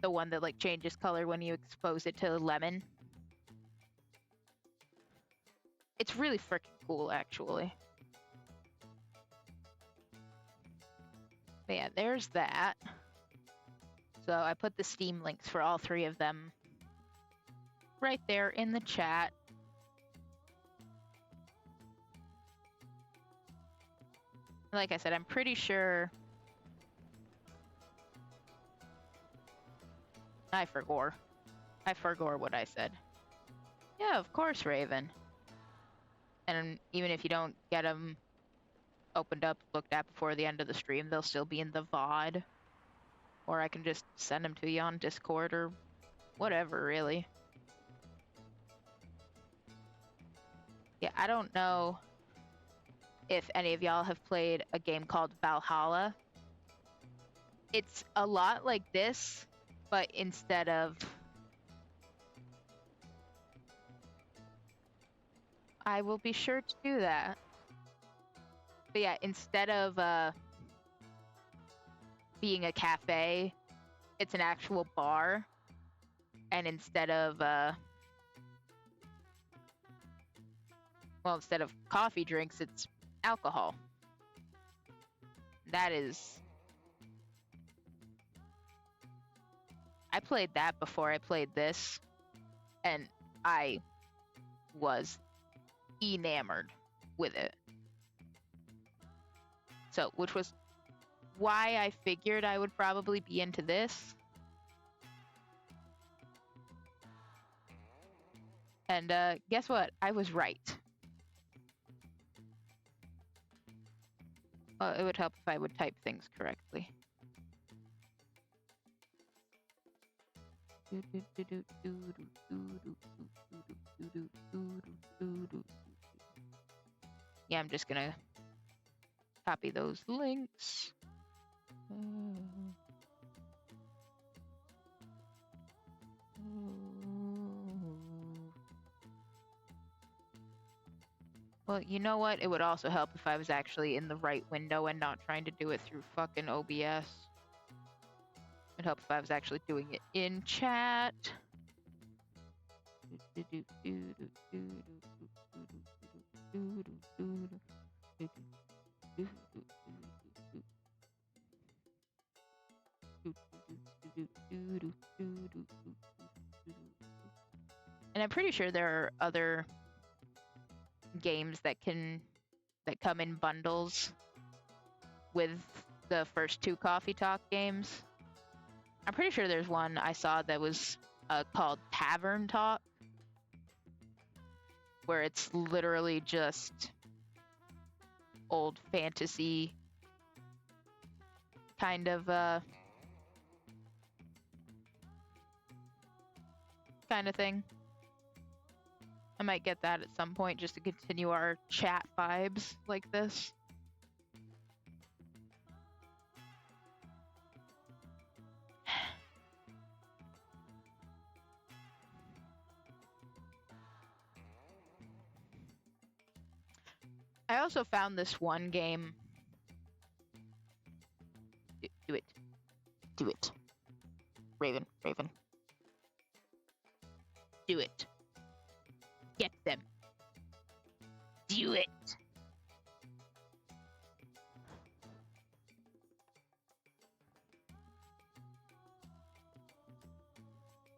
The one that like changes color when you expose it to lemon. It's really freaking cool, actually. But yeah, there's that. So I put the Steam links for all 3 of them right there in the chat. Like I said, I'm pretty sure... I forgot what I said. Yeah, of course, Raven. And even if you don't get them opened up, looked at before the end of the stream, they'll still be in the VOD. Or I can just send them to you on Discord or whatever, really. Yeah, I don't know if any of y'all have played a game called Valhalla. It's a lot like this, but instead of... I will be sure to do that. But yeah, instead of being a cafe, it's an actual bar. And instead of instead of coffee drinks, it's alcohol. That is... I played that before I played this, and I was enamored with it. So, which was why I figured I would probably be into this. And guess what? I was right. Well, it would help if I would type things correctly. Yeah, I'm just gonna copy those links. Well, you know what? It would also help if I was actually in the right window and not trying to do it through fucking OBS. It'd help if I was actually doing it in chat. And I'm pretty sure there are other games that come in bundles with the first 2 Coffee Talk games. I'm pretty sure there's one I saw that was called Tavern Talk, where it's literally just old fantasy kind of thing. I might get that at some point just to continue our chat vibes like this. I also found this one game. Do it. Do it. Raven. Raven. Do it. Get them. Do it.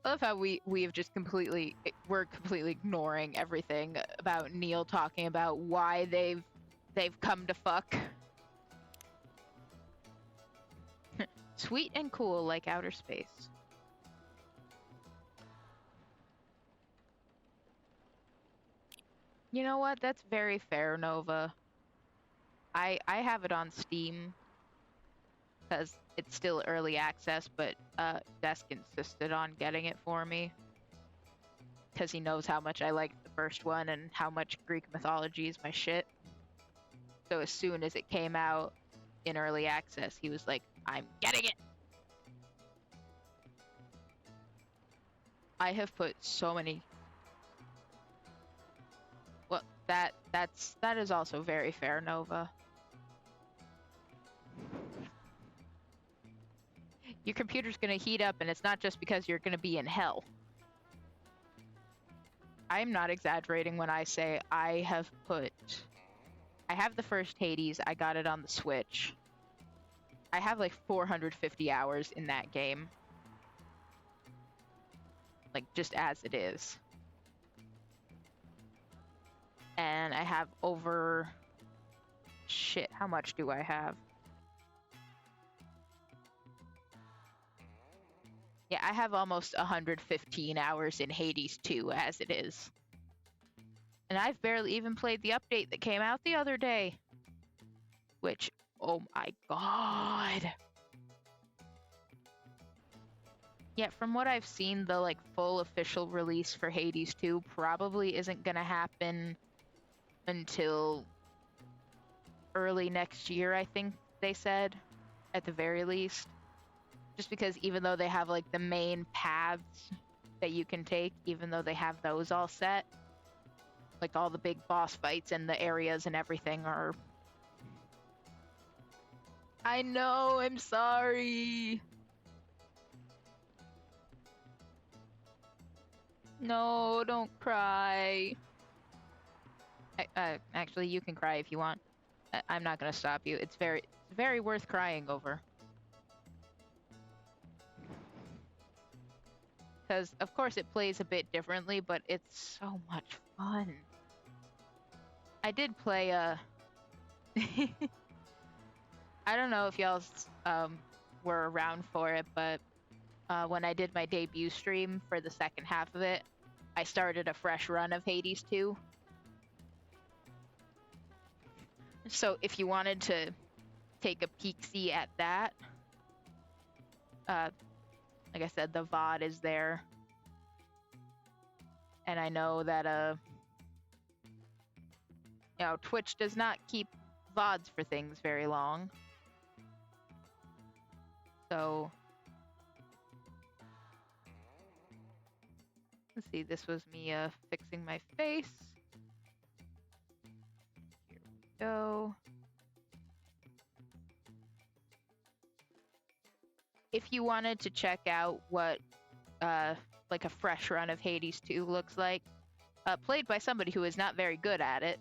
I love how we have just completely we're completely ignoring everything about Neil talking about why they've come to fuck. Sweet and cool like outer space. You know what? That's very fair, Nova. I have it on Steam because it's still early access, but Desk insisted on getting it for me because he knows how much I liked the first one and how much Greek mythology is my shit. So as soon as it came out in early access, he was like, I'm getting it! I have put so many... Well, that is also very fair, Nova. Your computer's gonna heat up, and it's not just because you're gonna be in hell. I'm not exaggerating when I say I have the first Hades, I got it on the Switch. I have like 450 hours in that game. Like, just as it is. And I have over... Shit, how much do I have? Yeah, I have almost 115 hours in Hades 2 as it is. And I've barely even played the update that came out the other day. Which, oh my god. Yeah, from what I've seen, the like full official release for Hades 2 probably isn't gonna happen until early next year, I think they said, at the very least. Just because even though they have like the main paths that you can take, even though they have those all set, like all the big boss fights and the areas and everything are... I know, I'm sorry. No, don't cry. Actually, you can cry if you want. I'm not gonna stop you. It's very worth crying over. Because, of course, it plays a bit differently, but it's so much fun. I did play I don't know if y'all were around for it, but when I did my debut stream for the second half of it, I started a fresh run of Hades 2. So if you wanted to take a peek-see at that, like I said, the VOD is there. And I know that, you know, Twitch does not keep VODs for things very long. So, let's see, this was me fixing my face. Here we go. If you wanted to check out what like a fresh run of Hades 2 looks like, played by somebody who is not very good at it,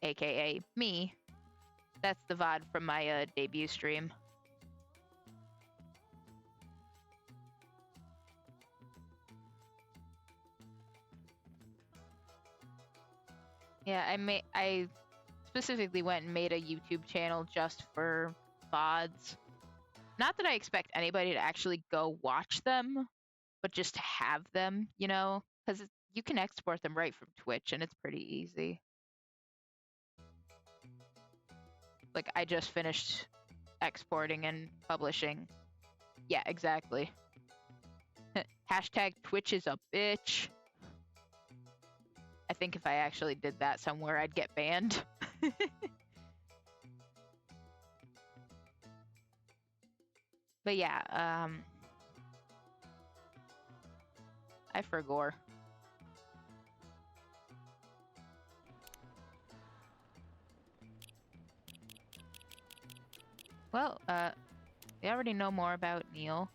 aka me, that's the VOD from my debut stream. Yeah, I specifically went and made a YouTube channel just for VODs. Not that I expect anybody to actually go watch them, but just to have them, you know? Because you can export them right from Twitch, and it's pretty easy. Like, I just finished exporting and publishing. Yeah, exactly. Hashtag Twitch is a bitch. I think if I actually did that somewhere, I'd get banned. But yeah, I forgot. Well, we already know more about Neil.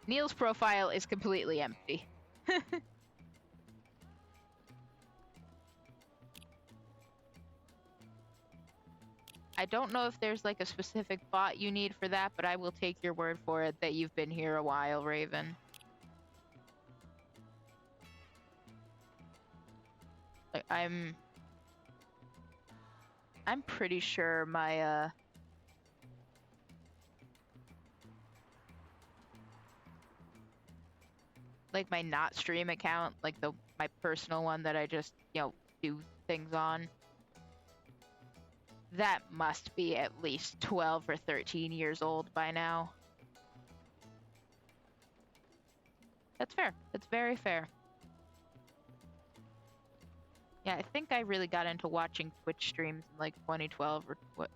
Neil's profile is completely empty. I don't know if there's like a specific bot you need for that, but I will take your word for it that you've been here a while, Raven. I'm pretty sure my like my not stream account, like my personal one that I just, do things on, that must be at least 12 or 13 years old by now. That's fair. That's very fair. Yeah, I think I really got into watching Twitch streams in like 2012 or what.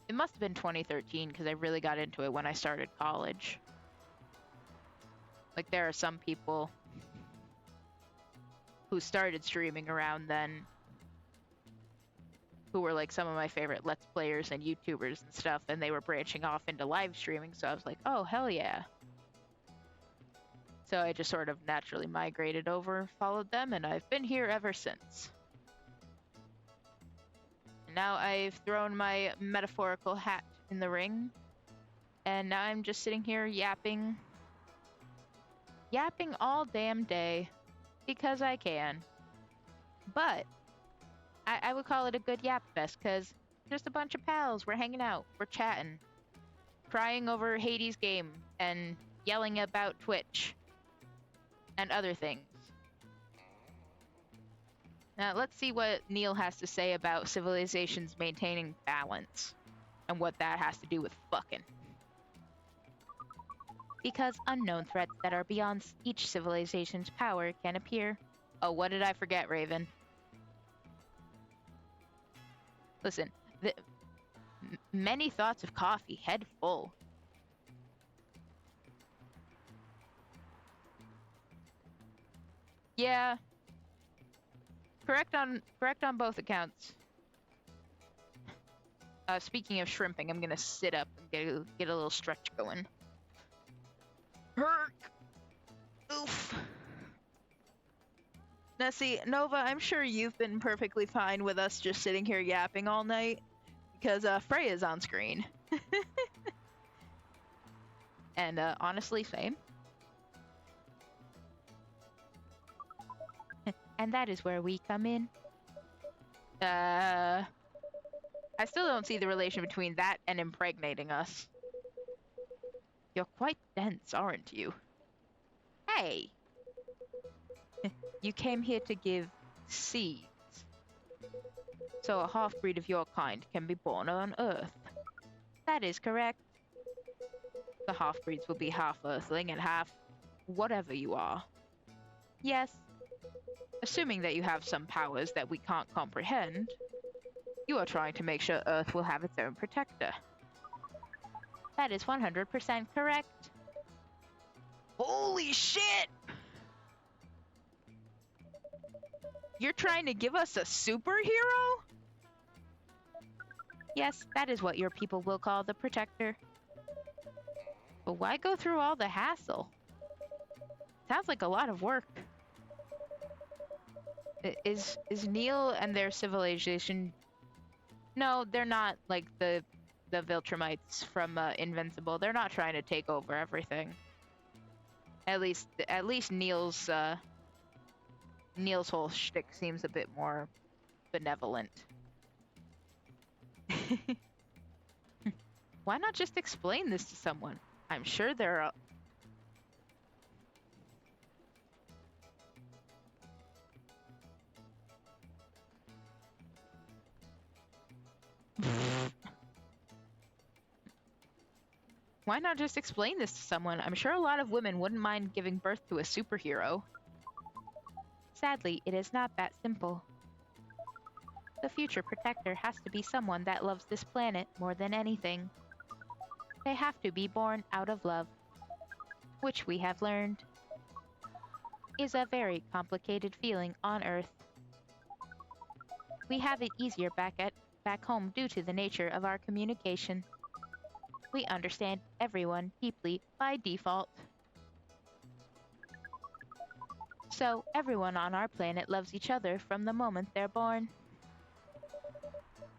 It must have been 2013 because I really got into it when I started college. Like, there are some people who started streaming around then who were like some of my favorite Let's Players and YouTubers and stuff, and they were branching off into live streaming, so I was like, oh, hell yeah. So I just sort of naturally migrated over, followed them, and I've been here ever since. And now I've thrown my metaphorical hat in the ring, and now I'm just sitting here yapping all damn day, because I can. But I would call it a good yap fest, because just a bunch of pals, we're hanging out, we're chatting, crying over Hades' game, and yelling about Twitch, and other things. Now let's see what Neil has to say about civilizations maintaining balance, and what that has to do with fucking. Because unknown threats that are beyond each civilization's power can appear. Oh, what did I forget, Raven? Listen, many thoughts of coffee, head full. Yeah. Correct on both accounts. Speaking of shrimping, I'm gonna sit up and get a little stretch going. Herk! Oof. Now see, Nova, I'm sure you've been perfectly fine with us just sitting here yapping all night, because Freya's on screen. And honestly, same. And that is where we come in. I still don't see the relation between that and impregnating us. You're quite dense, aren't you? Hey! You came here to give seeds. So a half-breed of your kind can be born on Earth. That is correct. The half-breeds will be half Earthling and half whatever you are. Yes. Assuming that you have some powers that we can't comprehend, you are trying to make sure Earth will have its own protector. That is 100% correct. Holy shit! You're trying to give us a superhero? Yes, that is what your people will call the protector. But why go through all the hassle? Sounds like a lot of work. Is Neil and their civilization... No, they're not like the Viltrumites from Invincible. They're not trying to take over everything. At least Neil's whole shtick seems a bit more benevolent. Why not just explain this to someone? I'm sure there are... Why not just explain this to someone? I'm sure a lot of women wouldn't mind giving birth to a superhero. Sadly, it is not that simple. The future protector has to be someone that loves this planet more than anything. They have to be born out of love, which we have learned is a very complicated feeling on Earth. We have it easier back home due to the nature of our communication. We understand everyone deeply by default. So everyone on our planet loves each other from the moment they're born.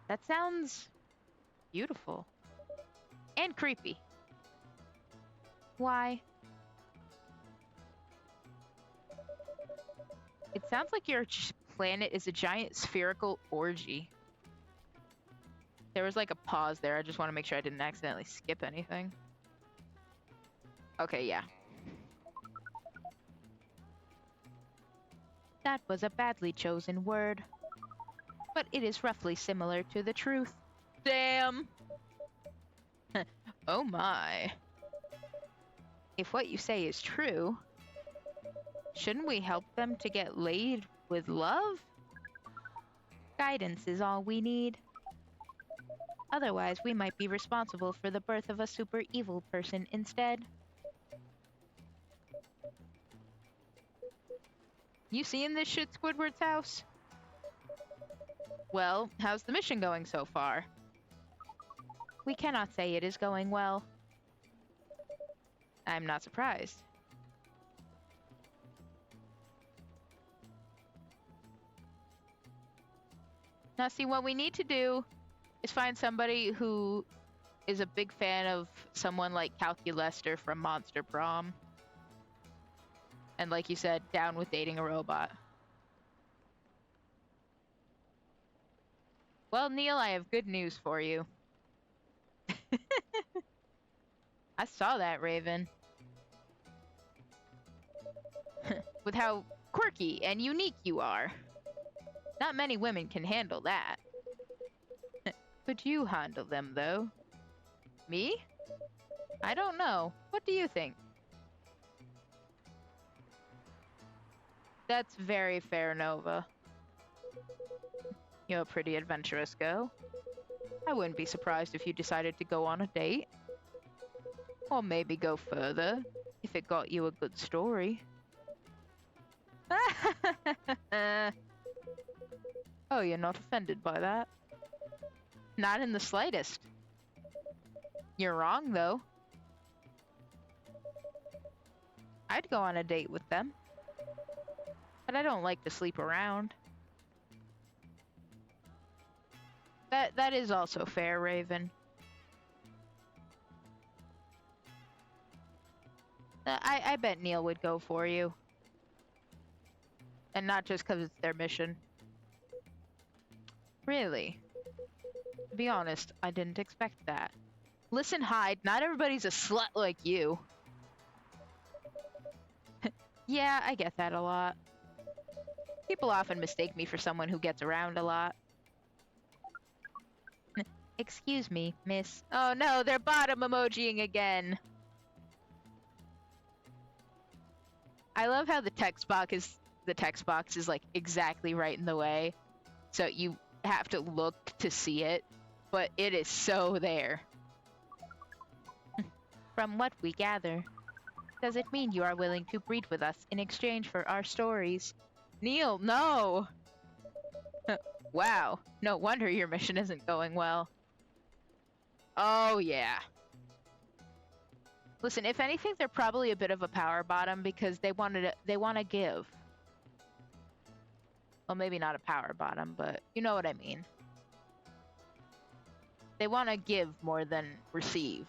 That sounds beautiful. And creepy. Why? It sounds like you're planet is a giant spherical orgy. There was like a pause there. I just want to make sure I didn't accidentally skip anything. Okay, yeah. That was a badly chosen word. But it is roughly similar to the truth. Damn! Oh my. If what you say is true, shouldn't we help them to get laid with love? Guidance is all we need. Otherwise, we might be responsible for the birth of a super evil person instead. You seeing this shit, Squidward's house? Well, how's the mission going so far? We cannot say it is going well. I'm not surprised. Now see, what we need to do is find somebody who is a big fan of someone like Calculester from Monster Prom. And like you said, down with dating a robot. Well, Neil, I have good news for you. I saw that, Raven. With how quirky and unique you are. Not many women can handle that. Could you handle them, though? Me? I don't know. What do you think? That's very fair, Nova. You're a pretty adventurous girl. I wouldn't be surprised if you decided to go on a date. Or maybe go further, if it got you a good story. Oh, you're not offended by that? Not in the slightest. You're wrong, though. I'd go on a date with them. But I don't like to sleep around. That is also fair, Raven. I bet Neil would go for you. And not just because it's their mission. Really? To be honest, I didn't expect that. Listen, Hyde, not everybody's a slut like you. Yeah, I get that a lot. People often mistake me for someone who gets around a lot. Excuse me, miss. Oh no, they're bottom emojiing again. I love how the text box is like exactly right in the way. So you have to look to see it, but it is so there. From what we gather, does it mean you are willing to breed with us in exchange for our stories? Neil, no! Wow, no wonder your mission isn't going well. Oh yeah. Listen, if anything, they're probably a bit of a power bottom because they want to give. Well, maybe not a power bottom, but you know what I mean. They want to give more than receive.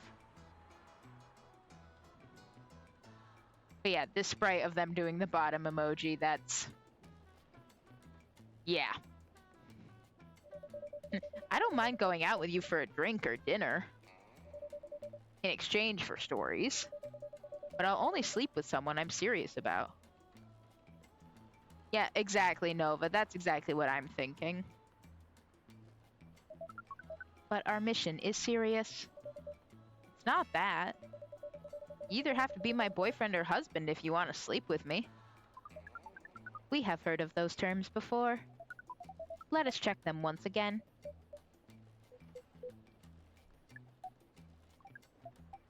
But yeah, this sprite of them doing the bottom emoji, that's... Yeah. I don't mind going out with you for a drink or dinner. In exchange for stories. But I'll only sleep with someone I'm serious about. Yeah, exactly, Nova. That's exactly what I'm thinking. But our mission is serious. It's not that. You either have to be my boyfriend or husband if you want to sleep with me. We have heard of those terms before. Let us check them once again.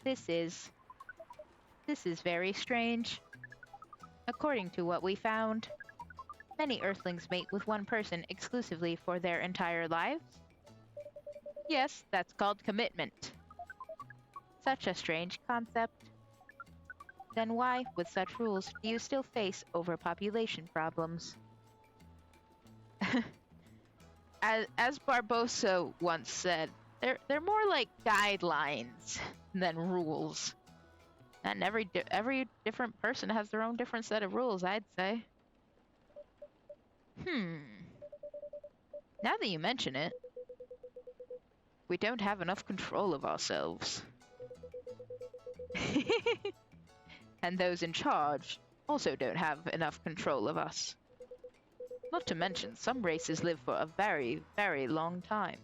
This is very strange. According to what we found, many Earthlings mate with one person exclusively for their entire lives. Yes, that's called commitment. Such a strange concept. Then why, with such rules, do you still face overpopulation problems? As Barbosa once said, they're more like guidelines than rules. And every different person has their own different set of rules, I'd say. Now that you mention it, we don't have enough control of ourselves. And those in charge also don't have enough control of us. Not to mention, some races live for a very, very long time.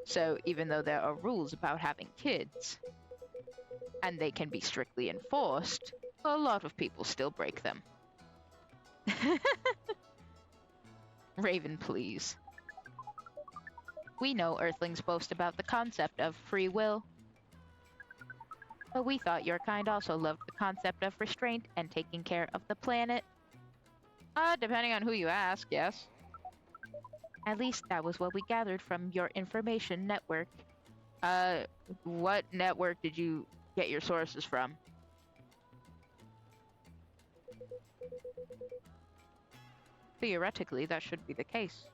So even though there are rules about having kids, and they can be strictly enforced, a lot of people still break them. Raven, please. We know Earthlings boast about the concept of free will. But we thought your kind also loved the concept of restraint and taking care of the planet. Depending on who you ask, yes. At least that was what we gathered from your information network. What network did you get your sources from? Theoretically, that should be the case.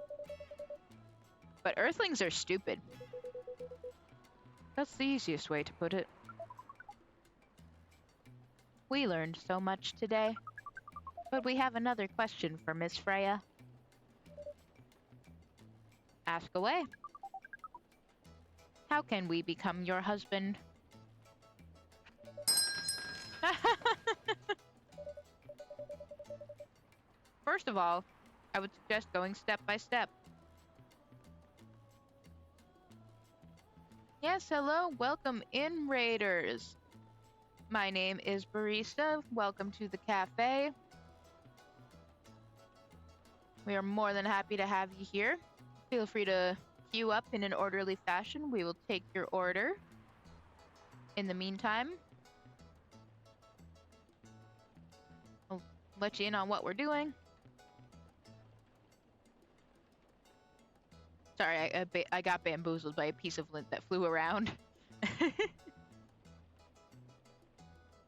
But Earthlings are stupid. That's the easiest way to put it. We learned so much today. But we have another question for Miss Freya. Ask away. How can we become your husband? First of all, I would suggest going step by step. Yes, hello, welcome in, Raiders. My name is Barista. Welcome to the cafe. We are more than happy to have you here. Feel free to queue up in an orderly fashion. We will take your order. In the meantime, I'll let you in on what we're doing. Sorry, I got bamboozled by a piece of lint that flew around.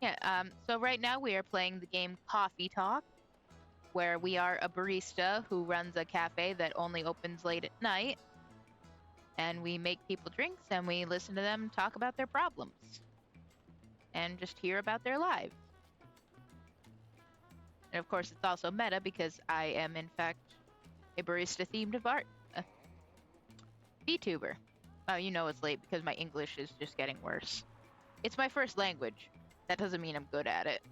Yeah, so right now we are playing the game Coffee Talk, where we are a barista who runs a cafe that only opens late at night. And we make people drinks and we listen to them talk about their problems. And just hear about their lives. And of course, it's also meta because I am, in fact, a barista-themed art VTuber. Oh, you know it's late because my English is just getting worse. It's my first language. That doesn't mean I'm good at it.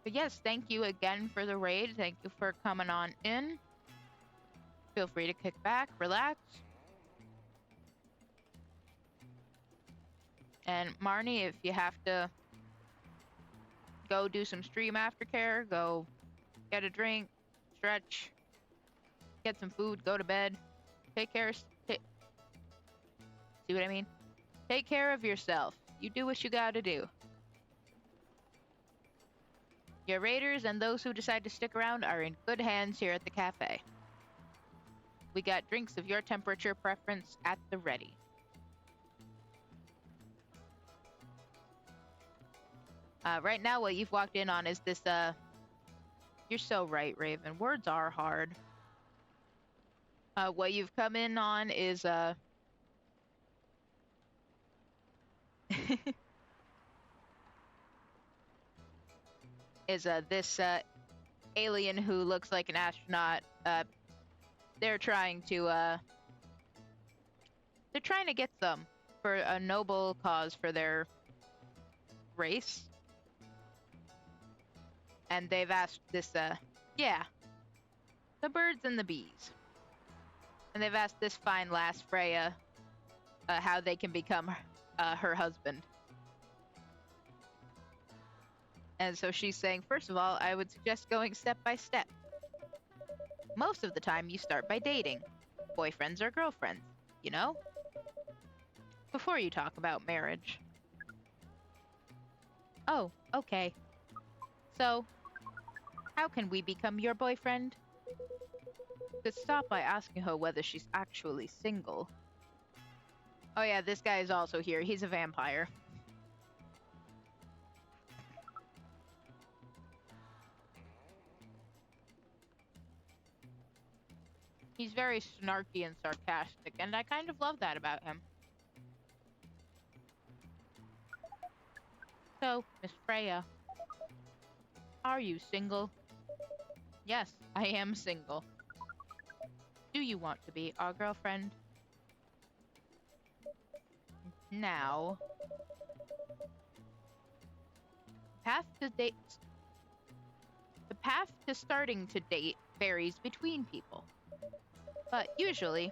But yes, thank you again for the raid. Thank you for coming on in. Feel free to kick back, relax. And Marnie, if you have to go do some stream aftercare, go get a drink, stretch, get some food, go to bed, take care. See what I mean? Take care of yourself. You do what you gotta do. Your raiders and those who decide to stick around are in good hands here at the cafe. We got drinks of your temperature preference at the ready. Right now what you've walked in on is this, you're so right, Raven. Words are hard. What you've come in on is, this, alien who looks like an astronaut. They're trying to get some for a noble cause for their race. And they've asked this, yeah, the birds and the bees. And they've asked this fine lass, Freya, how they can become her husband. And so she's saying, first of all, I would suggest going step by step. Most of the time, you start by dating. Boyfriends or girlfriends, you know? Before you talk about marriage. Oh, okay. So, how can we become your boyfriend? Could stop by asking her whether she's actually single. Oh yeah, this guy is also here. He's a vampire. He's very snarky and sarcastic, and I kind of love that about him. So, Miss Freya, are you single? Yes, I am single. Do you want to be our girlfriend? Now, path to date. The path to starting to date varies between people, but usually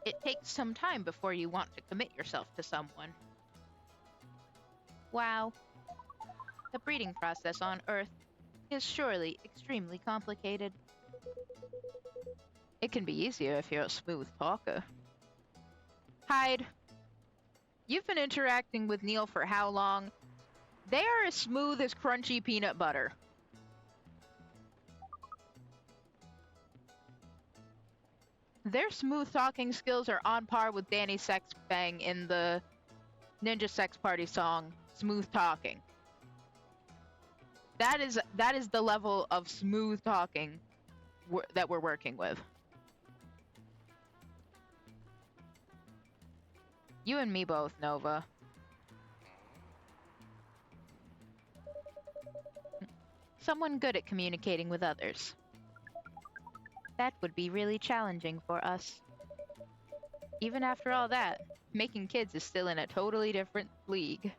it takes some time before you want to commit yourself to someone. Wow, the breeding process on Earth is surely extremely complicated. It can be easier if you're a smooth talker. Hyde, you've been interacting with Neil for how long? They are as smooth as crunchy peanut butter. Their smooth talking skills are on par with Danny Sexbang in the Ninja Sex Party song, Smooth Talking. That is the level of smooth talking that we're working with. You and me both, Nova. Someone good at communicating with others. That would be really challenging for us. Even after all that, making kids is still in a totally different league.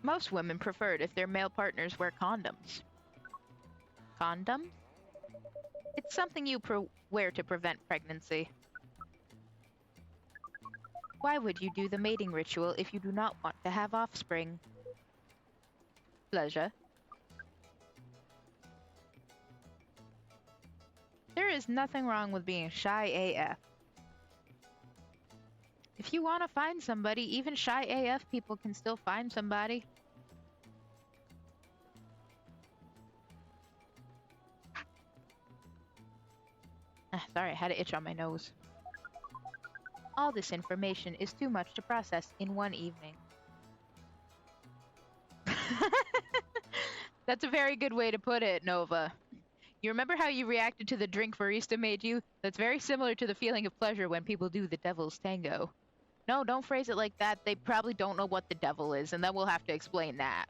Most women prefer it if their male partners wear condoms. Condoms? It's something you wear to prevent pregnancy. Why would you do the mating ritual if you do not want to have offspring? Pleasure. There is nothing wrong with being shy AF. If you want to find somebody, even shy AF people can still find somebody. Sorry, I had an itch on my nose. All this information is too much to process in one evening. That's a very good way to put it, Nova. You remember how you reacted to the drink barista made you? That's very similar to the feeling of pleasure when people do the devil's tango. No, don't phrase it like that. They probably don't know what the devil is, and then we'll have to explain that.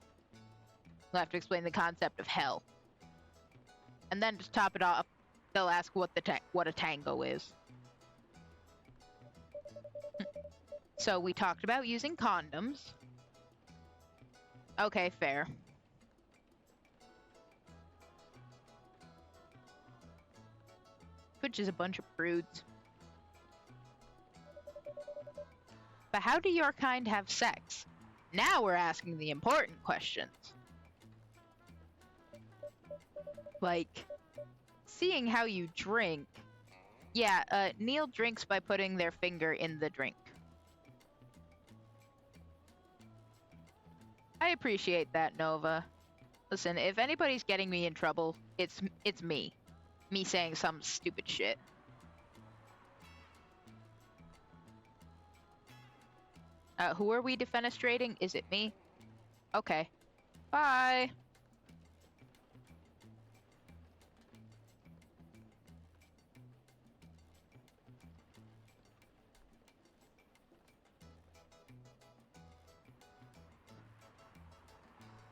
We'll have to explain the concept of hell. And then to top it off, they'll ask what a tango is. So we talked about using condoms. Okay, fair. Which is a bunch of prudes. But how do your kind have sex? Now we're asking the important questions. Like, seeing how you drink. Yeah, Neil drinks by putting their finger in the drink. I appreciate that, Nova. Listen, if anybody's getting me in trouble, it's me. Me saying some stupid shit. Who are we defenestrating? Is it me? Okay. Bye!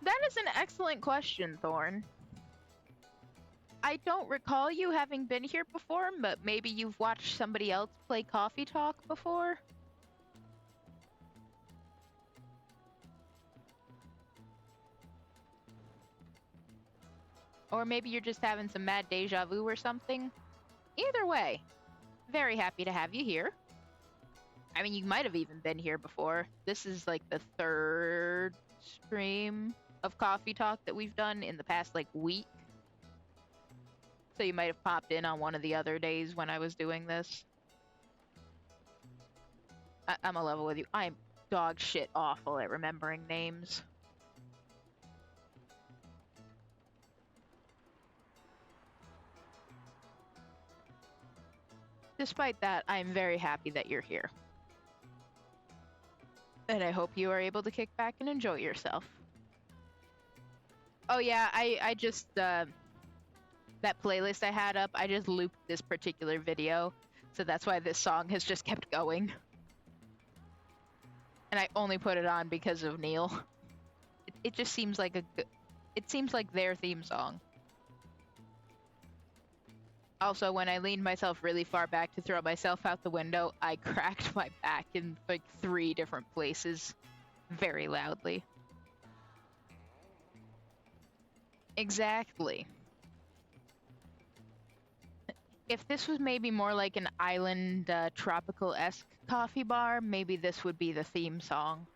That is an excellent question, Thorn. I don't recall you having been here before, but maybe you've watched somebody else play Coffee Talk before? Or maybe you're just having some mad deja vu or something? Either way, very happy to have you here. I mean, you might have even been here before. This is like the third stream of Coffee Talk that we've done in the past, like, week. So you might have popped in on one of the other days when I was doing this. I'm a level with you. I'm dog shit awful at remembering names. Despite that, I'm very happy that you're here. And I hope you are able to kick back and enjoy yourself. Oh yeah, I just, that playlist I had up, I just looped this particular video. So that's why this song has just kept going. And I only put it on because of Neil. it just seems like it seems like their theme song. Also, when I leaned myself really far back to throw myself out the window, I cracked my back in like 3 different places very loudly. Exactly. If this was maybe more like an island tropical-esque coffee bar, maybe this would be the theme song.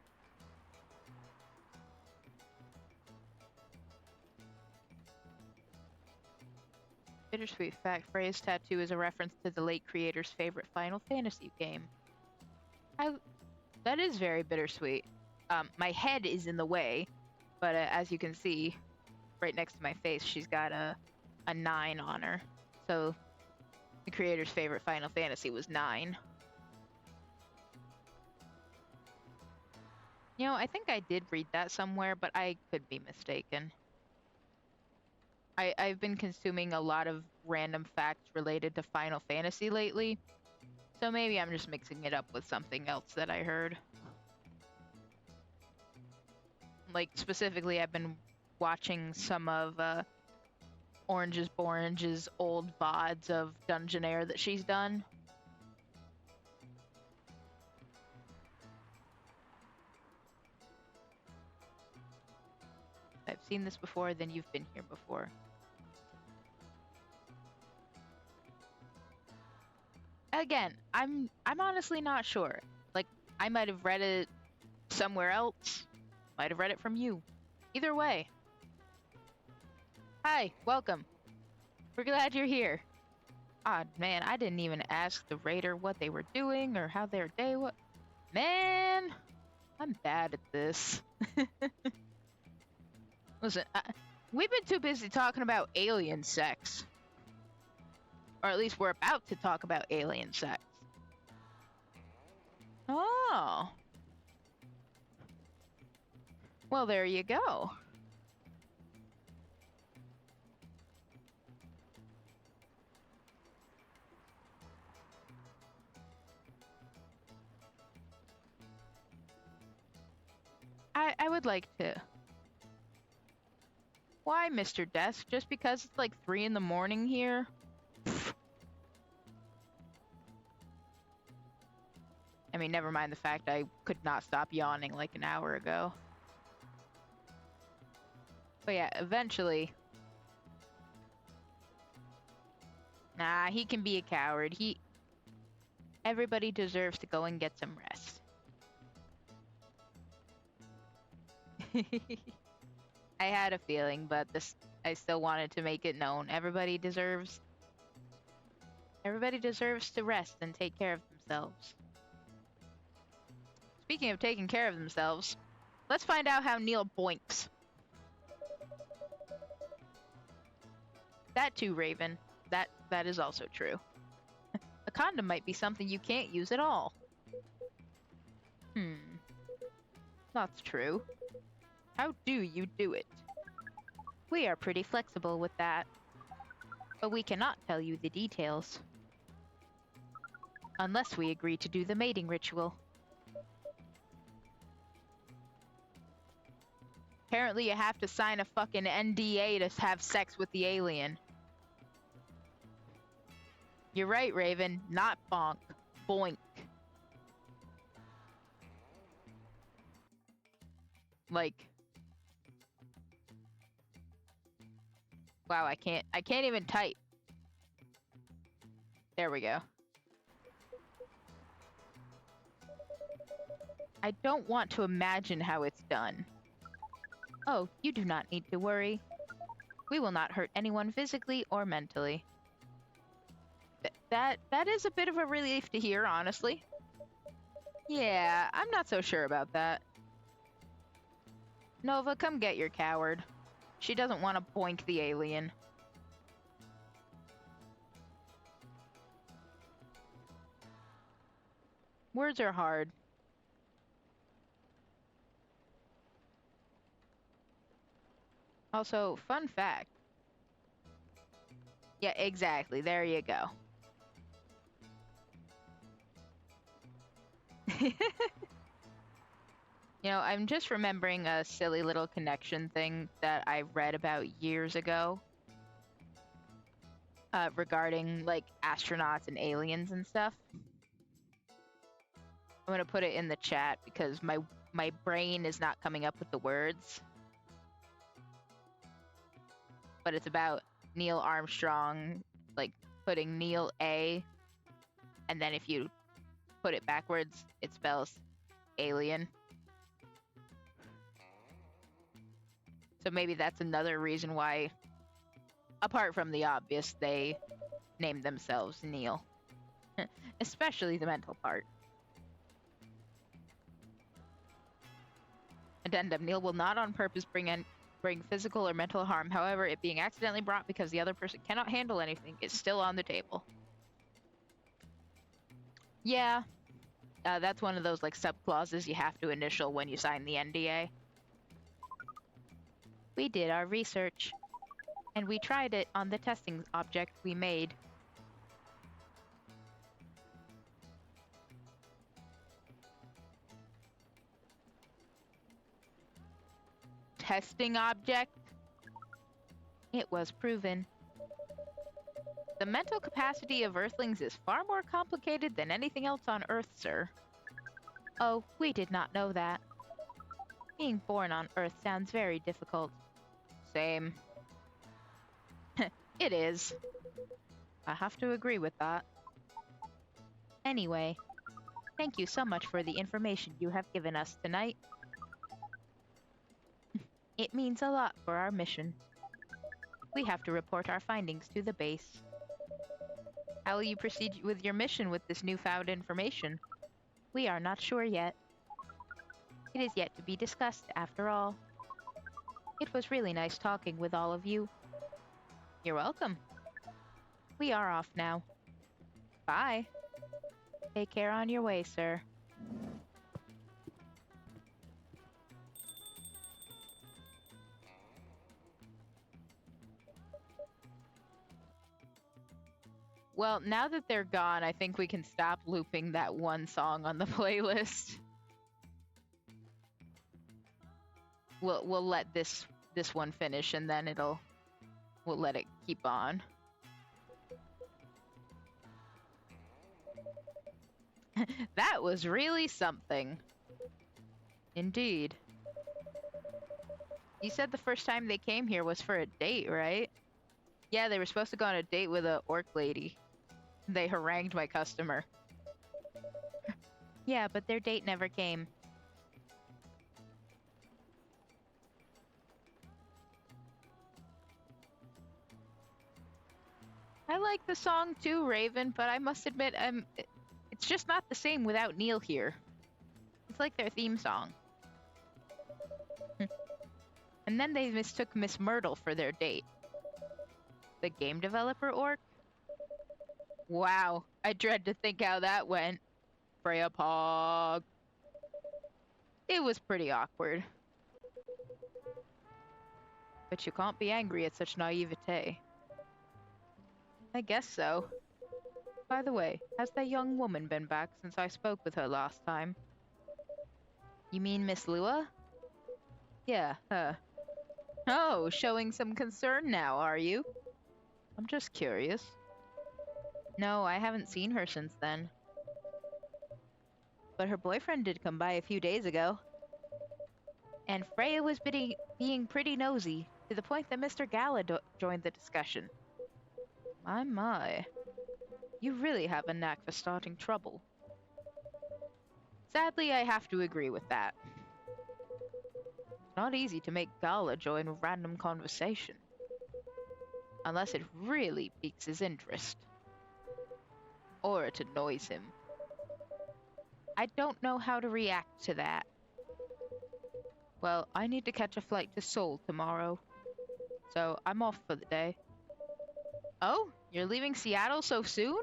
Bittersweet fact, Freya's tattoo is a reference to the late creator's favorite Final Fantasy game. That is very bittersweet. My head is in the way, but as you can see, right next to my face, she's got a 9 on her. So the creator's favorite Final Fantasy was 9. You know, I think I did read that somewhere, but I could be mistaken. I've been consuming a lot of random facts related to Final Fantasy lately, so maybe I'm just mixing it up with something else that I heard. Like, specifically, I've been watching some of Orange's Borange's old VODs of Dungeonaire that she's done. I've seen this before, then you've been here before. Again, I'm honestly not sure. Like, I might have read it somewhere else. Might have read it from you. Either way. Hi, welcome. We're glad you're here. Ah, man, I didn't even ask the raider what they were doing or how their day was. Man, I'm bad at this. Listen, we've been too busy talking about alien sex. Or at least we're about to talk about alien sex. Oh. Well, there you go. I would like to. Why, Mr. Desk? Just because it's like 3 in the morning here? I mean, never mind the fact I could not stop yawning like an hour ago. But yeah, eventually... Nah, he can be a coward. Everybody deserves to go and get some rest. I had a feeling, but I still wanted to make it known. Everybody deserves to rest and take care of themselves. Speaking of taking care of themselves, let's find out how Neil boinks. That too, Raven. That is also true. A condom might be something you can't use at all. That's true. How do you do it? We are pretty flexible with that. But we cannot tell you the details. Unless we agree to do the mating ritual. Apparently you have to sign a fucking NDA to have sex with the alien. You're right, Raven. Not bonk. Boink. Like... Wow, I can't even type. There we go. I don't want to imagine how it's done. Oh, you do not need to worry. We will not hurt anyone physically or mentally. That is a bit of a relief to hear, honestly. Yeah, I'm not so sure about that. Nova, come get your coward. She doesn't want to boink the alien. Words are hard. Also, fun fact. Yeah, exactly. There you go. You know, I'm just remembering a silly little connection thing that I read about years ago regarding like astronauts and aliens and stuff. I'm gonna put it in the chat because my brain is not coming up with the words. But it's about Neil Armstrong, like putting Neil A, and then if you put it backwards, it spells alien. So maybe that's another reason why, apart from the obvious, they named themselves Neil. Especially the mental part. Addendum: Neil will not on purpose bring physical or mental harm. However, it being accidentally brought because the other person cannot handle anything is still on the table. Yeah, that's one of those like sub-clauses you have to initial when you sign the NDA. We did our research, and we tried it on the testing object we made. Testing object? It was proven. The mental capacity of Earthlings is far more complicated than anything else on Earth, sir. Oh, we did not know that. Being born on Earth sounds very difficult. Same. It is. I have to agree with that. Anyway, thank you so much for the information you have given us tonight. It means a lot for our mission. We have to report our findings to the base. How will you proceed with your mission with this newfound information? We are not sure yet. It is yet to be discussed, after all. It was really nice talking with all of you. You're welcome. We are off now. Bye. Take care on your way, sir. Well, now that they're gone, I think we can stop looping that one song on the playlist. We'll let this one finish, and then we'll let it keep on. That was really something. Indeed. You said the first time they came here was for a date, right? Yeah, they were supposed to go on a date with a orc lady. They harangued my customer. Yeah, but their date never came. I like the song too, Raven, but I must admit, it's just not the same without Neil here. It's like their theme song. And then they mistook Miss Myrtle for their date. The game developer orc? Wow, I dread to think how that went. Freya Pog. It was pretty awkward. But you can't be angry at such naivete. I guess so. By the way, has that young woman been back since I spoke with her last time? You mean Miss Lua? Yeah, her. Oh, showing some concern now, are you? I'm just curious. No, I haven't seen her since then. But her boyfriend did come by a few days ago. And Freya was being pretty nosy, to the point that Mr. Gala joined the discussion. My. You really have a knack for starting trouble. Sadly, I have to agree with that. It's not easy to make Gala join a random conversation. Unless it really piques his interest. Or it annoys him. I don't know how to react to that. Well, I need to catch a flight to Seoul tomorrow. So I'm off for the day. Oh, you're leaving Seattle so soon?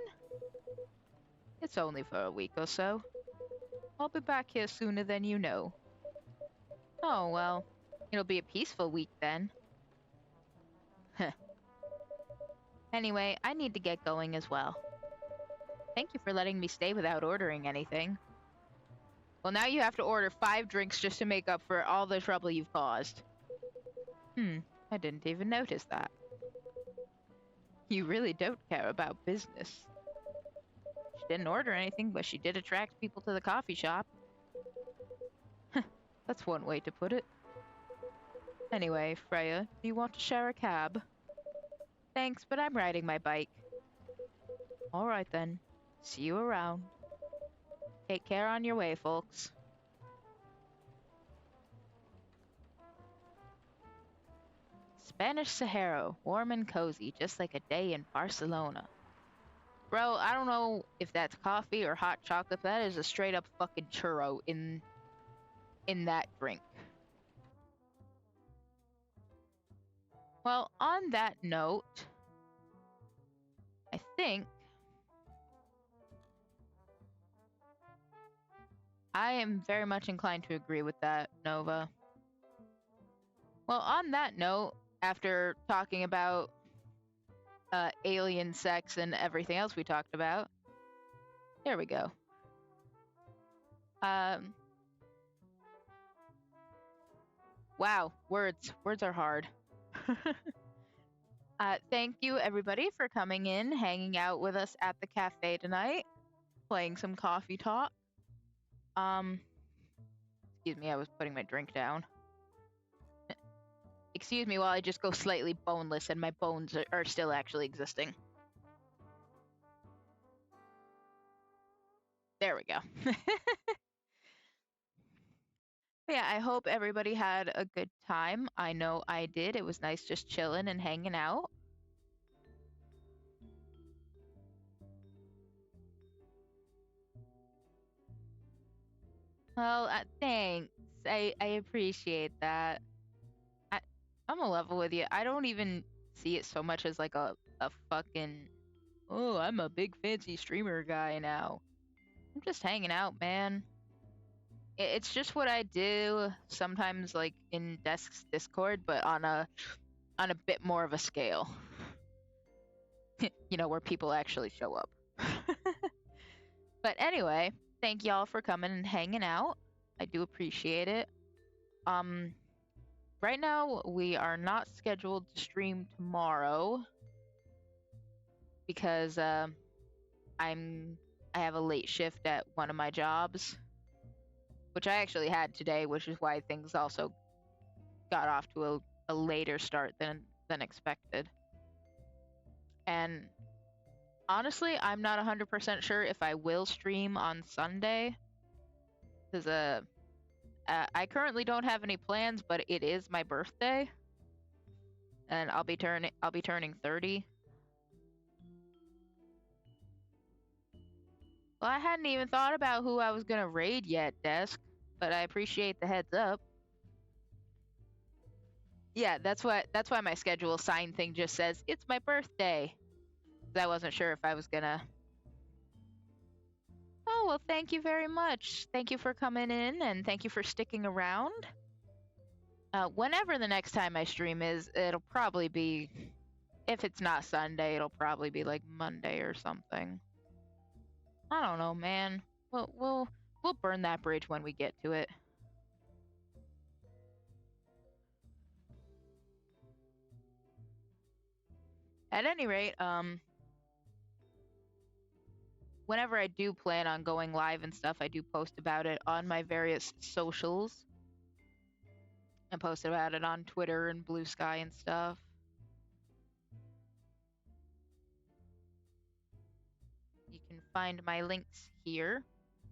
It's only for a week or so. I'll be back here sooner than you know. Oh, well, it'll be a peaceful week then. Anyway, I need to get going as well. Thank you for letting me stay without ordering anything. Well, now you have to order 5 drinks just to make up for all the trouble you've caused. I didn't even notice that. You really don't care about business. She didn't order anything, but she did attract people to the coffee shop. That's one way to put it. Anyway, Freya, do you want to share a cab? Thanks, but I'm riding my bike. Alright then. See you around. Take care on your way, folks. Spanish Sahara, warm and cozy, just like a day in Barcelona. Bro, I don't know if that's coffee or hot chocolate. That is a straight up fucking churro in that drink. Well, on that note, I think I am very much inclined to agree with that, Nova. Well, on that note, after talking about alien sex and everything else we talked about, there we go. Wow, words are hard. Thank you everybody for coming in, hanging out with us at the cafe tonight, playing some coffee talk. Excuse me, I was putting my drink down. Excuse me while I just go slightly boneless and my bones are still actually existing. There we go. Yeah, I hope everybody had a good time. I know I did. It was nice just chilling and hanging out. Well, thanks. I appreciate that. I'm a level with you. I don't even see it so much as like a fucking, oh, I'm a big fancy streamer guy now. I'm just hanging out, man. It's just what I do sometimes, like in Discord, but on a bit more of a scale. You know, where people actually show up. But anyway, thank y'all for coming and hanging out. I do appreciate it. Right now we are not scheduled to stream tomorrow because I have a late shift at one of my jobs, which I actually had today, which is why things also got off to a later start than expected. And honestly, I'm not 100% sure if I will stream on Sunday because I currently don't have any plans, but it is my birthday, and I'll be turning 30. Well, I hadn't even thought about who I was gonna raid yet, Desk, but I appreciate the heads up. Yeah, that's why my schedule sign thing just says it's my birthday. I wasn't sure if I was gonna. Oh, well, thank you very much. Thank you for coming in and thank you for sticking around. Whenever the next time I stream is, it'll probably be, if it's not Sunday, it'll probably be like Monday or something. I don't know, man. We'll burn that bridge when we get to it. At any rate, whenever I do plan on going live and stuff, I do post about it on my various socials. I post about it on Twitter and Blue Sky and stuff. You can find my links here.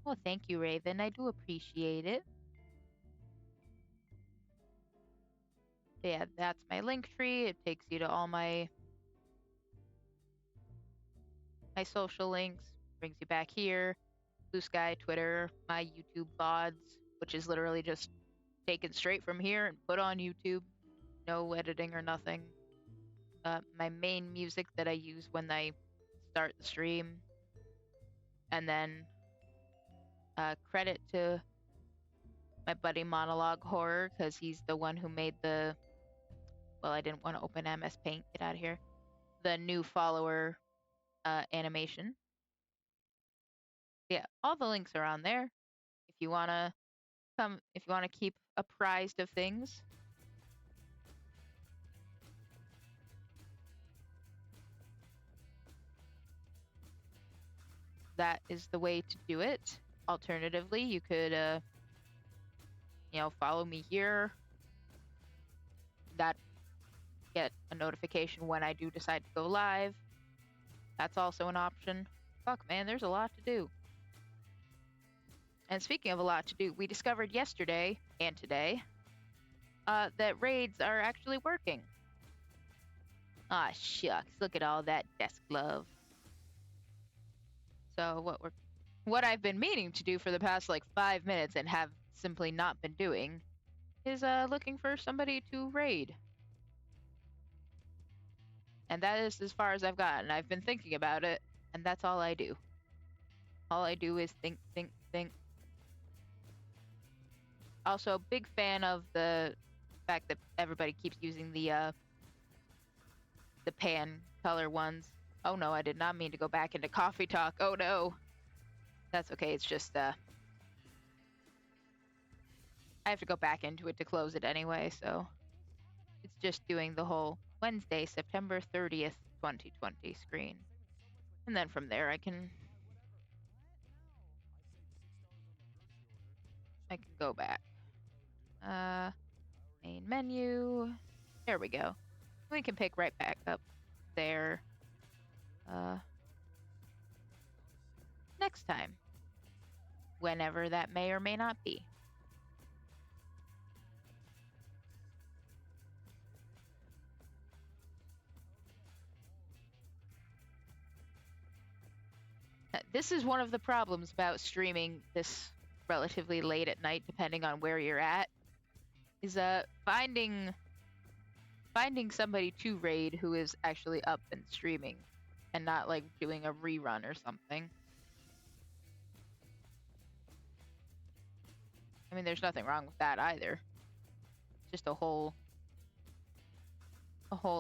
Well, thank you, Raven. I do appreciate it. Yeah, that's my link tree. It takes you to all my social links, brings you back here. Blue Sky, Twitter, my YouTube VODs, which is literally just taken straight from here and put on YouTube. No editing or nothing. My main music that I use when I start the stream. And then credit to my buddy Monologue Horror, because he's the one who made the, well, I didn't want to open MS Paint, get out of here, the new follower animation. Yeah, all the links are on there. If you wanna if you wanna keep apprised of things, that is the way to do it. Alternatively, you could, follow me here. That get a notification when I do decide to go live. That's also an option. Fuck, man, there's a lot to do. And speaking of a lot to do, we discovered yesterday and today that raids are actually working. Ah, shucks, look at all that desk love. So what I've been meaning to do for the past like 5 minutes and have simply not been doing is looking for somebody to raid. And that is as far as I've gotten. I've been thinking about it, and that's all I do. All I do is think. Also, a big fan of the fact that everybody keeps using the pan color ones. Oh no, I did not mean to go back into coffee talk. Oh no. That's okay, it's just I have to go back into it to close it anyway, so it's just doing the whole Wednesday, September 30th, 2020 screen. And then from there I can go back. Main menu. There we go. We can pick right back up there. Next time. Whenever that may or may not be. This is one of the problems about streaming this relatively late at night, depending on where you're at, is finding somebody to raid who is actually up and streaming and not like doing a rerun or something. I mean, there's nothing wrong with that either. It's just a whole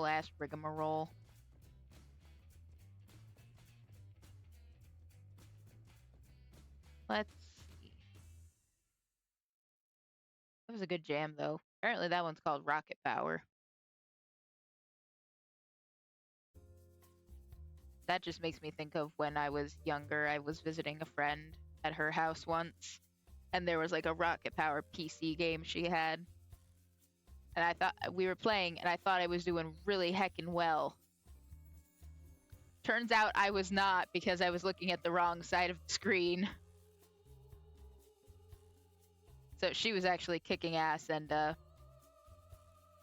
ass rigmarole. Let's see. That was a good jam, though. Apparently that one's called Rocket Power. That just makes me think of when I was younger. I was visiting a friend at her house once, and there was like a Rocket Power PC game she had. And I thought we were playing, and I thought I was doing really heckin' well. Turns out I was not, because I was looking at the wrong side of the screen. So she was actually kicking ass, and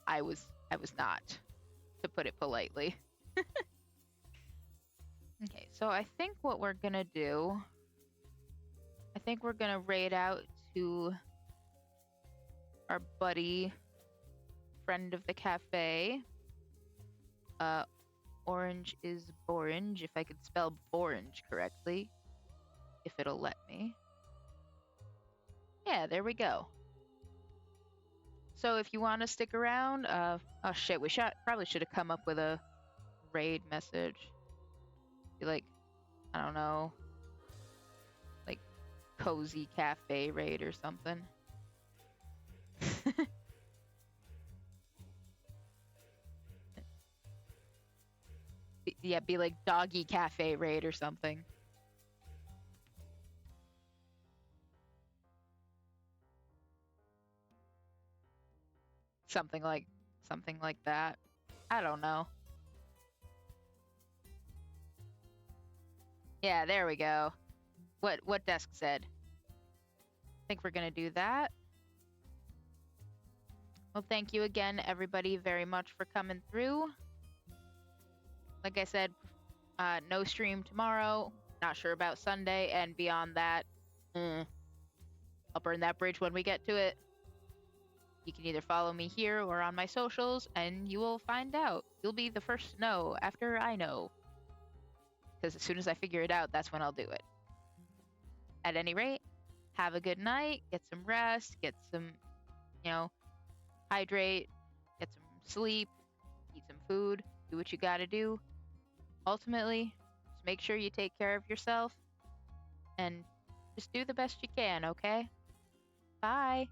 I was not, to put it politely. Okay, so I think what we're gonna do, I think we're gonna raid out to our buddy, friend of the cafe. Orange is Borange, if I could spell Borange correctly. If it'll let me. Yeah, there we go. So if you want to stick around, oh shit, we probably should have come up with a raid message. Be like, I don't know, like cozy cafe raid or something. Yeah, be like doggy cafe raid or something. Something like that. I don't know. Yeah, there we go. What desk said. I think we're gonna do that. Well, thank you again, everybody, very much for coming through. Like I said, no stream tomorrow. Not sure about Sunday, and beyond that, I'll burn that bridge when we get to it. You can either follow me here or on my socials, and you will find out. You'll be the first to know after I know. Because as soon as I figure it out, that's when I'll do it. At any rate, have a good night, get some rest, get some, hydrate, get some sleep, eat some food, do what you gotta do. Ultimately, just make sure you take care of yourself and just do the best you can, okay? Bye.